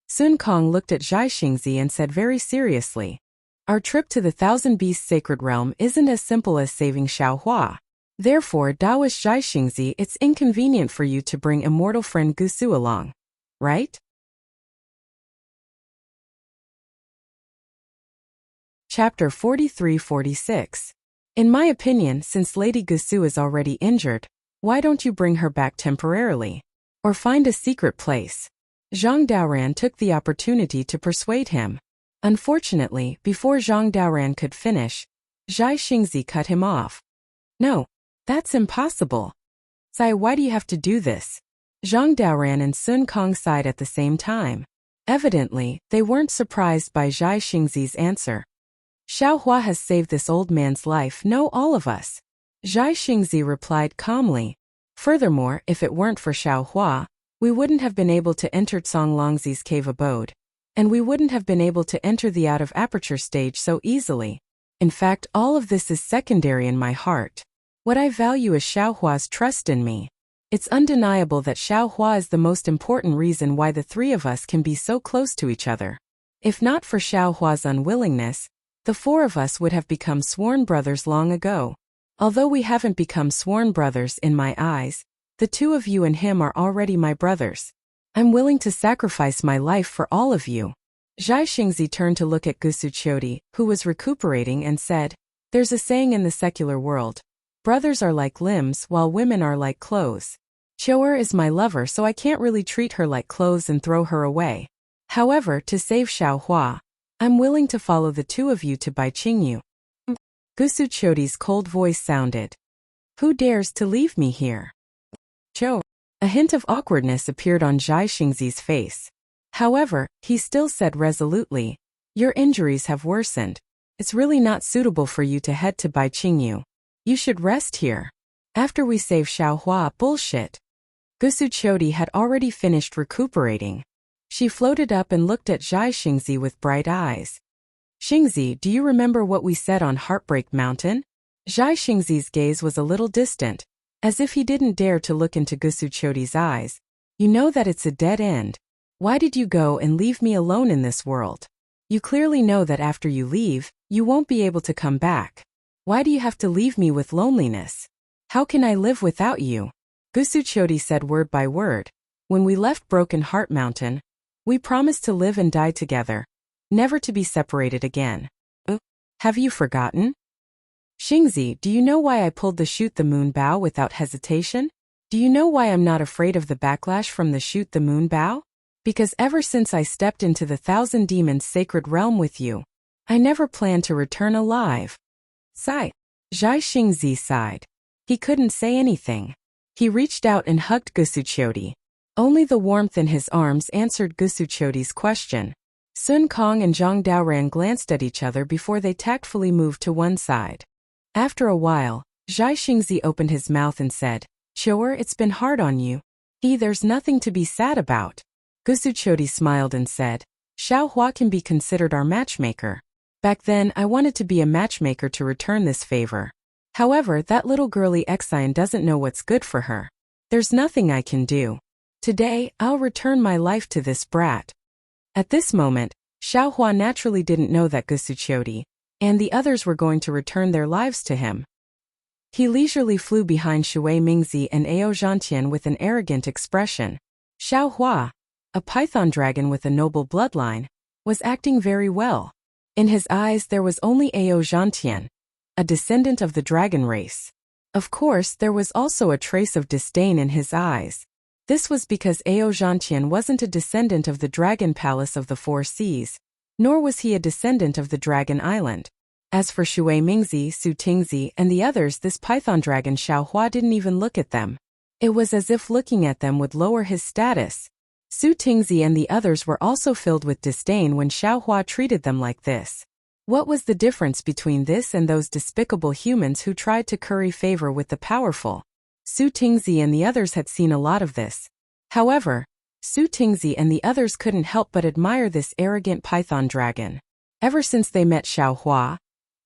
Sun Kong looked at Zhai Xingzi and said very seriously, our trip to the Thousand Beasts Sacred Realm isn't as simple as saving Xiao Hua. Therefore, Daoist Zhai Xingzi, it's inconvenient for you to bring immortal friend Gusu along, right? Chapter 43-46. In my opinion, since Lady Gusu is already injured, why don't you bring her back temporarily? Or find a secret place? Zhang Daoran took the opportunity to persuade him. Unfortunately, before Zhang Daoran could finish, Zhai Xingzi cut him off. No, that's impossible. Sai, why do you have to do this? Zhang Daoran and Sun Kong sighed at the same time. Evidently, they weren't surprised by Zhai Xingzi's answer. Xiao Hua has saved this old man's life, no, all of us. Zhai Xingzi replied calmly. Furthermore, if it weren't for Xiao Hua, we wouldn't have been able to enter Songlongzi's cave abode. And we wouldn't have been able to enter the out-of-aperture stage so easily. In fact, all of this is secondary in my heart. What I value is Xiao Hua's trust in me. It's undeniable that Xiao Hua is the most important reason why the three of us can be so close to each other. If not for Xiao Hua's unwillingness, the four of us would have become sworn brothers long ago. Although we haven't become sworn brothers in my eyes, the two of you and him are already my brothers. I'm willing to sacrifice my life for all of you. Zhai Xingzi turned to look at Gusu Chodi, who was recuperating, and said, there's a saying in the secular world. Brothers are like limbs while women are like clothes. Choer is my lover, so I can't really treat her like clothes and throw her away. However, to save Xiao Hua, I'm willing to follow the two of you to Bai Qingyu. Gusu Chodi's cold voice sounded. Who dares to leave me here? Cho. A hint of awkwardness appeared on Zhai Xingzi's face. However, he still said resolutely, your injuries have worsened. It's really not suitable for you to head to Bai Qingyu. You should rest here. After we save Xiao Hua, bullshit. Gusu Chodi had already finished recuperating. She floated up and looked at Zhai Xingzi with bright eyes. Xingzi, do you remember what we said on Heartbreak Mountain? Zhai Xingzi's gaze was a little distant, as if he didn't dare to look into Gusu Chodi's eyes. You know that it's a dead end. Why did you go and leave me alone in this world? You clearly know that after you leave, you won't be able to come back. Why do you have to leave me with loneliness? How can I live without you? Gusu Chodi said word by word. When we left Broken Heart Mountain, we promised to live and die together, never to be separated again. Have you forgotten? Xingzi, do you know why I pulled the Shoot the Moon Bow without hesitation? Do you know why I'm not afraid of the backlash from the Shoot the Moon Bow? Because ever since I stepped into the Thousand Demons sacred realm with you, I never planned to return alive. Sigh. Zhai Xingzi sighed. He couldn't say anything. He reached out and hugged Gusuchoti. Only the warmth in his arms answered Gusuchoti's question. Sun Kong and Zhang Daoran glanced at each other before they tactfully moved to one side. After a while, Zhai Xingzi opened his mouth and said, "Sure, it's been hard on you. There's nothing to be sad about." Gusuchoti smiled and said, "Xiao Hua can be considered our matchmaker. Back then, I wanted to be a matchmaker to return this favor. However, that little girly Exine doesn't know what's good for her. There's nothing I can do. Today, I'll return my life to this brat." At this moment, Xiao Hua naturally didn't know that Gusuchoti and the others were going to return their lives to him. He leisurely flew behind Shui Mingzi and Ao Zhantian with an arrogant expression. Xiao Hua, a python dragon with a noble bloodline, was acting very well. In his eyes there was only Ao Zhantian, a descendant of the dragon race. Of course, there was also a trace of disdain in his eyes. This was because Ao Zhantian wasn't a descendant of the Dragon Palace of the Four Seas, nor was he a descendant of the Dragon Island. As for Shui Mingzi, Su Tingzi, and the others, this python dragon Xiao Hua didn't even look at them. It was as if looking at them would lower his status. Su Tingzi and the others were also filled with disdain when Xiao Hua treated them like this. What was the difference between this and those despicable humans who tried to curry favor with the powerful? Su Tingzi and the others had seen a lot of this. However, Su Tingzi and the others couldn't help but admire this arrogant python dragon. Ever since they met Xiao Hua,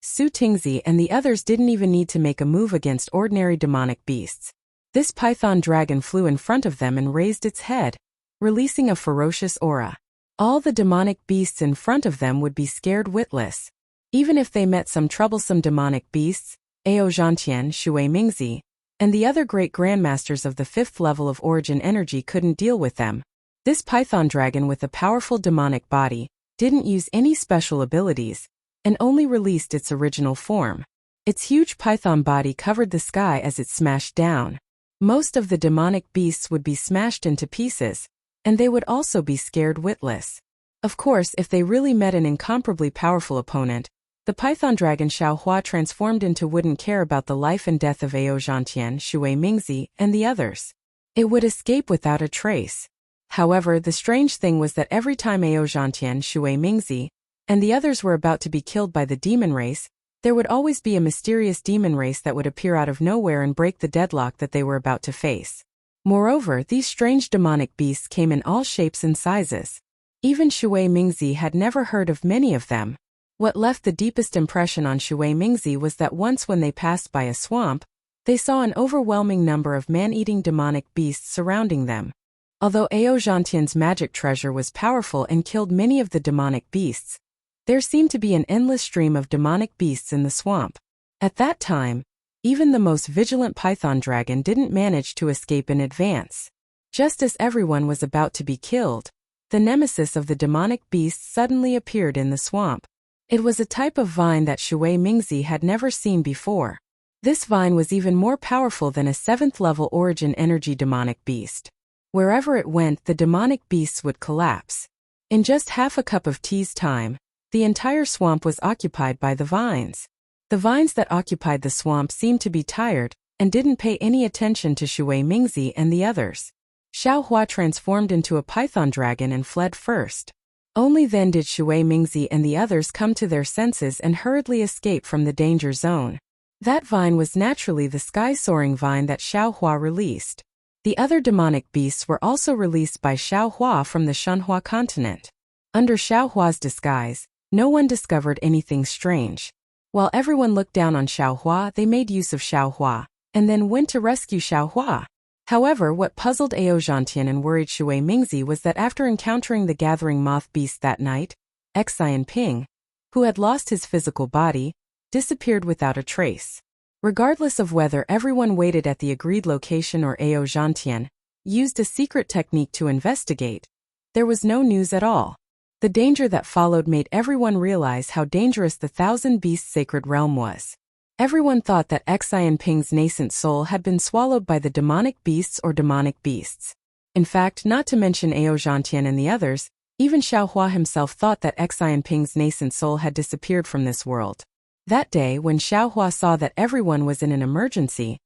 Su Tingzi and the others didn't even need to make a move against ordinary demonic beasts. This python dragon flew in front of them and raised its head, releasing a ferocious aura. All the demonic beasts in front of them would be scared witless. Even if they met some troublesome demonic beasts, Ao Zhantian, Shui Mingzi, and the other great grandmasters of the 5th level of origin energy couldn't deal with them. This python dragon with a powerful demonic body didn't use any special abilities, and only released its original form. Its huge python body covered the sky as it smashed down. Most of the demonic beasts would be smashed into pieces, and they would also be scared witless. Of course, if they really met an incomparably powerful opponent, the python dragon Xiao Hua transformed into wouldn't care about the life and death of Ao Zhantian, Shui Mingzi, and the others. It would escape without a trace. However, the strange thing was that every time Ao Zhantian, Shui Mingzi, and the others were about to be killed by the demon race, there would always be a mysterious demon race that would appear out of nowhere and break the deadlock that they were about to face. Moreover, these strange demonic beasts came in all shapes and sizes. Even Shui Mingzi had never heard of many of them. What left the deepest impression on Shui Mingzi was that once when they passed by a swamp, they saw an overwhelming number of man-eating demonic beasts surrounding them. Although Ao Zhantian's magic treasure was powerful and killed many of the demonic beasts, there seemed to be an endless stream of demonic beasts in the swamp. At that time, even the most vigilant python dragon didn't manage to escape in advance. Just as everyone was about to be killed, the nemesis of the demonic beasts suddenly appeared in the swamp. It was a type of vine that Shui Mingzi had never seen before. This vine was even more powerful than a 7th level origin energy demonic beast. Wherever it went, the demonic beasts would collapse. In just half a cup of tea's time, the entire swamp was occupied by the vines. The vines that occupied the swamp seemed to be tired and didn't pay any attention to Shui Mingzi and the others. Xiao Hua transformed into a python dragon and fled first. Only then did Shui Mingzi and the others come to their senses and hurriedly escape from the danger zone. That vine was naturally the sky-soaring vine that Xiao Hua released. The other demonic beasts were also released by Xiao Hua from the Shanhua continent. Under Xiao Hua's disguise, no one discovered anything strange. While everyone looked down on Xiao Hua, they made use of Xiao Hua, and then went to rescue Xiao Hua. However, what puzzled Ao Zhantian and worried Shui Mingzi was that after encountering the gathering moth beast that night, Xian Ping, who had lost his physical body, disappeared without a trace. Regardless of whether everyone waited at the agreed location or Ao Zhantian used a secret technique to investigate, there was no news at all. The danger that followed made everyone realize how dangerous the Thousand Beasts sacred realm was. Everyone thought that Xian Ping's nascent soul had been swallowed by the demonic beasts or demonic beasts. In fact, not to mention Ao Zhantian and the others, even Xiaohua himself thought that Xian Ping's nascent soul had disappeared from this world. That day, when Xiaohua saw that everyone was in an emergency,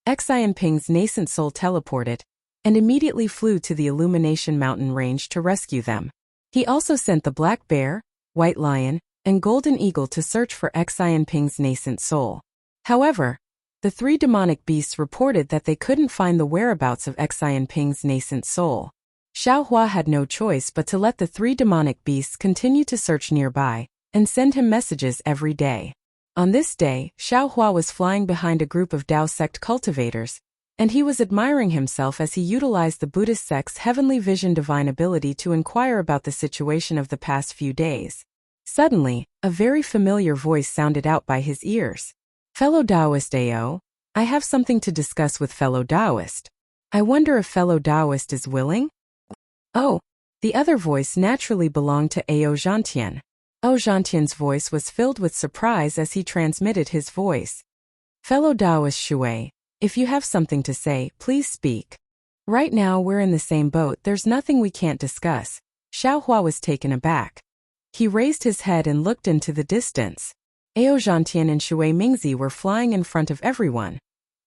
Xian Ping's nascent soul teleported and immediately flew to the Illumination Mountain range to rescue them. He also sent the Black Bear, White Lion, and Golden Eagle to search for Xian Ping's nascent soul. However, the three demonic beasts reported that they couldn't find the whereabouts of Xian Ping's nascent soul. Xiaohua had no choice but to let the three demonic beasts continue to search nearby and send him messages every day. On this day, Xiaohua was flying behind a group of Dao sect cultivators, and he was admiring himself as he utilized the Buddhist sect's heavenly vision divine ability to inquire about the situation of the past few days. Suddenly, a very familiar voice sounded out by his ears. "Fellow Taoist Ao, I have something to discuss with fellow Taoist. I wonder if fellow Taoist is willing?" Oh, the other voice naturally belonged to Ao Zhantian. Ao Zhantian's voice was filled with surprise as he transmitted his voice. "Fellow Taoist Shui, if you have something to say, please speak. Right now we're in the same boat, there's nothing we can't discuss." Xiaohua was taken aback. He raised his head and looked into the distance. Ao Zhantian and Shui Mingzi were flying in front of everyone,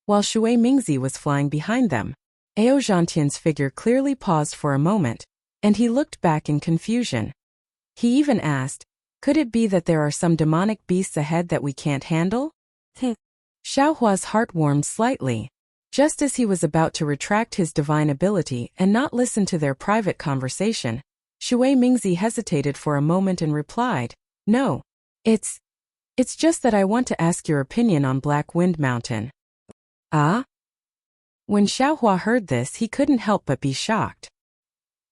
while Shui Mingzi was flying behind them. Ao Zhantian's figure clearly paused for a moment, and he looked back in confusion. He even asked, "Could it be that there are some demonic beasts ahead that we can't handle?" Xiaohua's heart warmed slightly. Just as he was about to retract his divine ability and not listen to their private conversation, Shui Mingzi hesitated for a moment and replied, "No, it's just that I want to ask your opinion on Black Wind Mountain." "Ah?" When Xiaohua heard this, he couldn't help but be shocked.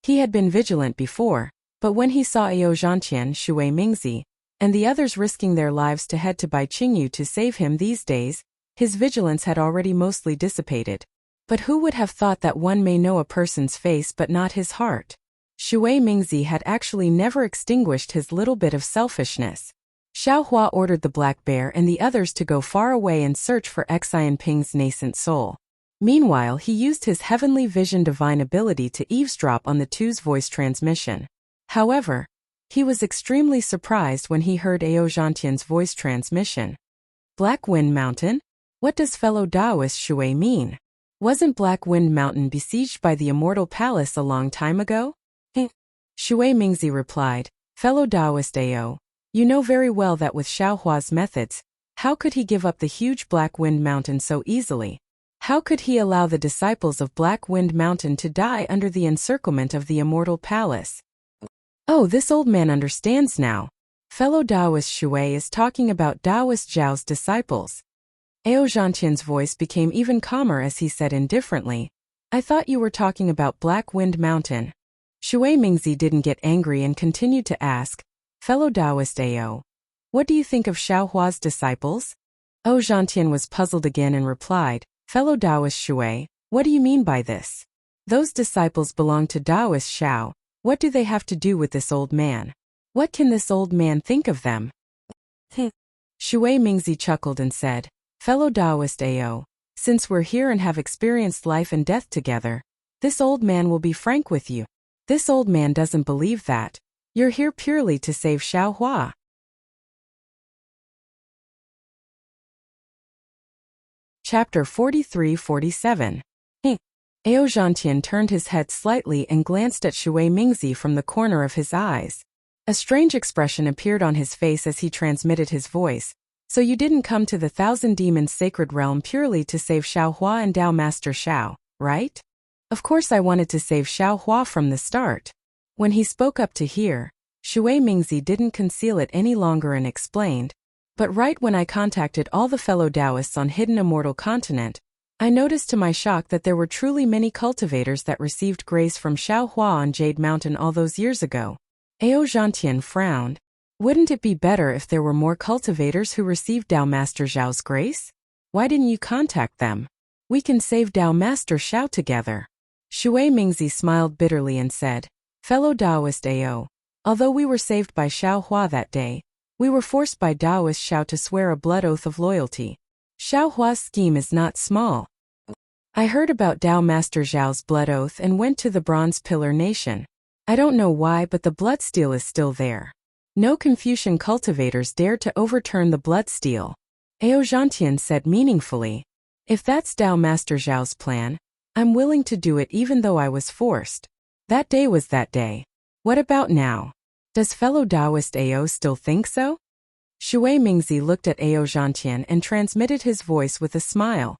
He had been vigilant before, but when he saw Ao Zhantian, Shui Mingzi, and the others risking their lives to head to Bai Qingyu to save him these days, his vigilance had already mostly dissipated. But who would have thought that one may know a person's face but not his heart? Shui Mingzi had actually never extinguished his little bit of selfishness. Xiaohua ordered the Black Bear and the others to go far away and search for Xian Ping's nascent soul. Meanwhile, he used his heavenly vision divine ability to eavesdrop on the two's voice transmission. However, he was extremely surprised when he heard Ao Zhantian's voice transmission. "Black Wind Mountain? What does fellow Taoist Shui mean? Wasn't Black Wind Mountain besieged by the Immortal Palace a long time ago?" Shui Mingzi replied, "Fellow Taoist Ao, you know very well that with Xiaohua's methods, how could he give up the huge Black Wind Mountain so easily? How could he allow the disciples of Black Wind Mountain to die under the encirclement of the Immortal Palace?" Oh, this old man understands now. Fellow Taoist Shui is talking about Taoist Zhao's disciples. Ao Zhantian's voice became even calmer as he said indifferently, "I thought you were talking about Black Wind Mountain." Shui Mingzi didn't get angry and continued to ask, "Fellow Taoist Ao, what do you think of Xiaohua's disciples?" Ao Zhantian was puzzled again and replied, "Fellow Taoist Shui, what do you mean by this? Those disciples belong to Taoist Xiao. What do they have to do with this old man? What can this old man think of them?" Shui Mingzi chuckled and said, "Fellow Taoist Ao, since we're here and have experienced life and death together, this old man will be frank with you. This old man doesn't believe that. You're here purely to save Xiaohua." Chapter 43-47. Ao Zhantian turned his head slightly and glanced at Shui Mingzi from the corner of his eyes. A strange expression appeared on his face as he transmitted his voice. "So you didn't come to the Thousand Demons Sacred Realm purely to save Xiaohua and Dao Master Xiao, right?" "Of course I wanted to save Xiaohua from the start." When he spoke up to hear, Shui Mingzi didn't conceal it any longer and explained, "But right when I contacted all the fellow Taoists on Hidden Immortal Continent, I noticed to my shock that there were truly many cultivators that received grace from Xiaohua on Jade Mountain all those years ago." Ao Zhantian frowned. "Wouldn't it be better if there were more cultivators who received Dao Master Zhao's grace? Why didn't you contact them? We can save Dao Master Xiao together." Shui Mingzi smiled bitterly and said, "Fellow Taoist Ao, although we were saved by Xiaohua that day, we were forced by Taoist Xiao to swear a blood oath of loyalty. Xiaohua's scheme is not small." I heard about Tao Master Zhao's blood oath and went to the Bronze Pillar Nation. I don't know why, but the blood steel is still there. No Confucian cultivators dared to overturn the blood steel. Ao Zhantian said meaningfully. If that's Tao Master Zhao's plan, I'm willing to do it even though I was forced. That day was that day. What about now? Does fellow Taoist Ao still think so? Shui Mingzi looked at Ao Zhantian and transmitted his voice with a smile.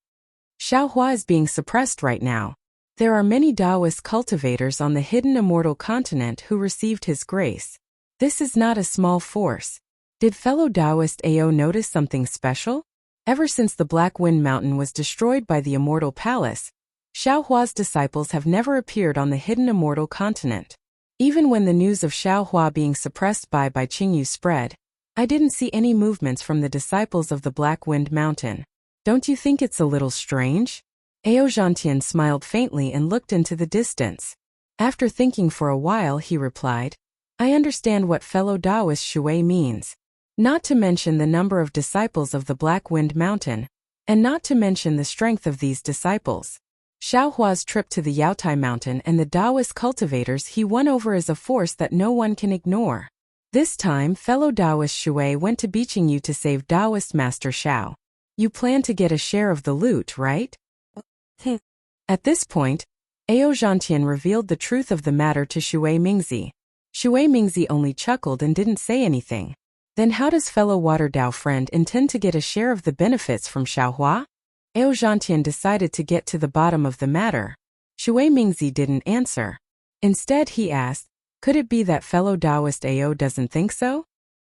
Xiaohua is being suppressed right now. There are many Taoist cultivators on the hidden immortal continent who received his grace. This is not a small force. Did fellow Taoist Ao notice something special? Ever since the Black Wind Mountain was destroyed by the Immortal Palace, Xiaohua's disciples have never appeared on the hidden immortal continent. Even when the news of Xiaohua being suppressed by Qingyu spread, I didn't see any movements from the disciples of the Black Wind Mountain. Don't you think it's a little strange? Ao Zhantian smiled faintly and looked into the distance. After thinking for a while, he replied, I understand what fellow Taoist Shui means. Not to mention the number of disciples of the Black Wind Mountain, and not to mention the strength of these disciples. Xiaohua's trip to the Yaotai Mountain and the Taoist cultivators he won over is a force that no one can ignore. This time, fellow Taoist Shui went to Qingyu to save Taoist Master Xiao. You plan to get a share of the loot, right? At this point, Ao Zhantian revealed the truth of the matter to Shui Mingzi. Shui Mingzi only chuckled and didn't say anything. Then how does fellow Water Dao friend intend to get a share of the benefits from Xiaohua? Ao Zhantian decided to get to the bottom of the matter. Shui Mingzi didn't answer. Instead he asked, could it be that fellow Taoist Ao doesn't think so?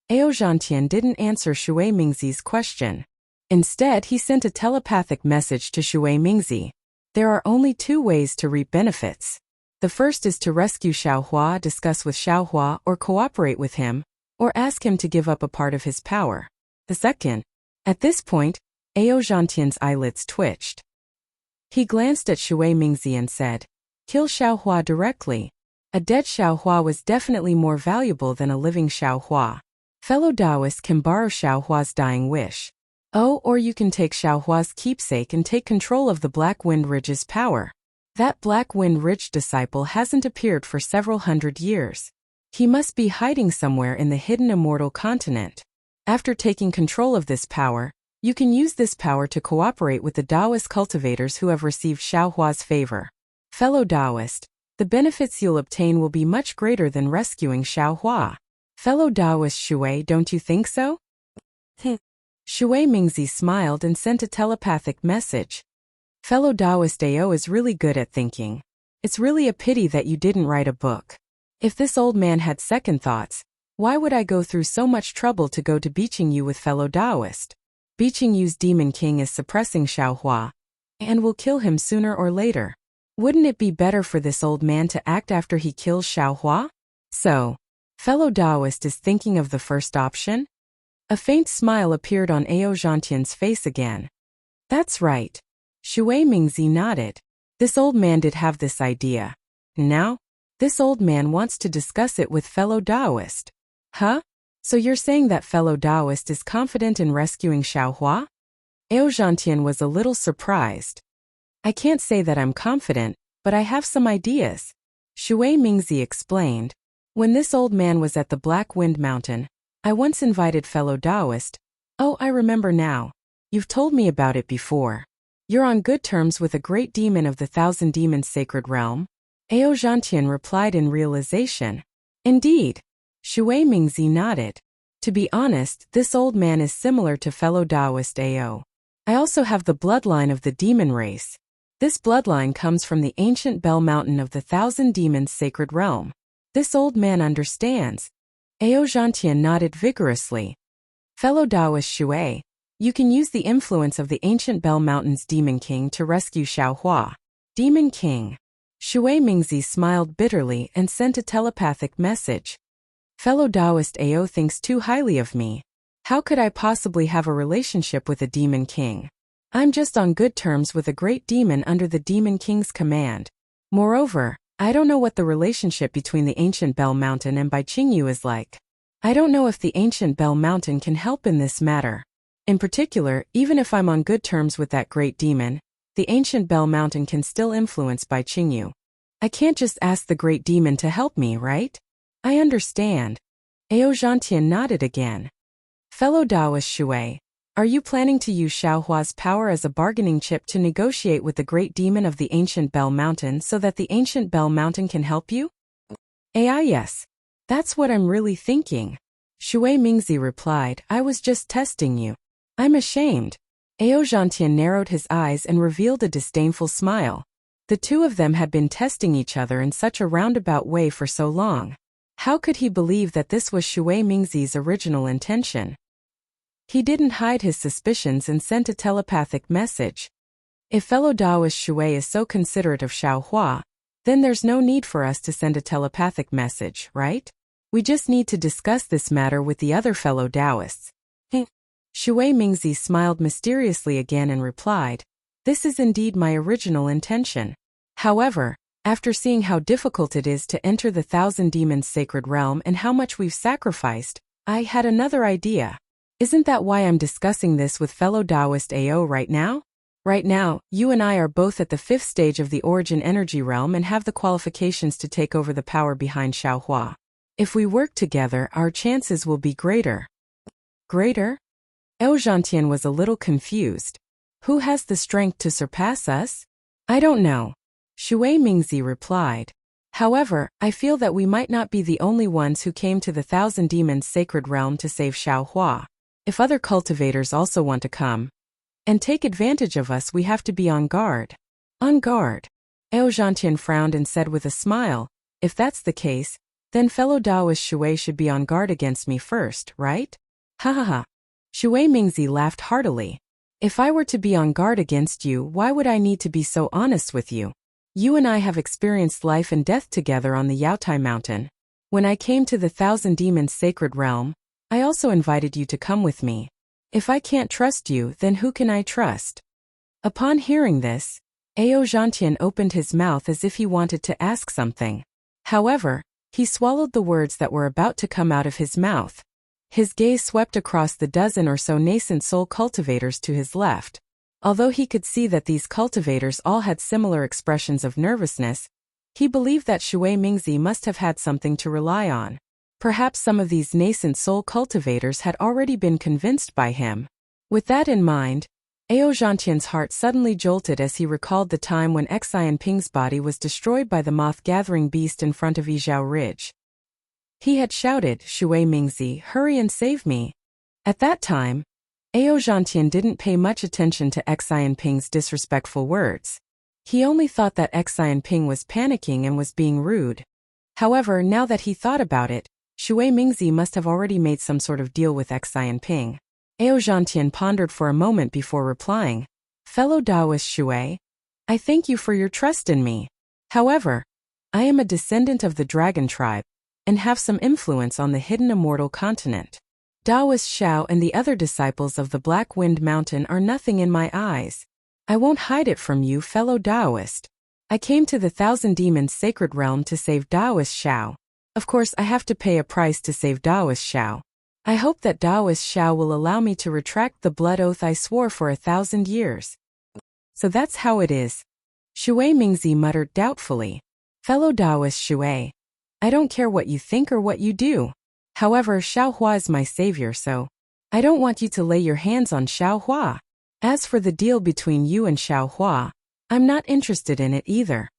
Ao Zhantian didn't answer Shui Mingzi's question. Instead he sent a telepathic message to Shui Mingzi. There are only two ways to reap benefits. The first is to rescue Xiaohua, discuss with Xiaohua, or cooperate with him, or ask him to give up a part of his power. The second. At this point, Ao Zhantian's eyelids twitched. He glanced at Shui Mingzi and said, kill Xiaohua directly. A dead Xiaohua was definitely more valuable than a living Xiaohua. Fellow Taoists can borrow Xiaohua's dying wish. Oh, or you can take Xiaohua's keepsake and take control of the Black Wind Ridge's power. That Black Wind Ridge disciple hasn't appeared for several hundred years. He must be hiding somewhere in the hidden immortal continent. After taking control of this power, you can use this power to cooperate with the Taoist cultivators who have received Xiaohua's favor. Fellow Taoist, the benefits you'll obtain will be much greater than rescuing Xiaohua. Fellow Taoist Shui, don't you think so? Shui Mingzi smiled and sent a telepathic message. Fellow Taoist Ao is really good at thinking. It's really a pity that you didn't write a book. If this old man had second thoughts, why would I go through so much trouble to go to Qingyu with fellow Taoist? Qingyu's Demon King is suppressing Xiaohua, and will kill him sooner or later. Wouldn't it be better for this old man to act after he kills Xiaohua? So, fellow Taoist is thinking of the first option? A faint smile appeared on Ao Zhantian's face again. That's right. Shui Mingzi nodded. This old man did have this idea. Now, this old man wants to discuss it with fellow Taoist. Huh? So you're saying that fellow Taoist is confident in rescuing Xiaohua? Ao Zhantian was a little surprised. I can't say that I'm confident, but I have some ideas. Shui Mingzi explained. When this old man was at the Black Wind Mountain, I once invited fellow Taoist. Oh, I remember now. You've told me about it before. You're on good terms with a great demon of the Thousand Demons Sacred Realm? Ao Zhantian replied in realization. Indeed. Shui Mingzi nodded. To be honest, this old man is similar to fellow Taoist Ao. I also have the bloodline of the demon race. This bloodline comes from the ancient Bell Mountain of the Thousand Demons Sacred Realm. This old man understands. Ao Zhantian nodded vigorously. Fellow Taoist Shui, you can use the influence of the ancient Bell Mountain's Demon King to rescue Xiaohua. Demon King. Shui Mingzi smiled bitterly and sent a telepathic message. Fellow Taoist Ao thinks too highly of me. How could I possibly have a relationship with a Demon King? I'm just on good terms with a great demon under the Demon King's command. Moreover, I don't know what the relationship between the ancient Bell Mountain and Qingyu is like. I don't know if the ancient Bell Mountain can help in this matter. In particular, even if I'm on good terms with that great demon, the ancient Bell Mountain can still influence by Qingyu. I can't just ask the great demon to help me, right? I understand. Ao Zhantian nodded again. Fellow Taoist Shui, are you planning to use Xiaohua's power as a bargaining chip to negotiate with the great demon of the ancient Bell Mountain so that the ancient Bell Mountain can help you? Yes. That's what I'm really thinking. Shui Mingzi replied, I was just testing you. I'm ashamed. Ao Zhantian narrowed his eyes and revealed a disdainful smile. The two of them had been testing each other in such a roundabout way for so long. How could he believe that this was Shui Mingzi's original intention? He didn't hide his suspicions and sent a telepathic message. If fellow Taoist Shui is so considerate of Xiaohua, then there's no need for us to send a telepathic message, right? We just need to discuss this matter with the other fellow Taoists. Shui Mingzi smiled mysteriously again and replied, this is indeed my original intention. However, after seeing how difficult it is to enter the Thousand Demons' sacred realm and how much we've sacrificed, I had another idea. Isn't that why I'm discussing this with fellow Taoist AO right now? Right now, you and I are both at the 5th stage of the origin energy realm and have the qualifications to take over the power behind Xiaohua. If we work together, our chances will be greater. Greater? Ao Zhantian was a little confused. Who has the strength to surpass us? I don't know. Shui Mingzi replied. However, I feel that we might not be the only ones who came to the Thousand Demons' sacred realm to save Xiaohua. If other cultivators also want to come and take advantage of us, we have to be on guard. On guard. Ao Zhantian frowned and said with a smile, if that's the case, then fellow Taoist Shui should be on guard against me first, right? Ha ha ha. Shui Mingzi laughed heartily. If I were to be on guard against you, why would I need to be so honest with you? You and I have experienced life and death together on the Yaotai Mountain. When I came to the Thousand Demons' sacred realm, I also invited you to come with me. If I can't trust you, then who can I trust? Upon hearing this, Ao Zhantian opened his mouth as if he wanted to ask something. However, he swallowed the words that were about to come out of his mouth. His gaze swept across the dozen or so nascent soul cultivators to his left. Although he could see that these cultivators all had similar expressions of nervousness, he believed that Shui Mingzi must have had something to rely on. Perhaps some of these nascent soul cultivators had already been convinced by him. With that in mind, Ao Zhantian's heart suddenly jolted as he recalled the time when Xian Ping's body was destroyed by the moth-gathering beast in front of Yizhao Ridge. He had shouted, Shui Mingzi, hurry and save me. At that time, Ao Zhantian didn't pay much attention to Xian Ping's disrespectful words. He only thought that Xian Ping was panicking and was being rude. However, now that he thought about it, Shui Mingzi must have already made some sort of deal with Xian Ping. Ao Zhantian pondered for a moment before replying, fellow Taoist Shui, I thank you for your trust in me. However, I am a descendant of the dragon tribe, and have some influence on the hidden immortal continent. Taoist Xiao and the other disciples of the Black Wind Mountain are nothing in my eyes. I won't hide it from you, fellow Taoist. I came to the Thousand Demons' sacred realm to save Taoist Xiao. Of course, I have to pay a price to save Taoist Xiao. I hope that Taoist Xiao will allow me to retract the blood oath I swore for 1,000 years. So that's how it is. Shui Mingzi muttered doubtfully. Fellow Taoist Shui, I don't care what you think or what you do. However, Xiaohua is my savior, so I don't want you to lay your hands on Xiaohua. As for the deal between you and Xiaohua, I'm not interested in it either.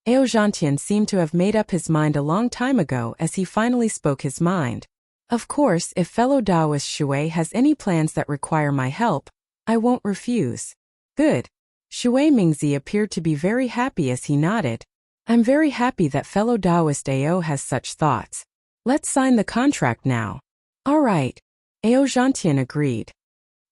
Ao Zhantian seemed to have made up his mind a long time ago as he finally spoke his mind. Of course, if fellow Taoist Shui has any plans that require my help, I won't refuse. Good. Shui Mingzi appeared to be very happy as he nodded. I'm very happy that fellow Taoist AO has such thoughts. Let's sign the contract now. All right. Ao Zhantian agreed.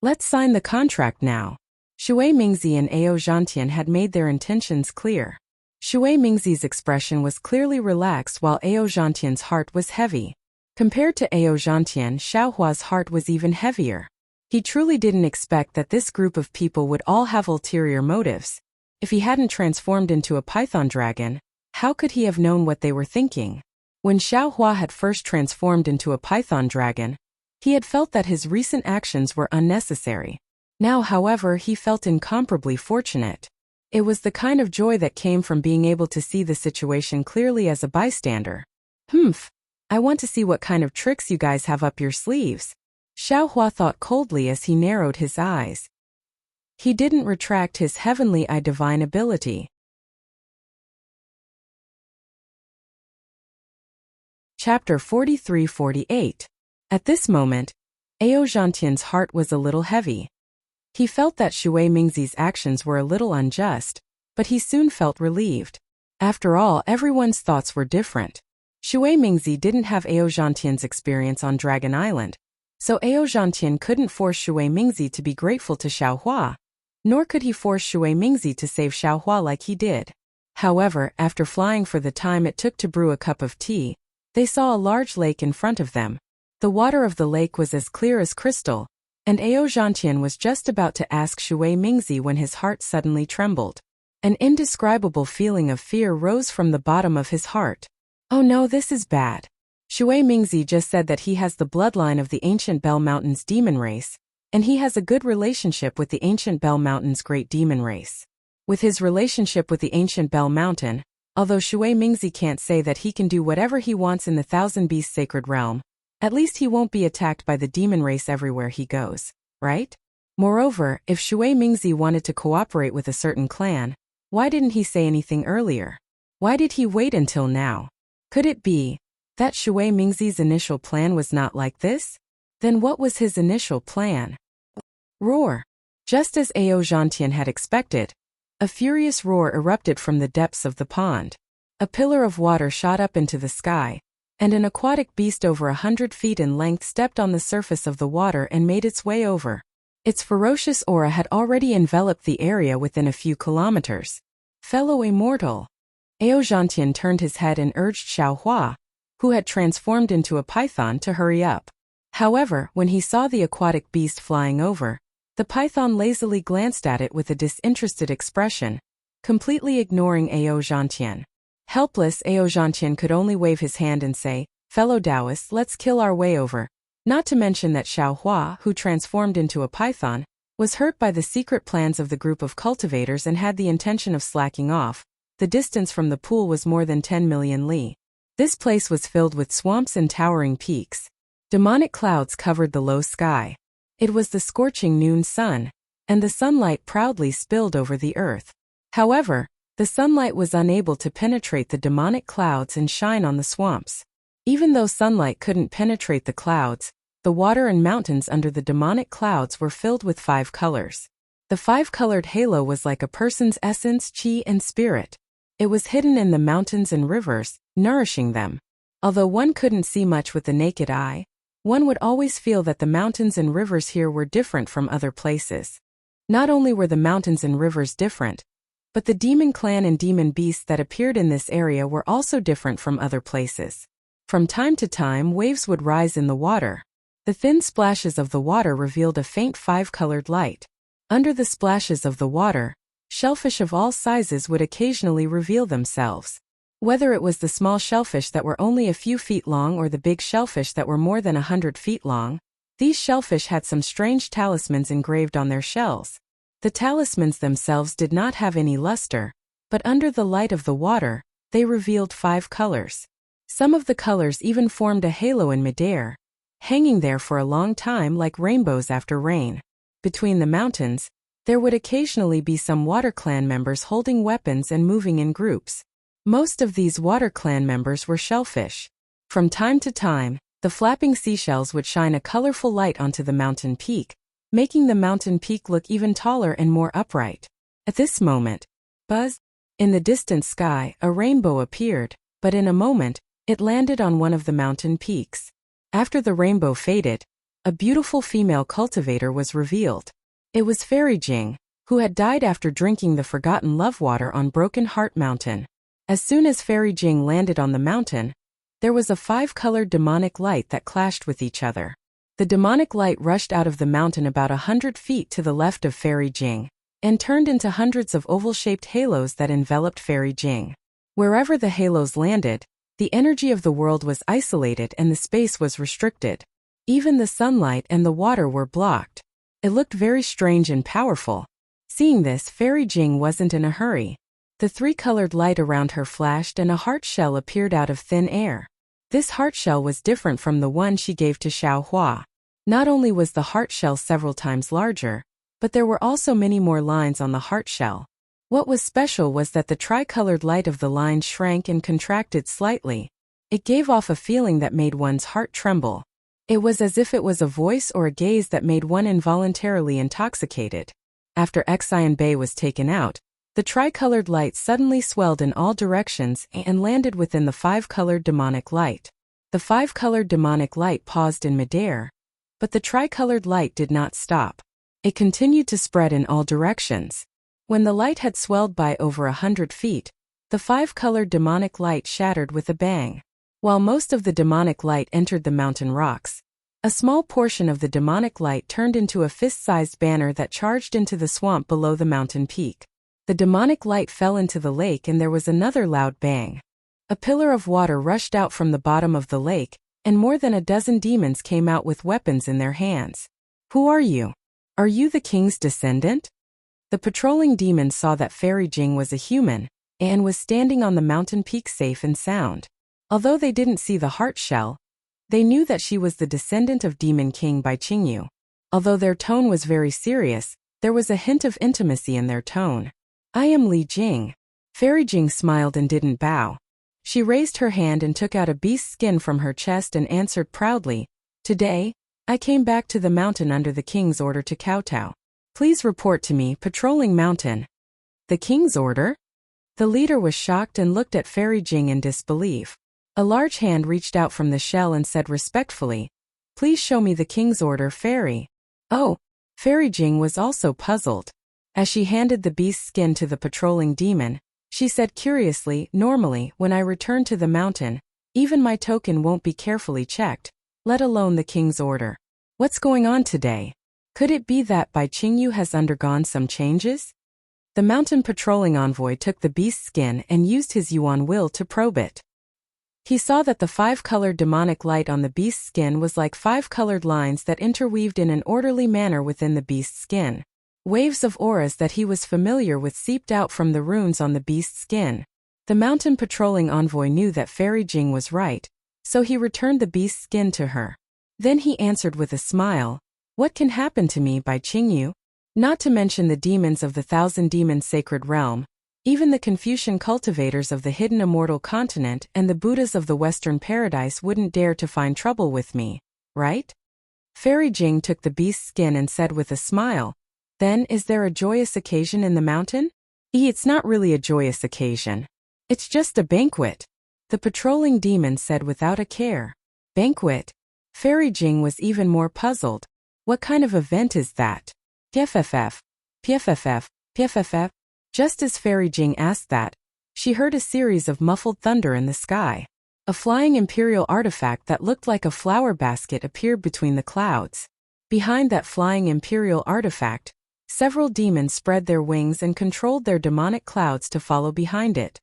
Let's sign the contract now. Shui Mingzi and Ao Zhantian had made their intentions clear. Shui Mingzi's expression was clearly relaxed while Ao Zhantian's heart was heavy. Compared to Ao Zhantian, Xiaohua's heart was even heavier. He truly didn't expect that this group of people would all have ulterior motives. If he hadn't transformed into a python dragon, how could he have known what they were thinking? When Xiaohua had first transformed into a python dragon, he had felt that his recent actions were unnecessary. Now, however, he felt incomparably fortunate. It was the kind of joy that came from being able to see the situation clearly as a bystander. Humph. I want to see what kind of tricks you guys have up your sleeves. Xiao Hua thought coldly as he narrowed his eyes. He didn't retract his heavenly eye divine ability. Chapter 43-48. At this moment, Ao Zhantian's heart was a little heavy. He felt that Shui Mingzi's actions were a little unjust, but he soon felt relieved. After all, everyone's thoughts were different. Shui Mingzi didn't have Ao Zhantian's experience on Dragon Island, so Ao Zhantian couldn't force Shui Mingzi to be grateful to Xiao Hua, nor could he force Shui Mingzi to save Xiao Hua like he did. However, after flying for the time it took to brew a cup of tea, they saw a large lake in front of them. The water of the lake was as clear as crystal, and Ao Zhantian was just about to ask Shui Mingzi when his heart suddenly trembled. An indescribable feeling of fear rose from the bottom of his heart. Oh no, this is bad. Shui Mingzi just said that he has the bloodline of the ancient Bell Mountain's demon race, and he has a good relationship with the ancient Bell Mountain's great demon race. With his relationship with the ancient Bell Mountain, although Shui Mingzi can't say that he can do whatever he wants in the Thousand Beasts sacred realm, at least he won't be attacked by the demon race everywhere he goes, right? Moreover, if Shui Mingzi wanted to cooperate with a certain clan, why didn't he say anything earlier? Why did he wait until now? Could it be that Shui Mingzi's initial plan was not like this? Then what was his initial plan? Roar! Just as Ao Zhantian had expected, a furious roar erupted from the depths of the pond. A pillar of water shot up into the sky, and an aquatic beast over 100 feet in length stepped on the surface of the water and made its way over. Its ferocious aura had already enveloped the area within a few kilometers. Fellow immortal. Ao Zhantian turned his head and urged Xiao Hua, who had transformed into a python, to hurry up. However, when he saw the aquatic beast flying over, the python lazily glanced at it with a disinterested expression, completely ignoring Ao Zhantian. Helpless, Ao Zhantian could only wave his hand and say, "Fellow Taoists, let's kill our way over." Not to mention that Xiao Hua, who transformed into a python, was hurt by the secret plans of the group of cultivators and had the intention of slacking off. The distance from the pool was more than 10 million li. This place was filled with swamps and towering peaks. Demonic clouds covered the low sky. It was the scorching noon sun, and the sunlight proudly spilled over the earth. However, the sunlight was unable to penetrate the demonic clouds and shine on the swamps. Even though sunlight couldn't penetrate the clouds, the water and mountains under the demonic clouds were filled with 5 colors. The 5-colored halo was like a person's essence, chi, and spirit. It was hidden in the mountains and rivers, nourishing them. Although one couldn't see much with the naked eye, one would always feel that the mountains and rivers here were different from other places. Not only were the mountains and rivers different, but the demon clan and demon beasts that appeared in this area were also different from other places. From time to time, waves would rise in the water. The thin splashes of the water revealed a faint 5-colored light. Under the splashes of the water, shellfish of all sizes would occasionally reveal themselves. Whether it was the small shellfish that were only a few feet long or the big shellfish that were more than 100 feet long, these shellfish had some strange talismans engraved on their shells. The talismans themselves did not have any luster, but under the light of the water, they revealed 5 colors. Some of the colors even formed a halo in midair, hanging there for a long time like rainbows after rain. Between the mountains, there would occasionally be some water clan members holding weapons and moving in groups. Most of these water clan members were shellfish. From time to time, the flapping seashells would shine a colorful light onto the mountain peak, making the mountain peak look even taller and more upright. At this moment, buzz! In the distant sky, a rainbow appeared, but in a moment, it landed on one of the mountain peaks. After the rainbow faded, a beautiful female cultivator was revealed. It was Fairy Jing, who had died after drinking the forgotten love water on Broken Heart Mountain. As soon as Fairy Jing landed on the mountain, there was a 5-colored demonic light that clashed with each other. The demonic light rushed out of the mountain about 100 feet to the left of Fairy Jing, and turned into hundreds of oval-shaped halos that enveloped Fairy Jing. Wherever the halos landed, the energy of the world was isolated and the space was restricted. Even the sunlight and the water were blocked. It looked very strange and powerful. Seeing this, Fairy Jing wasn't in a hurry. The three-colored light around her flashed and a heart shell appeared out of thin air. This heart shell was different from the one she gave to Xiao Hua. Not only was the heart shell several times larger, but there were also many more lines on the heart shell. What was special was that the tricolored light of the lines shrank and contracted slightly. It gave off a feeling that made one's heart tremble. It was as if it was a voice or a gaze that made one involuntarily intoxicated. After Xian Bei was taken out, the tricolored light suddenly swelled in all directions and landed within the five-colored demonic light. The five-colored demonic light paused in midair, but the tricolored light did not stop. It continued to spread in all directions. When the light had swelled by over 100 feet, the five-colored demonic light shattered with a bang. While most of the demonic light entered the mountain rocks, a small portion of the demonic light turned into a fist-sized banner that charged into the swamp below the mountain peak. The demonic light fell into the lake and there was another loud bang. A pillar of water rushed out from the bottom of the lake, and more than a dozen demons came out with weapons in their hands. Who are you? Are you the king's descendant? The patrolling demons saw that Fairy Jing was a human, and was standing on the mountain peak safe and sound. Although they didn't see the heart shell, they knew that she was the descendant of Demon King Bai Qingyu. Although their tone was very serious, there was a hint of intimacy in their tone. I am Li Jing. Fairy Jing smiled and didn't bow. She raised her hand and took out a beast's skin from her chest and answered proudly, Today, I came back to the mountain under the king's order to kowtow. Please report to me, patrolling mountain. The king's order? The leader was shocked and looked at Fairy Jing in disbelief. A large hand reached out from the shell and said respectfully, Please show me the king's order, Fairy. Oh, Fairy Jing was also puzzled. As she handed the beast's skin to the patrolling demon, she said curiously, Normally, when I return to the mountain, even my token won't be carefully checked, let alone the king's order. What's going on today? Could it be that Bai Qingyu has undergone some changes? The mountain patrolling envoy took the beast's skin and used his yuan will to probe it. He saw that the five-colored demonic light on the beast's skin was like five-colored lines that interweaved in an orderly manner within the beast's skin. Waves of auras that he was familiar with seeped out from the runes on the beast's skin. The mountain patrolling envoy knew that Fairy Jing was right, so he returned the beast's skin to her. Then he answered with a smile, What can happen to me, Bai Qingyu? Not to mention the demons of the Thousand Demons Sacred Realm, even the Confucian cultivators of the hidden immortal continent and the Buddhas of the Western Paradise wouldn't dare to find trouble with me, right? Fairy Jing took the beast's skin and said with a smile, Then is there a joyous occasion in the mountain? It's not really a joyous occasion. It's just a banquet. The patrolling demon said without a care. Banquet? Fairy Jing was even more puzzled. What kind of event is that? PFFF. PFFF. PFFF. Just as Fairy Jing asked that, she heard a series of muffled thunder in the sky. A flying imperial artifact that looked like a flower basket appeared between the clouds. Behind that flying imperial artifact, several demons spread their wings and controlled their demonic clouds to follow behind it.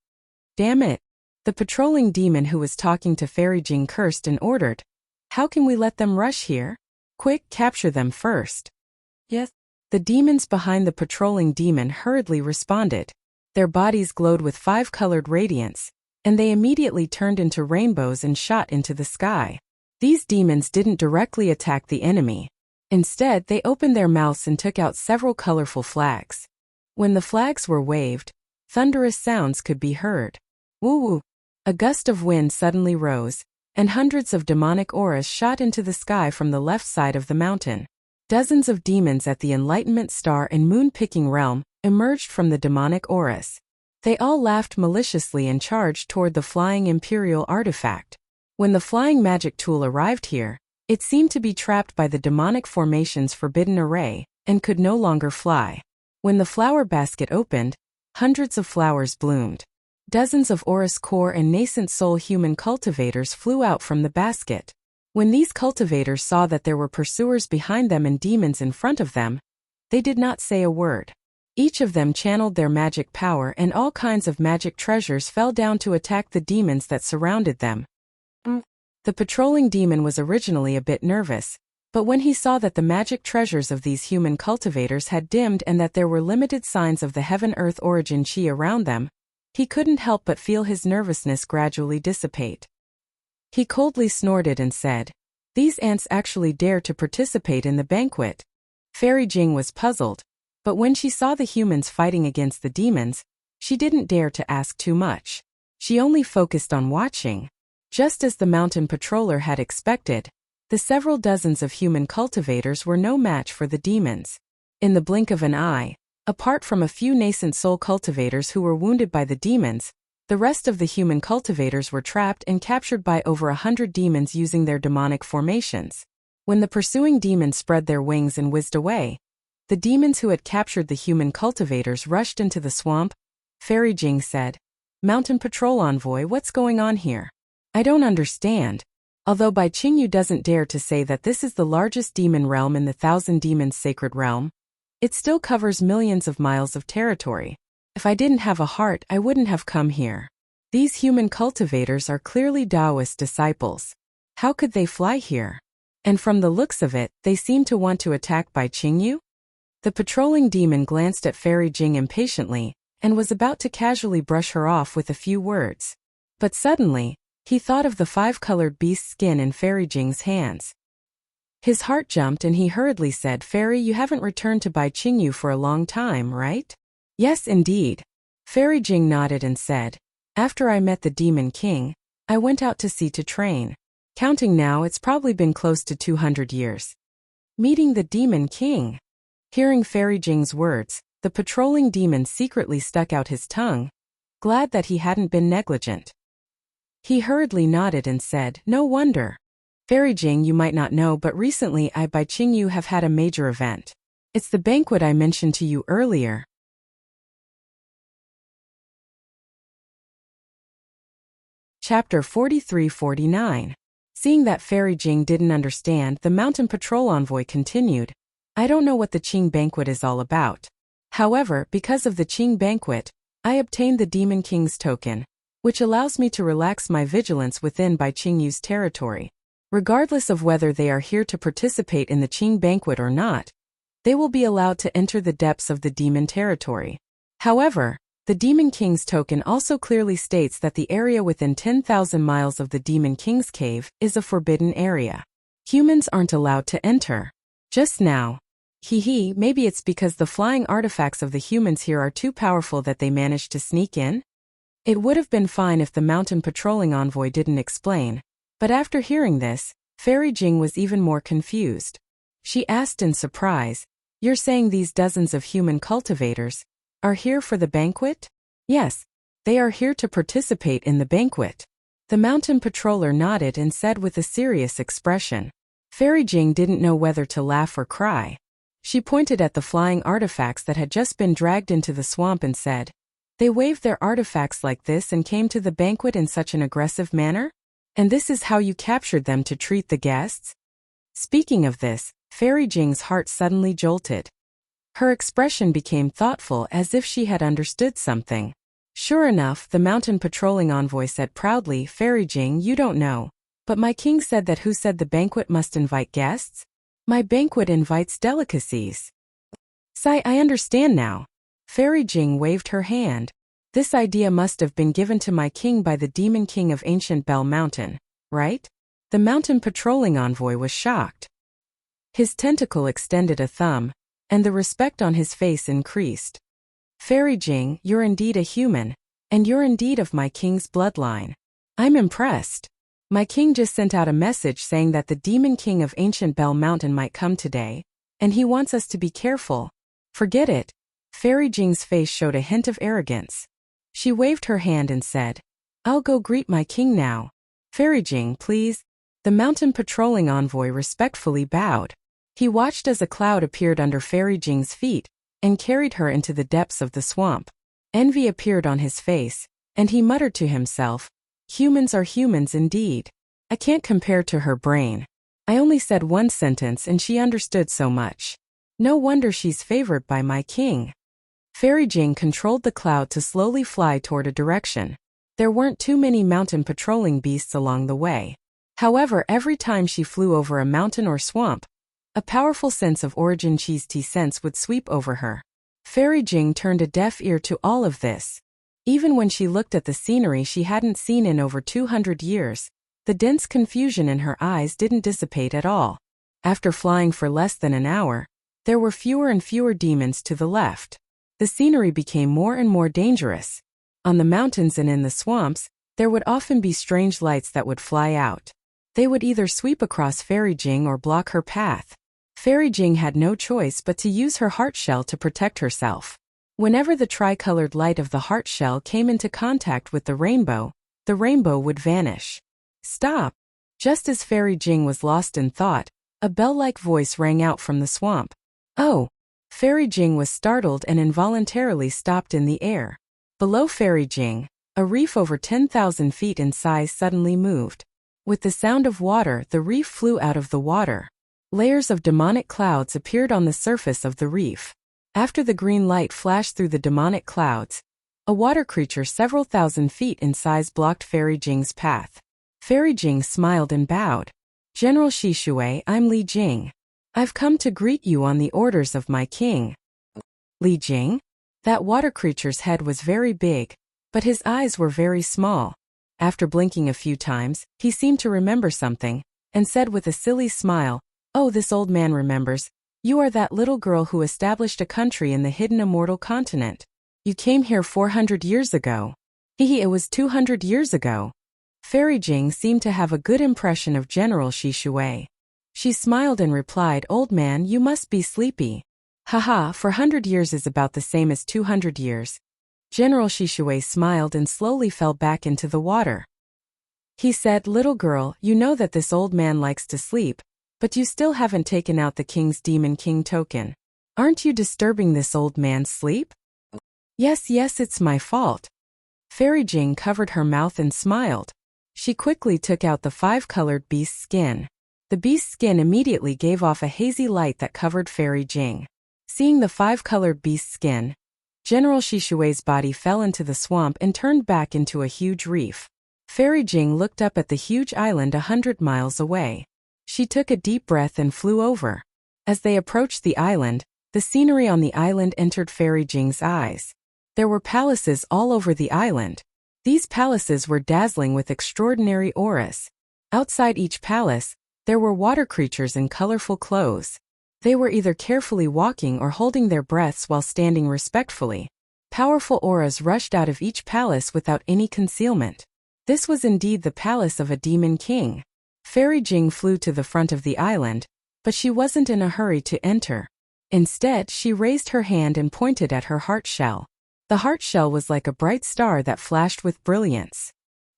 Damn it! The patrolling demon who was talking to Fairy Jing cursed and ordered, How can we let them rush here? Quick, capture them first. Yes. The demons behind the patrolling demon hurriedly responded. Their bodies glowed with five-colored radiance, and they immediately turned into rainbows and shot into the sky. These demons didn't directly attack the enemy. Instead, they opened their mouths and took out several colorful flags. When the flags were waved, thunderous sounds could be heard. Woo-woo! A gust of wind suddenly rose, and hundreds of demonic auras shot into the sky from the left side of the mountain. Dozens of demons at the Enlightenment Star and Moon-Picking Realm emerged from the demonic auras. They all laughed maliciously and charged toward the flying imperial artifact. When the flying magic tool arrived here, it seemed to be trapped by the demonic formation's forbidden array, and could no longer fly. When the flower basket opened, hundreds of flowers bloomed. Dozens of Aurus Core and Nascent Soul human cultivators flew out from the basket. When these cultivators saw that there were pursuers behind them and demons in front of them, they did not say a word. Each of them channeled their magic power and all kinds of magic treasures fell down to attack the demons that surrounded them. The patrolling demon was originally a bit nervous, But when he saw that the magic treasures of these human cultivators had dimmed and that there were limited signs of the heaven-earth origin chi around them, he couldn't help but feel his nervousness gradually dissipate. He coldly snorted and said, "These ants actually dare to participate in the banquet." Fairy Jing was puzzled, but when she saw the humans fighting against the demons, she didn't dare to ask too much. She only focused on watching. Just as the mountain patroller had expected, the several dozens of human cultivators were no match for the demons. In the blink of an eye, apart from a few nascent soul cultivators who were wounded by the demons, the rest of the human cultivators were trapped and captured by over 100 demons using their demonic formations. When the pursuing demons spread their wings and whizzed away, the demons who had captured the human cultivators rushed into the swamp. Fairy Jing said, "Mountain Patrol Envoy, what's going on here? I don't understand." Although Bai Qingyu doesn't dare to say that this is the largest demon realm in the Thousand Demons Sacred Realm, it still covers millions of miles of territory. If I didn't have a heart, I wouldn't have come here. These human cultivators are clearly Taoist disciples. How could they fly here? And from the looks of it, they seem to want to attack Bai Qingyu? The patrolling demon glanced at Fairy Jing impatiently, and was about to casually brush her off with a few words. But suddenly, he thought of the 5-colored beast's skin in Fairy Jing's hands. His heart jumped and he hurriedly said, "Fairy, you haven't returned to Bai Qingyu for a long time, right?" "Yes, indeed." Fairy Jing nodded and said, "After I met the Demon King, I went out to sea to train. Counting now, it's probably been close to 200 years. Meeting the Demon King." Hearing Fairy Jing's words, the patrolling demon secretly stuck out his tongue, glad that he hadn't been negligent. He hurriedly nodded and said, "No wonder. Fairy Jing, you might not know, but recently I Bai Qingyu have had a major event. It's the banquet I mentioned to you earlier." Chapter 43-49. Seeing that Fairy Jing didn't understand, the mountain patrol envoy continued, "I don't know what the Qing banquet is all about. However, because of the Qing banquet, I obtained the Demon King's token, which allows me to relax my vigilance within Bai Qingyu's territory. Regardless of whether they are here to participate in the Qing banquet or not, they will be allowed to enter the depths of the demon territory. However, the Demon King's token also clearly states that the area within 10,000 miles of the Demon King's cave is a forbidden area. Humans aren't allowed to enter. Just now. Maybe it's because the flying artifacts of the humans here are too powerful that they managed to sneak in? It would have been fine if the mountain patrolling envoy didn't explain, but after hearing this, Fairy Jing was even more confused. She asked in surprise, "You're saying these dozens of human cultivators are here for the banquet?" "Yes, they are here to participate in the banquet." The mountain patroller nodded and said with a serious expression. Fairy Jing didn't know whether to laugh or cry. She pointed at the flying artifacts that had just been dragged into the swamp and said, "They waved their artifacts like this and came to the banquet in such an aggressive manner? And this is how you captured them to treat the guests?" Speaking of this, Fairy Jing's heart suddenly jolted. Her expression became thoughtful as if she had understood something. Sure enough, the mountain patrolling envoy said proudly, "Fairy Jing, you don't know, but my king said that who said the banquet must invite guests? My banquet invites delicacies." "Sigh, I understand now." Fairy Jing waved her hand. "This idea must have been given to my king by the Demon King of Ancient Bell Mountain, right?" The mountain patrolling envoy was shocked. His tentacle extended a thumb, and the respect on his face increased. "Fairy Jing, you're indeed a human, and you're indeed of my king's bloodline. I'm impressed. My king just sent out a message saying that the Demon King of Ancient Bell Mountain might come today, and he wants us to be careful." "Forget it." Fairy Jing's face showed a hint of arrogance. She waved her hand and said, "I'll go greet my king now." "Fairy Jing, please." The mountain patrolling envoy respectfully bowed. He watched as a cloud appeared under Fairy Jing's feet and carried her into the depths of the swamp. Envy appeared on his face, and he muttered to himself, "Humans are humans indeed. I can't compare to her brain. I only said one sentence and she understood so much. No wonder she's favored by my king." Fairy Jing controlled the cloud to slowly fly toward a direction. There weren't too many mountain patrolling beasts along the way. However, every time she flew over a mountain or swamp, A powerful sense of origin cheese tea scents would sweep over her. Fairy Jing turned a deaf ear to all of this. Even when she looked at the scenery she hadn't seen in over 200 years, the dense confusion in her eyes didn't dissipate at all. After flying for less than an hour, there were fewer and fewer demons to the left. The scenery became more and more dangerous. On the mountains and in the swamps, there would often be strange lights that would fly out. They would either sweep across Fairy Jing or block her path. Fairy Jing had no choice but to use her heart shell to protect herself. Whenever the tricolored light of the heart shell came into contact with the rainbow would vanish. Stop! Just as Fairy Jing was lost in thought, a bell-like voice rang out from the swamp. Oh! Fairy Jing was startled and involuntarily stopped in the air. Below Fairy Jing, a reef over 10,000 feet in size suddenly moved. With the sound of water, the reef flew out of the water. Layers of demonic clouds appeared on the surface of the reef. After the green light flashed through the demonic clouds, a water creature several thousand feet in size blocked Fairy Jing's path. Fairy Jing smiled and bowed. General Shishui, I'm Li Jing. I've come to greet you on the orders of my king. Li Jing? That water creature's head was very big, but his eyes were very small. After blinking a few times, he seemed to remember something, and said with a silly smile, "Oh, this old man remembers. You are that little girl who established a country in the hidden immortal continent. You came here 400 years ago. It was 200 years ago." Fairy Jing seemed to have a good impression of General Shishui. She smiled and replied, "Old man, you must be sleepy." Haha, 400 years is about the same as 200 years. General Shishui smiled and slowly fell back into the water. He said, "Little girl, you know that this old man likes to sleep, but you still haven't taken out the King's Demon King token. Aren't you disturbing this old man's sleep?" Yes, it's my fault." Fairy Jing covered her mouth and smiled. She quickly took out the 5-colored beast's skin. The beast's skin immediately gave off a hazy light that covered Fairy Jing. Seeing the 5-colored beast's skin, General Shishui's body fell into the swamp and turned back into a huge reef. Fairy Jing looked up at the huge island 100 miles away. She took a deep breath and flew over. As they approached the island, the scenery on the island entered Fairy Jing's eyes. There were palaces all over the island. These palaces were dazzling with extraordinary auras. Outside each palace, there were water creatures in colorful clothes. They were either carefully walking or holding their breaths while standing respectfully. Powerful auras rushed out of each palace without any concealment. This was indeed the palace of a demon king. Fairy Jing flew to the front of the island, but she wasn't in a hurry to enter. Instead, she raised her hand and pointed at her heart shell. The heart shell was like a bright star that flashed with brilliance.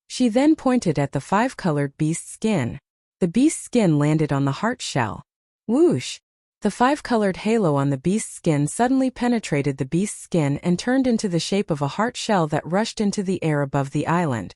She then pointed at the 5-colored beast's skin. The beast's skin landed on the heart shell. Whoosh! The 5-colored halo on the beast's skin suddenly penetrated the beast's skin and turned into the shape of a heart shell that rushed into the air above the island.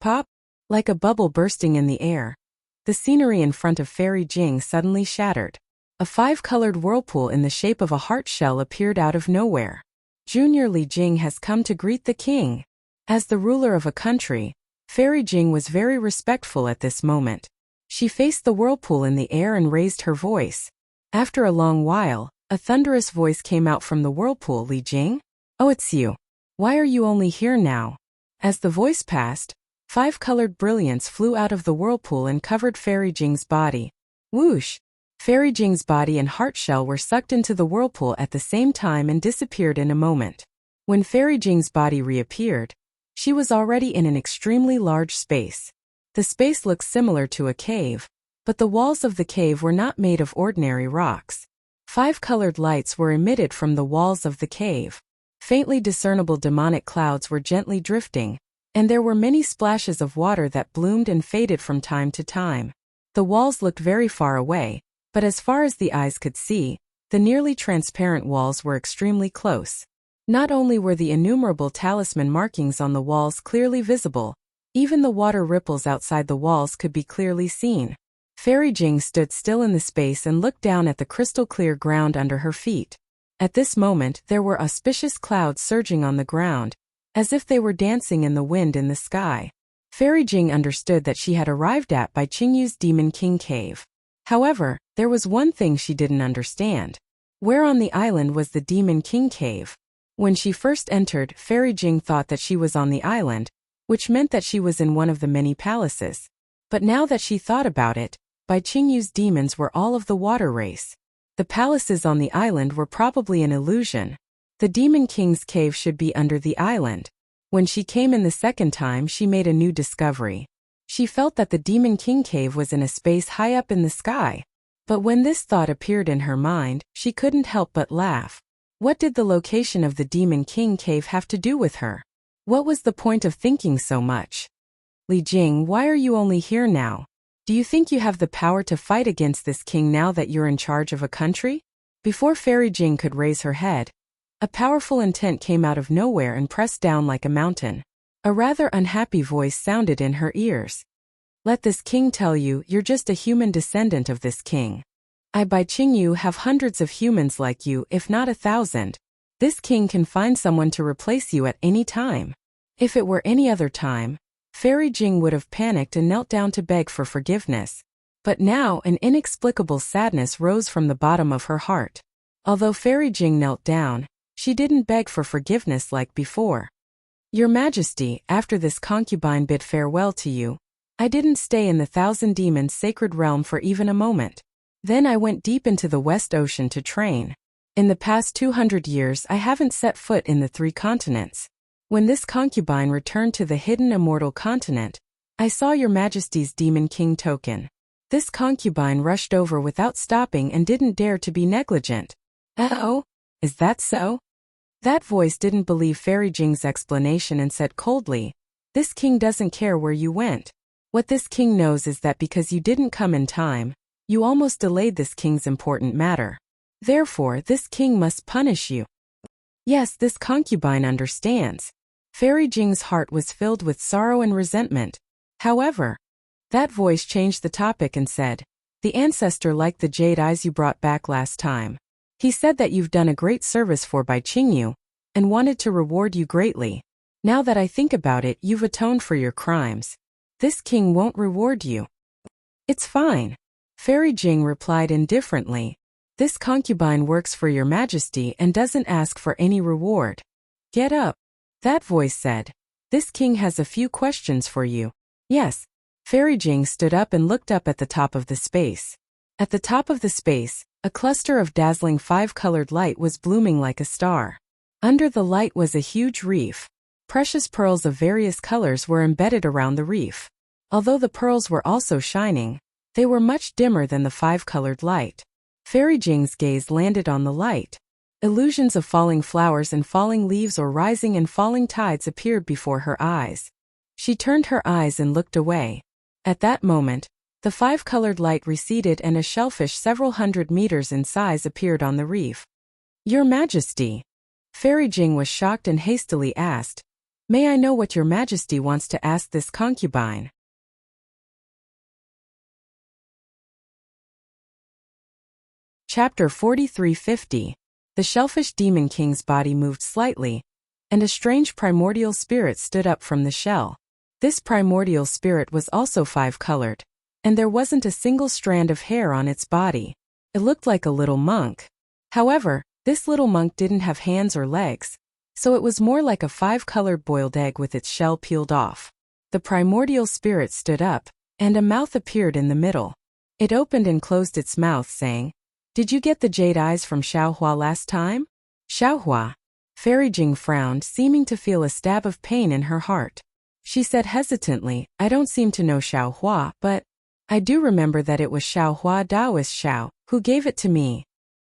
Pop! Like a bubble bursting in the air. The scenery in front of Fairy Jing suddenly shattered. A 5-colored whirlpool in the shape of a heart shell appeared out of nowhere. Junior Li Jing has come to greet the king. As the ruler of a country, Fairy Jing was very respectful at this moment. She faced the whirlpool in the air and raised her voice. After a long while, a thunderous voice came out from the whirlpool. "Li Jing? Oh, it's you. Why are you only here now?" As the voice passed, 5-colored brilliance flew out of the whirlpool and covered Fairy Jing's body. Whoosh! Fairy Jing's body and heart shell were sucked into the whirlpool at the same time and disappeared in a moment. When Fairy Jing's body reappeared, she was already in an extremely large space. The space looked similar to a cave, but the walls of the cave were not made of ordinary rocks. 5-colored lights were emitted from the walls of the cave. Faintly discernible demonic clouds were gently drifting, and there were many splashes of water that bloomed and faded from time to time. The walls looked very far away, but as far as the eyes could see, the nearly transparent walls were extremely close. Not only were the innumerable talisman markings on the walls clearly visible, even the water ripples outside the walls could be clearly seen. Fairy Jing stood still in the space and looked down at the crystal-clear ground under her feet. At this moment, there were auspicious clouds surging on the ground, as if they were dancing in the wind in the sky. Fairy Jing understood that she had arrived at by Qingyu's Demon King Cave. However, There was one thing she didn't understand. Where on the island was the Demon King cave? When she first entered, Fairy Jing thought that she was on the island, which meant that she was in one of the many palaces. But now that she thought about it, Bai Qingyu's demons were all of the water race. The palaces on the island were probably an illusion. The Demon King's cave should be under the island. When she came in the second time, she made a new discovery. She felt that the Demon King cave was in a space high up in the sky. But when this thought appeared in her mind, she couldn't help but laugh. What did the location of the Demon King cave have to do with her? What was the point of thinking so much? Li Jing, why are you only here now? Do you think you have the power to fight against this king now that you're in charge of a country? Before Fairy Jing could raise her head, a powerful intent came out of nowhere and pressed down like a mountain. A rather unhappy voice sounded in her ears. Let this king tell you, you're just a human descendant of this king. I Bai Qingyu have hundreds of humans like you, if not 1,000. This king can find someone to replace you at any time. If it were any other time, Fairy Jing would have panicked and knelt down to beg for forgiveness. But now an inexplicable sadness rose from the bottom of her heart. Although Fairy Jing knelt down, she didn't beg for forgiveness like before. Your Majesty, after this concubine bid farewell to you, I didn't stay in the 1,000 Demons' sacred realm for even a moment. Then I went deep into the West Ocean to train. In the past 200 years I haven't set foot in the 3 continents. When this concubine returned to the hidden immortal continent, I saw Your Majesty's Demon King token. This concubine rushed over without stopping and didn't dare to be negligent. Oh? Is that so? That voice didn't believe Fairy Jing's explanation and said coldly, this king doesn't care where you went. What this king knows is that because you didn't come in time, you almost delayed this king's important matter. Therefore, this king must punish you. Yes, this concubine understands. Fairy Jing's heart was filled with sorrow and resentment. However, that voice changed the topic and said, the ancestor liked the jade eyes you brought back last time. He said that you've done a great service for Bai Qingyu, and wanted to reward you greatly. Now that I think about it, you've atoned for your crimes. This king won't reward you. It's fine. Fairy Jing replied indifferently. This concubine works for Your Majesty and doesn't ask for any reward. Get up. That voice said. This king has a few questions for you. Yes. Fairy Jing stood up and looked up at the top of the space. At the top of the space, a cluster of dazzling 5-colored light was blooming like a star. Under the light was a huge reef. Precious pearls of various colors were embedded around the reef. Although the pearls were also shining, they were much dimmer than the 5-colored light. Fairy Jing's gaze landed on the light. Illusions of falling flowers and falling leaves or rising and falling tides appeared before her eyes. She turned her eyes and looked away. At that moment, the 5-colored light receded and a shellfish several hundred meters in size appeared on the reef. Your Majesty. Fairy Jing was shocked and hastily asked, may I know what Your Majesty wants to ask this concubine? Chapter 4350. The Shellfish Demon King's body moved slightly, and a strange primordial spirit stood up from the shell. This primordial spirit was also 5-colored, and there wasn't a single strand of hair on its body. It looked like a little monk. However, this little monk didn't have hands or legs, so it was more like a 5-colored boiled egg with its shell peeled off. The primordial spirit stood up, and a mouth appeared in the middle. It opened and closed its mouth, saying, did you get the jade eyes from Xiaohua last time? Xiaohua. Fairy Jing frowned, seeming to feel a stab of pain in her heart. She said hesitantly, I don't seem to know Xiaohua, but I do remember that it was Xiaohua Daoist Xiao who gave it to me.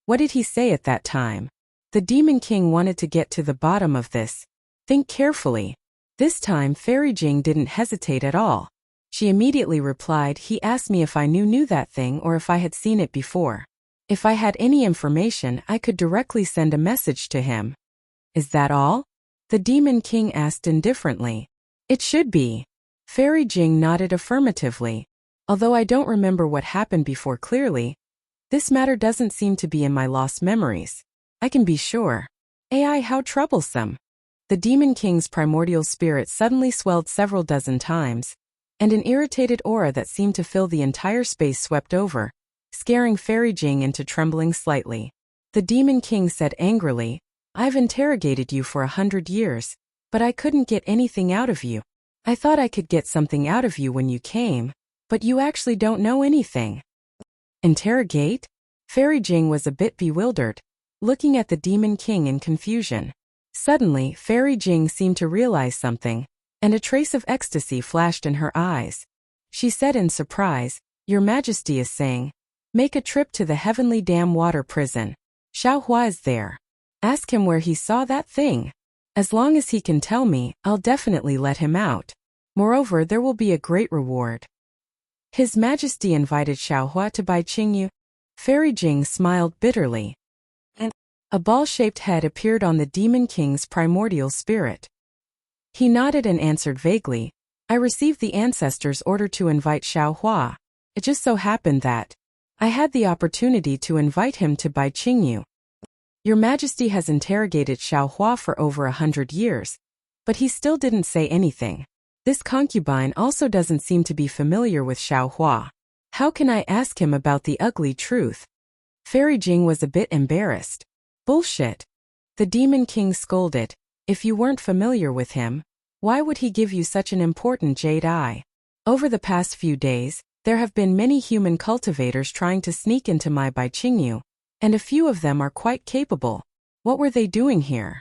What did he say at that time? The Demon King wanted to get to the bottom of this. Think carefully. This time Fairy Jing didn't hesitate at all. She immediately replied, he asked me if I knew that thing or if I had seen it before. If I had any information, I could directly send a message to him. Is that all? The Demon King asked indifferently. It should be. Fairy Jing nodded affirmatively. Although I don't remember what happened before clearly, this matter doesn't seem to be in my lost memories. I can be sure. AI, how troublesome. The Demon King's primordial spirit suddenly swelled several dozen times, and an irritated aura that seemed to fill the entire space swept over. scaring Fairy Jing into trembling slightly. The Demon King said angrily, "I've interrogated you for 100 years, but I couldn't get anything out of you. I thought I could get something out of you when you came, but you actually don't know anything." Interrogate? Fairy Jing was a bit bewildered, looking at the Demon King in confusion. Suddenly, Fairy Jing seemed to realize something, and a trace of ecstasy flashed in her eyes. She said in surprise, "Your Majesty is saying, make a trip to the Heavenly Dam Water Prison. Xiao Hua is there. Ask him where he saw that thing. As long as he can tell me, I'll definitely let him out. Moreover, there will be a great reward." His Majesty invited Xiao Hua to buy Qingyu. Fairy Jing smiled bitterly. And a ball-shaped head appeared on the Demon King's primordial spirit. He nodded and answered vaguely, "I received the ancestors' order to invite Xiao Hua. It just so happened that I had the opportunity to invite him to buy Qingyu." Your Majesty has interrogated Xiao Hua for over 100 years, but he still didn't say anything. This concubine also doesn't seem to be familiar with Xiao Hua. How can I ask him about the ugly truth? Fairy Jing was a bit embarrassed. Bullshit. The Demon King scolded. If you weren't familiar with him, why would he give you such an important jade eye? Over the past few days, there have been many human cultivators trying to sneak into my Bai Qingyu, and a few of them are quite capable. What were they doing here?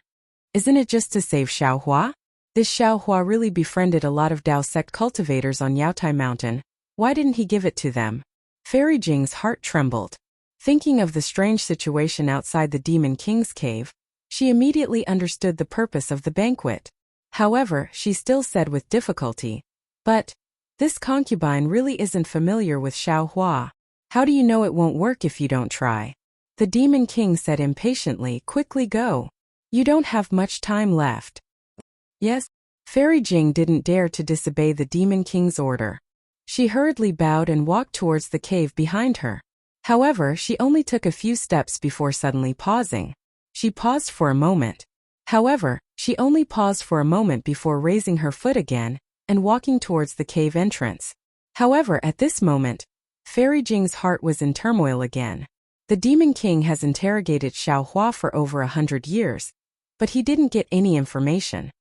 Isn't it just to save Xiao Hua? This Xiao Hua really befriended a lot of Dao sect cultivators on Yaotai Mountain. Why didn't he give it to them? Fairy Jing's heart trembled. Thinking of the strange situation outside the Demon King's cave, she immediately understood the purpose of the banquet. However, she still said with difficulty, "But this concubine really isn't familiar with Xiao Hua. How do you know it won't work if you don't try?" The Demon King said impatiently, "Quickly go. You don't have much time left." Yes. Fairy Jing didn't dare to disobey the Demon King's order. She hurriedly bowed and walked towards the cave behind her. However, she only took a few steps before suddenly pausing. She paused for a moment. However, she only paused for a moment before raising her foot again and walking towards the cave entrance. However, at this moment, Fairy Jing's heart was in turmoil again. The Demon King has interrogated Xiao Hua for over 100 years, but he didn't get any information.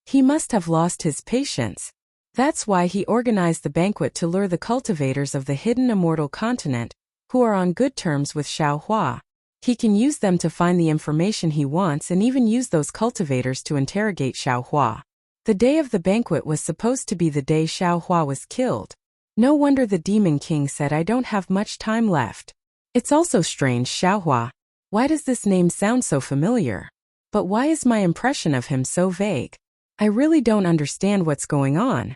He must have lost his patience. That's why he organized the banquet to lure the cultivators of the hidden immortal continent, who are on good terms with Xiao Hua. He can use them to find the information he wants and even use those cultivators to interrogate Xiao Hua. The day of the banquet was supposed to be the day Xiao Hua was killed. No wonder the Demon King said, "I don't have much time left." It's also strange, Xiao Hua. Why does this name sound so familiar? But why is my impression of him so vague? I really don't understand what's going on.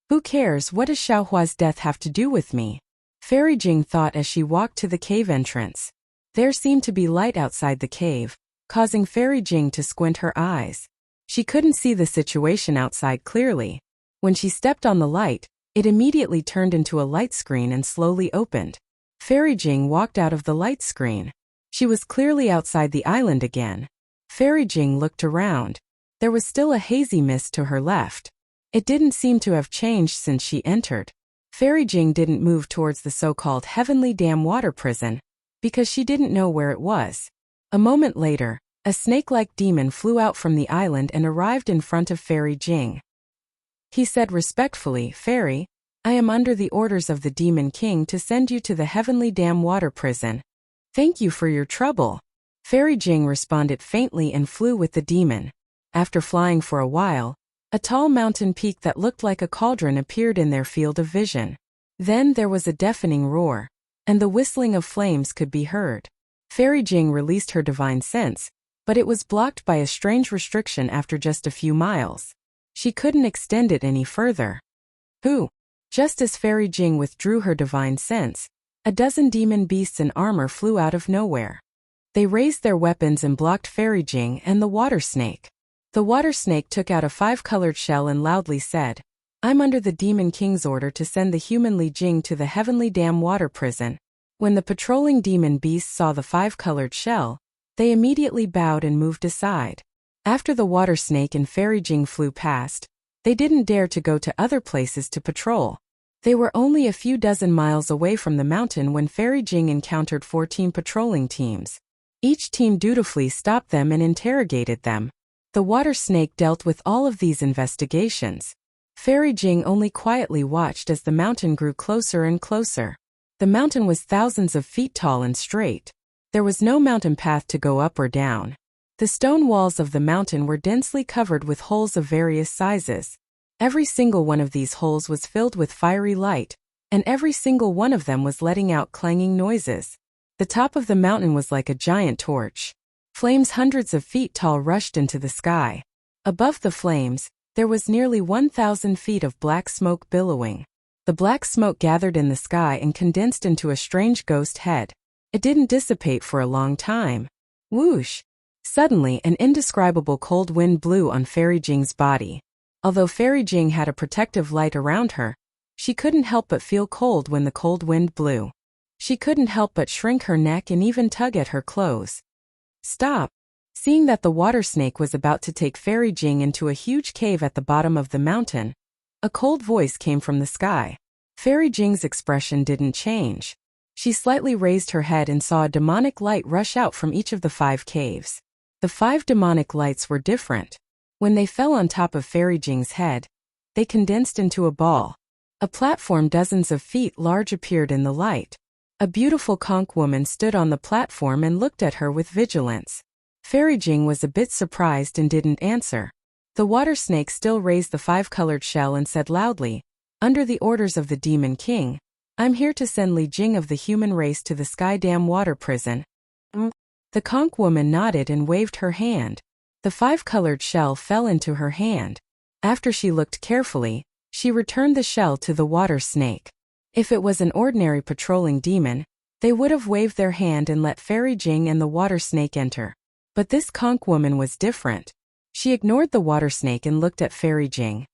Who cares? What does Xiao Hua's death have to do with me? Fairy Jing thought as she walked to the cave entrance. There seemed to be light outside the cave, causing Fairy Jing to squint her eyes. She couldn't see the situation outside clearly. When she stepped on the light, it immediately turned into a light screen and slowly opened. Fairy Jing walked out of the light screen. She was clearly outside the island again. Fairy Jing looked around. There was still a hazy mist to her left. It didn't seem to have changed since she entered. Fairy Jing didn't move towards the so-called Heavenly Dam Water Prison, because she didn't know where it was. A moment later, a snake-like demon flew out from the island and arrived in front of Fairy Jing. He said respectfully, "Fairy, I am under the orders of the Demon King to send you to the Heavenly Dam Water Prison. Thank you for your trouble." Fairy Jing responded faintly and flew with the demon. After flying for a while, a tall mountain peak that looked like a cauldron appeared in their field of vision. Then there was a deafening roar, and the whistling of flames could be heard. Fairy Jing released her divine sense, but it was blocked by a strange restriction after just a few miles. She couldn't extend it any further. Who? Just as Fairy Jing withdrew her divine sense, a dozen demon beasts in armor flew out of nowhere. They raised their weapons and blocked Fairy Jing and the water snake. The water snake took out a 5-colored shell and loudly said, "I'm under the Demon King's order to send the human Li Jing to the Heavenly Dam Water Prison." When the patrolling demon beasts saw the 5-colored shell, they immediately bowed and moved aside. After the water snake and Fairy Jing flew past, they didn't dare to go to other places to patrol. They were only a few dozen miles away from the mountain when Fairy Jing encountered 14 patrolling teams. Each team dutifully stopped them and interrogated them. The water snake dealt with all of these investigations. Fairy Jing only quietly watched as the mountain grew closer and closer. The mountain was thousands of feet tall and straight. There was no mountain path to go up or down. The stone walls of the mountain were densely covered with holes of various sizes. Every single one of these holes was filled with fiery light, and every single one of them was letting out clanging noises. The top of the mountain was like a giant torch. Flames hundreds of feet tall rushed into the sky. Above the flames, there was nearly 1,000 feet of black smoke billowing. The black smoke gathered in the sky and condensed into a strange ghost head. It didn't dissipate for a long time. Whoosh! Suddenly, an indescribable cold wind blew on Fairy Jing's body. Although Fairy Jing had a protective light around her, she couldn't help but feel cold when the cold wind blew. She couldn't help but shrink her neck and even tug at her clothes. Stop! Seeing that the water snake was about to take Fairy Jing into a huge cave at the bottom of the mountain, a cold voice came from the sky. Fairy Jing's expression didn't change. She slightly raised her head and saw a demonic light rush out from each of the 5 caves. The 5 demonic lights were different. When they fell on top of Fairy Jing's head, they condensed into a ball. A platform dozens of feet large appeared in the light. A beautiful conch woman stood on the platform and looked at her with vigilance. Fairy Jing was a bit surprised and didn't answer. The water snake still raised the 5-colored shell and said loudly, "Under the orders of the Demon King, I'm here to send Li Jing of the human race to the Sky Dam water prison." The conch woman nodded and waved her hand. The 5-colored shell fell into her hand. After she looked carefully, she returned the shell to the water snake. If it was an ordinary patrolling demon, they would have waved their hand and let Fairy Jing and the water snake enter. But this conch woman was different. She ignored the water snake and looked at Fairy Jing,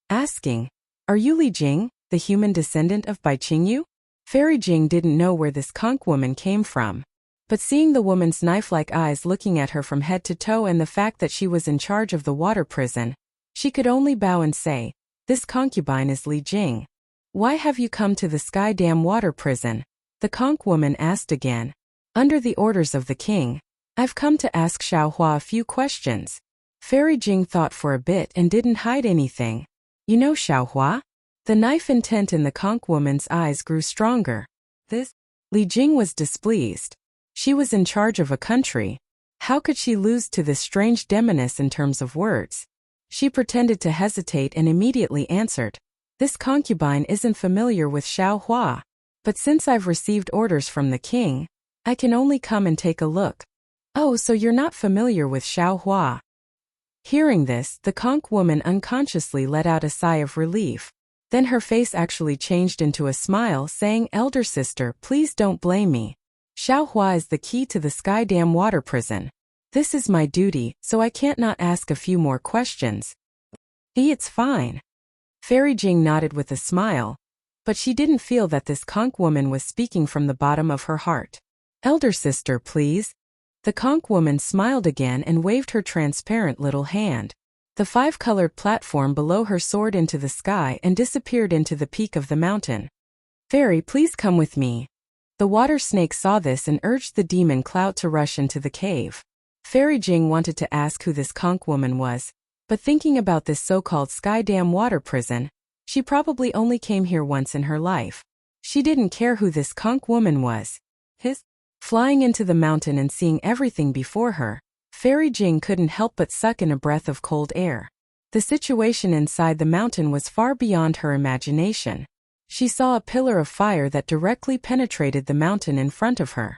asking, "Are you Li Jing, the human descendant of Bai Qingyu?" Fairy Jing didn't know where this conch woman came from. But seeing the woman's knife-like eyes looking at her from head to toe and the fact that she was in charge of the water prison, she could only bow and say, "This concubine is Li Jing." "Why have you come to the Sky Dam water prison?" the conch woman asked again. "Under the orders of the king, I've come to ask Xiaohua a few questions." Fairy Jing thought for a bit and didn't hide anything. "You know Xiaohua?" The knife intent in the conch woman's eyes grew stronger. Li Jing was displeased. She was in charge of a country. How could she lose to this strange demoness in terms of words? She pretended to hesitate and immediately answered, "This concubine isn't familiar with Xiaohua. But since I've received orders from the king, I can only come and take a look." "Oh, so you're not familiar with Xiaohua." Hearing this, the conch woman unconsciously let out a sigh of relief. Then her face actually changed into a smile, saying, "Elder sister, please don't blame me. Xiaohua is the key to the Sky Dam water prison. This is my duty, so I can't not ask a few more questions." "It's fine." Fairy Jing nodded with a smile, but she didn't feel that this conch woman was speaking from the bottom of her heart. "Elder sister, please." The conch woman smiled again and waved her transparent little hand. The 5-colored platform below her soared into the sky and disappeared into the peak of the mountain. "Fairy, please come with me." The water snake saw this and urged the demon cloud to rush into the cave. Fairy Jing wanted to ask who this conch woman was, but thinking about this so-called Sky Dam water prison, she probably only came here once in her life. She didn't care who this conch woman was. Flying into the mountain and seeing everything before her, Fairy Jing couldn't help but suck in a breath of cold air. The situation inside the mountain was far beyond her imagination. She saw a pillar of fire that directly penetrated the mountain in front of her.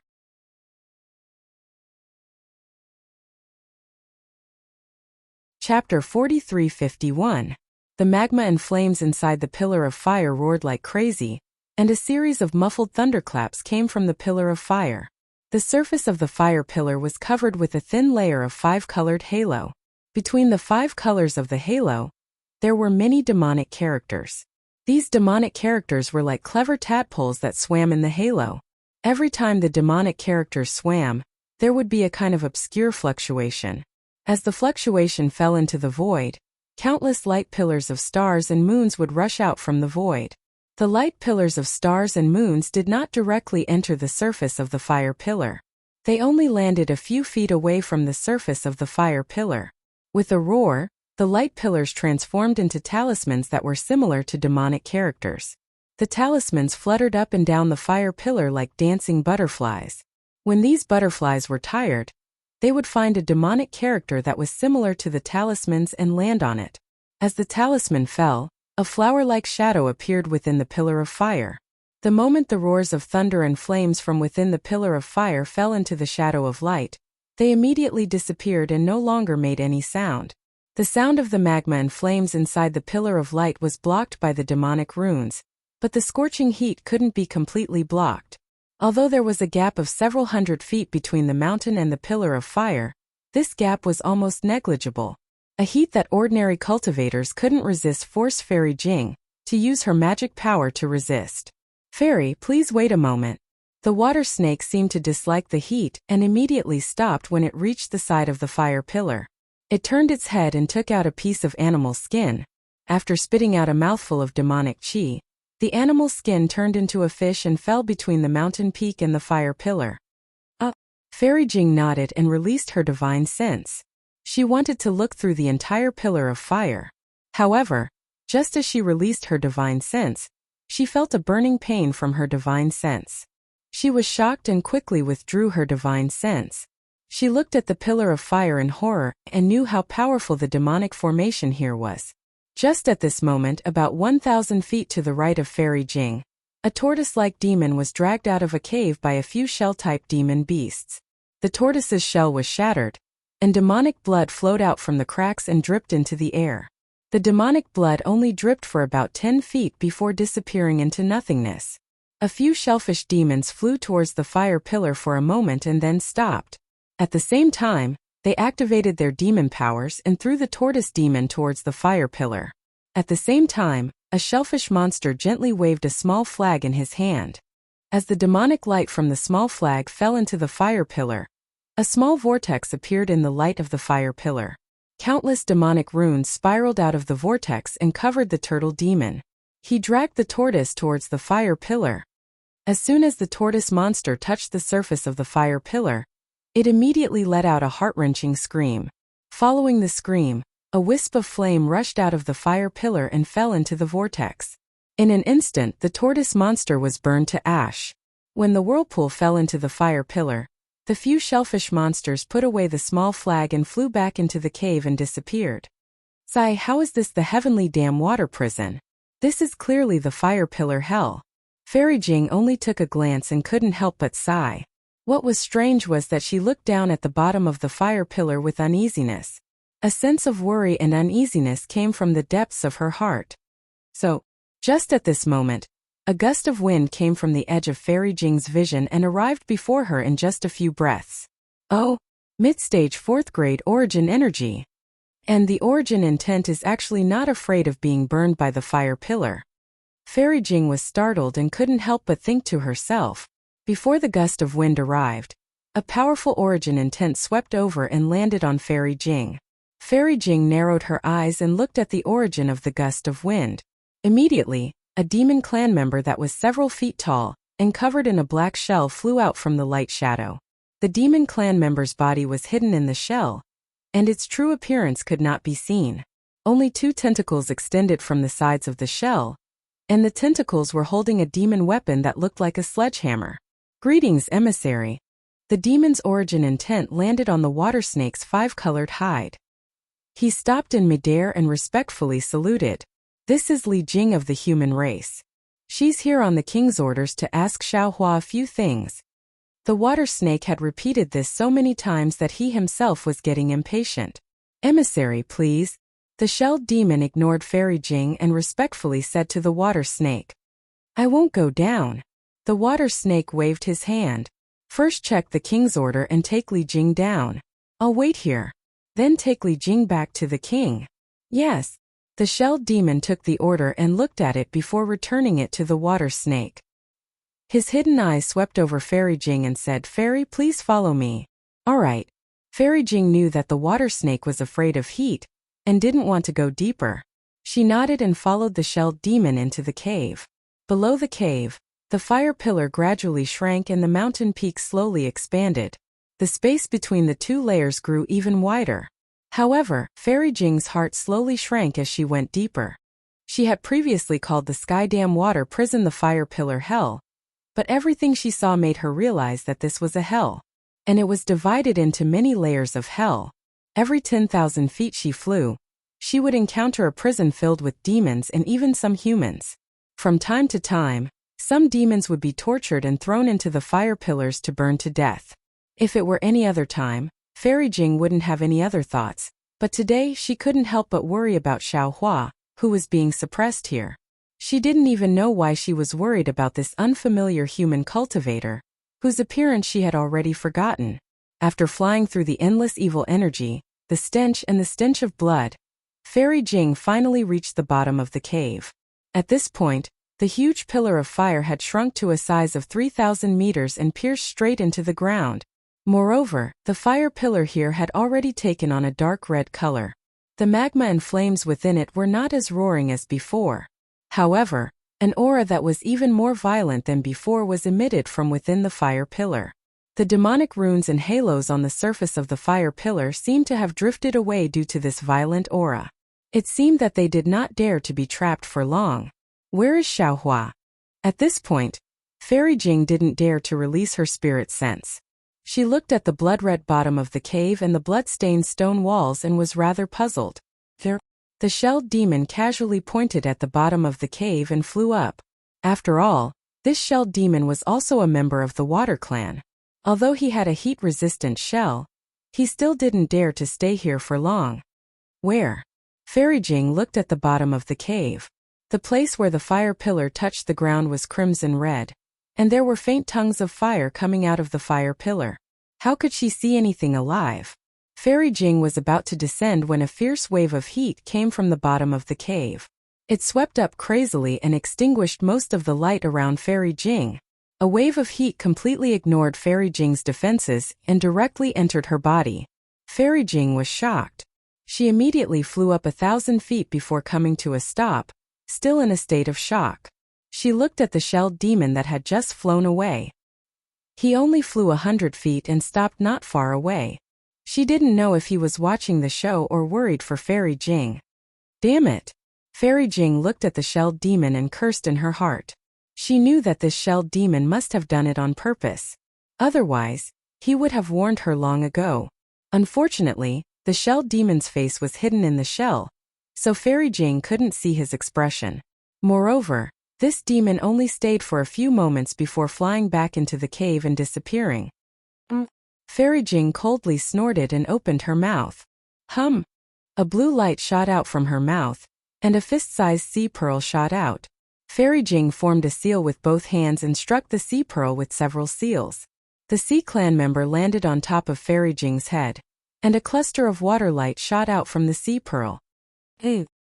Chapter 43:51. The magma and flames inside the pillar of fire roared like crazy, and a series of muffled thunderclaps came from the pillar of fire. The surface of the fire pillar was covered with a thin layer of 5-colored halo. Between the 5 colors of the halo, there were many demonic characters. These demonic characters were like clever tadpoles that swam in the halo. Every time the demonic characters swam, there would be a kind of obscure fluctuation. As the fluctuation fell into the void, countless light pillars of stars and moons would rush out from the void. The light pillars of stars and moons did not directly enter the surface of the fire pillar. They only landed a few feet away from the surface of the fire pillar. With a roar, the light pillars transformed into talismans that were similar to demonic characters. The talismans fluttered up and down the fire pillar like dancing butterflies. When these butterflies were tired, they would find a demonic character that was similar to the talismans and land on it. As the talisman fell, a flower-like shadow appeared within the pillar of fire. The moment the roars of thunder and flames from within the pillar of fire fell into the shadow of light, they immediately disappeared and no longer made any sound. The sound of the magma and flames inside the pillar of light was blocked by the demonic runes, but the scorching heat couldn't be completely blocked. Although there was a gap of several hundred feet between the mountain and the pillar of fire, this gap was almost negligible. A heat that ordinary cultivators couldn't resist forced Fairy Jing to use her magic power to resist. "Fairy, please wait a moment." The water snake seemed to dislike the heat and immediately stopped when it reached the side of the fire pillar. It turned its head and took out a piece of animal skin. After spitting out a mouthful of demonic chi, the animal skin turned into a fish and fell between the mountain peak and the fire pillar. Fairy Jing nodded and released her divine sense. She wanted to look through the entire pillar of fire. However, just as she released her divine sense, she felt a burning pain from her divine sense. She was shocked and quickly withdrew her divine sense. She looked at the pillar of fire in horror and knew how powerful the demonic formation here was. Just at this moment, about 1,000 feet to the right of Fairy Jing, a tortoise-like demon was dragged out of a cave by a few shell-type demon beasts. The tortoise's shell was shattered, and demonic blood flowed out from the cracks and dripped into the air. The demonic blood only dripped for about 10 feet before disappearing into nothingness. A few shellfish demons flew towards the fire pillar for a moment and then stopped. At the same time, they activated their demon powers and threw the tortoise demon towards the fire pillar. At the same time, a shellfish monster gently waved a small flag in his hand. As the demonic light from the small flag fell into the fire pillar, a small vortex appeared in the light of the fire pillar. Countless demonic runes spiraled out of the vortex and covered the turtle demon. He dragged the tortoise towards the fire pillar. As soon as the tortoise monster touched the surface of the fire pillar, it immediately let out a heart-wrenching scream. Following the scream, a wisp of flame rushed out of the fire pillar and fell into the vortex. In an instant, the tortoise monster was burned to ash. When the whirlpool fell into the fire pillar, the few shellfish monsters put away the small flag and flew back into the cave and disappeared. "Sigh, how is this the heavenly dam water prison? This is clearly the fire pillar hell." Fairy Jing only took a glance and couldn't help but sigh. What was strange was that she looked down at the bottom of the fire pillar with uneasiness. A sense of worry and uneasiness came from the depths of her heart. Just at this moment, a gust of wind came from the edge of Fairy Jing's vision and arrived before her in just a few breaths. "Oh, mid-stage 4th grade origin energy. And the origin intent is actually not afraid of being burned by the fire pillar." Fairy Jing was startled and couldn't help but think to herself. Before the gust of wind arrived, a powerful origin intent swept over and landed on Fairy Jing. Fairy Jing narrowed her eyes and looked at the origin of the gust of wind. Immediately, a demon clan member that was several feet tall and covered in a black shell flew out from the light shadow. The demon clan member's body was hidden in the shell, and its true appearance could not be seen. Only 2 tentacles extended from the sides of the shell, and the tentacles were holding a demon weapon that looked like a sledgehammer. "Greetings, emissary." The demon's origin intent landed on the water snake's 5-colored hide. He stopped in midair and respectfully saluted. "This is Li Jing of the human race. She's here on the king's orders to ask Xiaohua a few things." The water snake had repeated this so many times that he himself was getting impatient. "Emissary, please." The shelled demon ignored Fairy Jing and respectfully said to the water snake, "I won't go down." The water snake waved his hand. "First check the king's order and take Li Jing down. I'll wait here. Then take Li Jing back to the king." "Yes." The shelled demon took the order and looked at it before returning it to the water snake. His hidden eyes swept over Fairy Jing and said, "Fairy, please follow me." "All right." Fairy Jing knew that the water snake was afraid of heat and didn't want to go deeper. She nodded and followed the shelled demon into the cave. Below the cave, the fire pillar gradually shrank and the mountain peak slowly expanded. The space between the two layers grew even wider. However, Fairy Jing's heart slowly shrank as she went deeper. She had previously called the sky dam water prison, the fire pillar hell, but everything she saw made her realize that this was a hell, and it was divided into many layers of hell. Every 10,000 feet she flew, she would encounter a prison filled with demons and even some humans. From time to time, some demons would be tortured and thrown into the fire pillars to burn to death. If it were any other time, Fairy Jing wouldn't have any other thoughts, but today she couldn't help but worry about Xiaohua, who was being suppressed here. She didn't even know why she was worried about this unfamiliar human cultivator, whose appearance she had already forgotten. After flying through the endless evil energy, the stench and the stench of blood, Fairy Jing finally reached the bottom of the cave. At this point, the huge pillar of fire had shrunk to a size of 3,000 meters and pierced straight into the ground. Moreover, the fire pillar here had already taken on a dark red color. The magma and flames within it were not as roaring as before. However, an aura that was even more violent than before was emitted from within the fire pillar. The demonic runes and halos on the surface of the fire pillar seemed to have drifted away due to this violent aura. It seemed that they did not dare to be trapped for long. Where is Xiaohua? At this point, Fairy Jing didn't dare to release her spirit sense. She looked at the blood-red bottom of the cave and the blood-stained stone walls and was rather puzzled. There, the shelled demon casually pointed at the bottom of the cave and flew up. After all, this shelled demon was also a member of the Water Clan. Although he had a heat-resistant shell, he still didn't dare to stay here for long. Where? Fairy Jing looked at the bottom of the cave. The place where the fire pillar touched the ground was crimson red, and there were faint tongues of fire coming out of the fire pillar. How could she see anything alive? Fairy Jing was about to descend when a fierce wave of heat came from the bottom of the cave. It swept up crazily and extinguished most of the light around Fairy Jing. A wave of heat completely ignored Fairy Jing's defenses and directly entered her body. Fairy Jing was shocked. She immediately flew up 1,000 feet before coming to a stop, still in a state of shock. She looked at the shelled demon that had just flown away. He only flew 100 feet and stopped not far away. She didn't know if he was watching the show or worried for Fairy Jing. Damn it! Fairy Jing looked at the shelled demon and cursed in her heart. She knew that this shelled demon must have done it on purpose. Otherwise, he would have warned her long ago. Unfortunately, the shelled demon's face was hidden in the shell, so Fairy Jing couldn't see his expression. Moreover, this demon only stayed for a few moments before flying back into the cave and disappearing. Fairy Jing coldly snorted and opened her mouth. Hum! A blue light shot out from her mouth, and a fist-sized sea pearl shot out. Fairy Jing formed a seal with both hands and struck the sea pearl with several seals. The Sea Clan member landed on top of Fairy Jing's head, and a cluster of water light shot out from the sea pearl.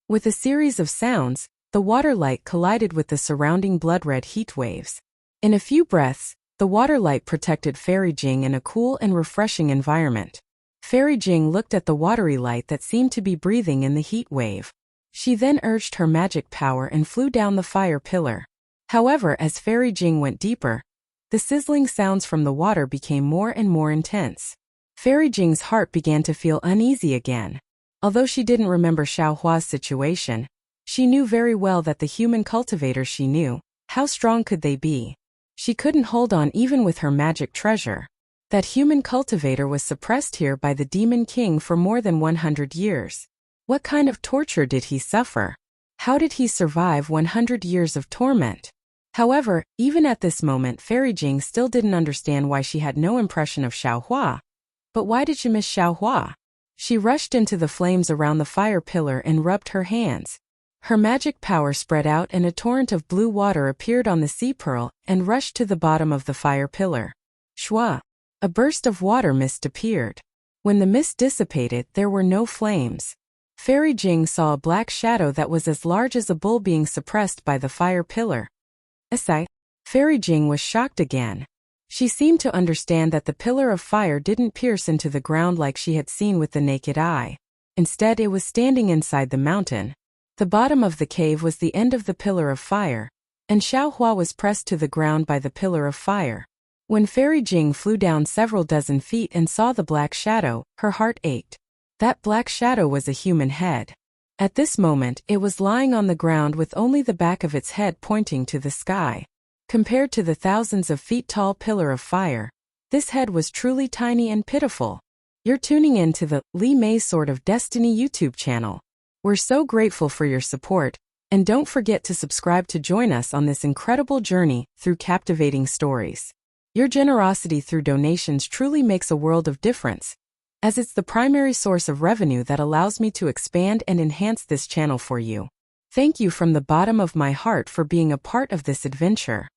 With a series of sounds, the water light collided with the surrounding blood-red heat waves. In a few breaths, the water light protected Fairy Jing in a cool and refreshing environment. Fairy Jing looked at the watery light that seemed to be breathing in the heat wave. She then urged her magic power and flew down the fire pillar. However, as Fairy Jing went deeper, the sizzling sounds from the water became more and more intense. Fairy Jing's heart began to feel uneasy again. Although she didn't remember Xiaohua's situation, she knew very well that the human cultivators she knew, how strong could they be? She couldn't hold on even with her magic treasure. That human cultivator was suppressed here by the Demon King for more than 100 years. What kind of torture did he suffer? How did he survive 100 years of torment? However, even at this moment Fairy Jing still didn't understand why she had no impression of Xiaohua. But why did she miss Xiaohua? She rushed into the flames around the fire pillar and rubbed her hands. Her magic power spread out and a torrent of blue water appeared on the sea pearl and rushed to the bottom of the fire pillar. Shwa! A burst of water mist appeared. When the mist dissipated, there were no flames. Fairy Jing saw a black shadow that was as large as a bull being suppressed by the fire pillar. Fairy Jing was shocked again. She seemed to understand that the pillar of fire didn't pierce into the ground like she had seen with the naked eye. Instead, it was standing inside the mountain. The bottom of the cave was the end of the pillar of fire, and Xiaohua was pressed to the ground by the pillar of fire. When Fairy Jing flew down several dozen feet and saw the black shadow, her heart ached. That black shadow was a human head. At this moment, it was lying on the ground with only the back of its head pointing to the sky. Compared to the thousands of feet tall pillar of fire, this head was truly tiny and pitiful. You're tuning in to the Li Mei Sword of Destiny YouTube channel. We're so grateful for your support, and don't forget to subscribe to join us on this incredible journey through captivating stories. Your generosity through donations truly makes a world of difference, as it's the primary source of revenue that allows me to expand and enhance this channel for you. Thank you from the bottom of my heart for being a part of this adventure.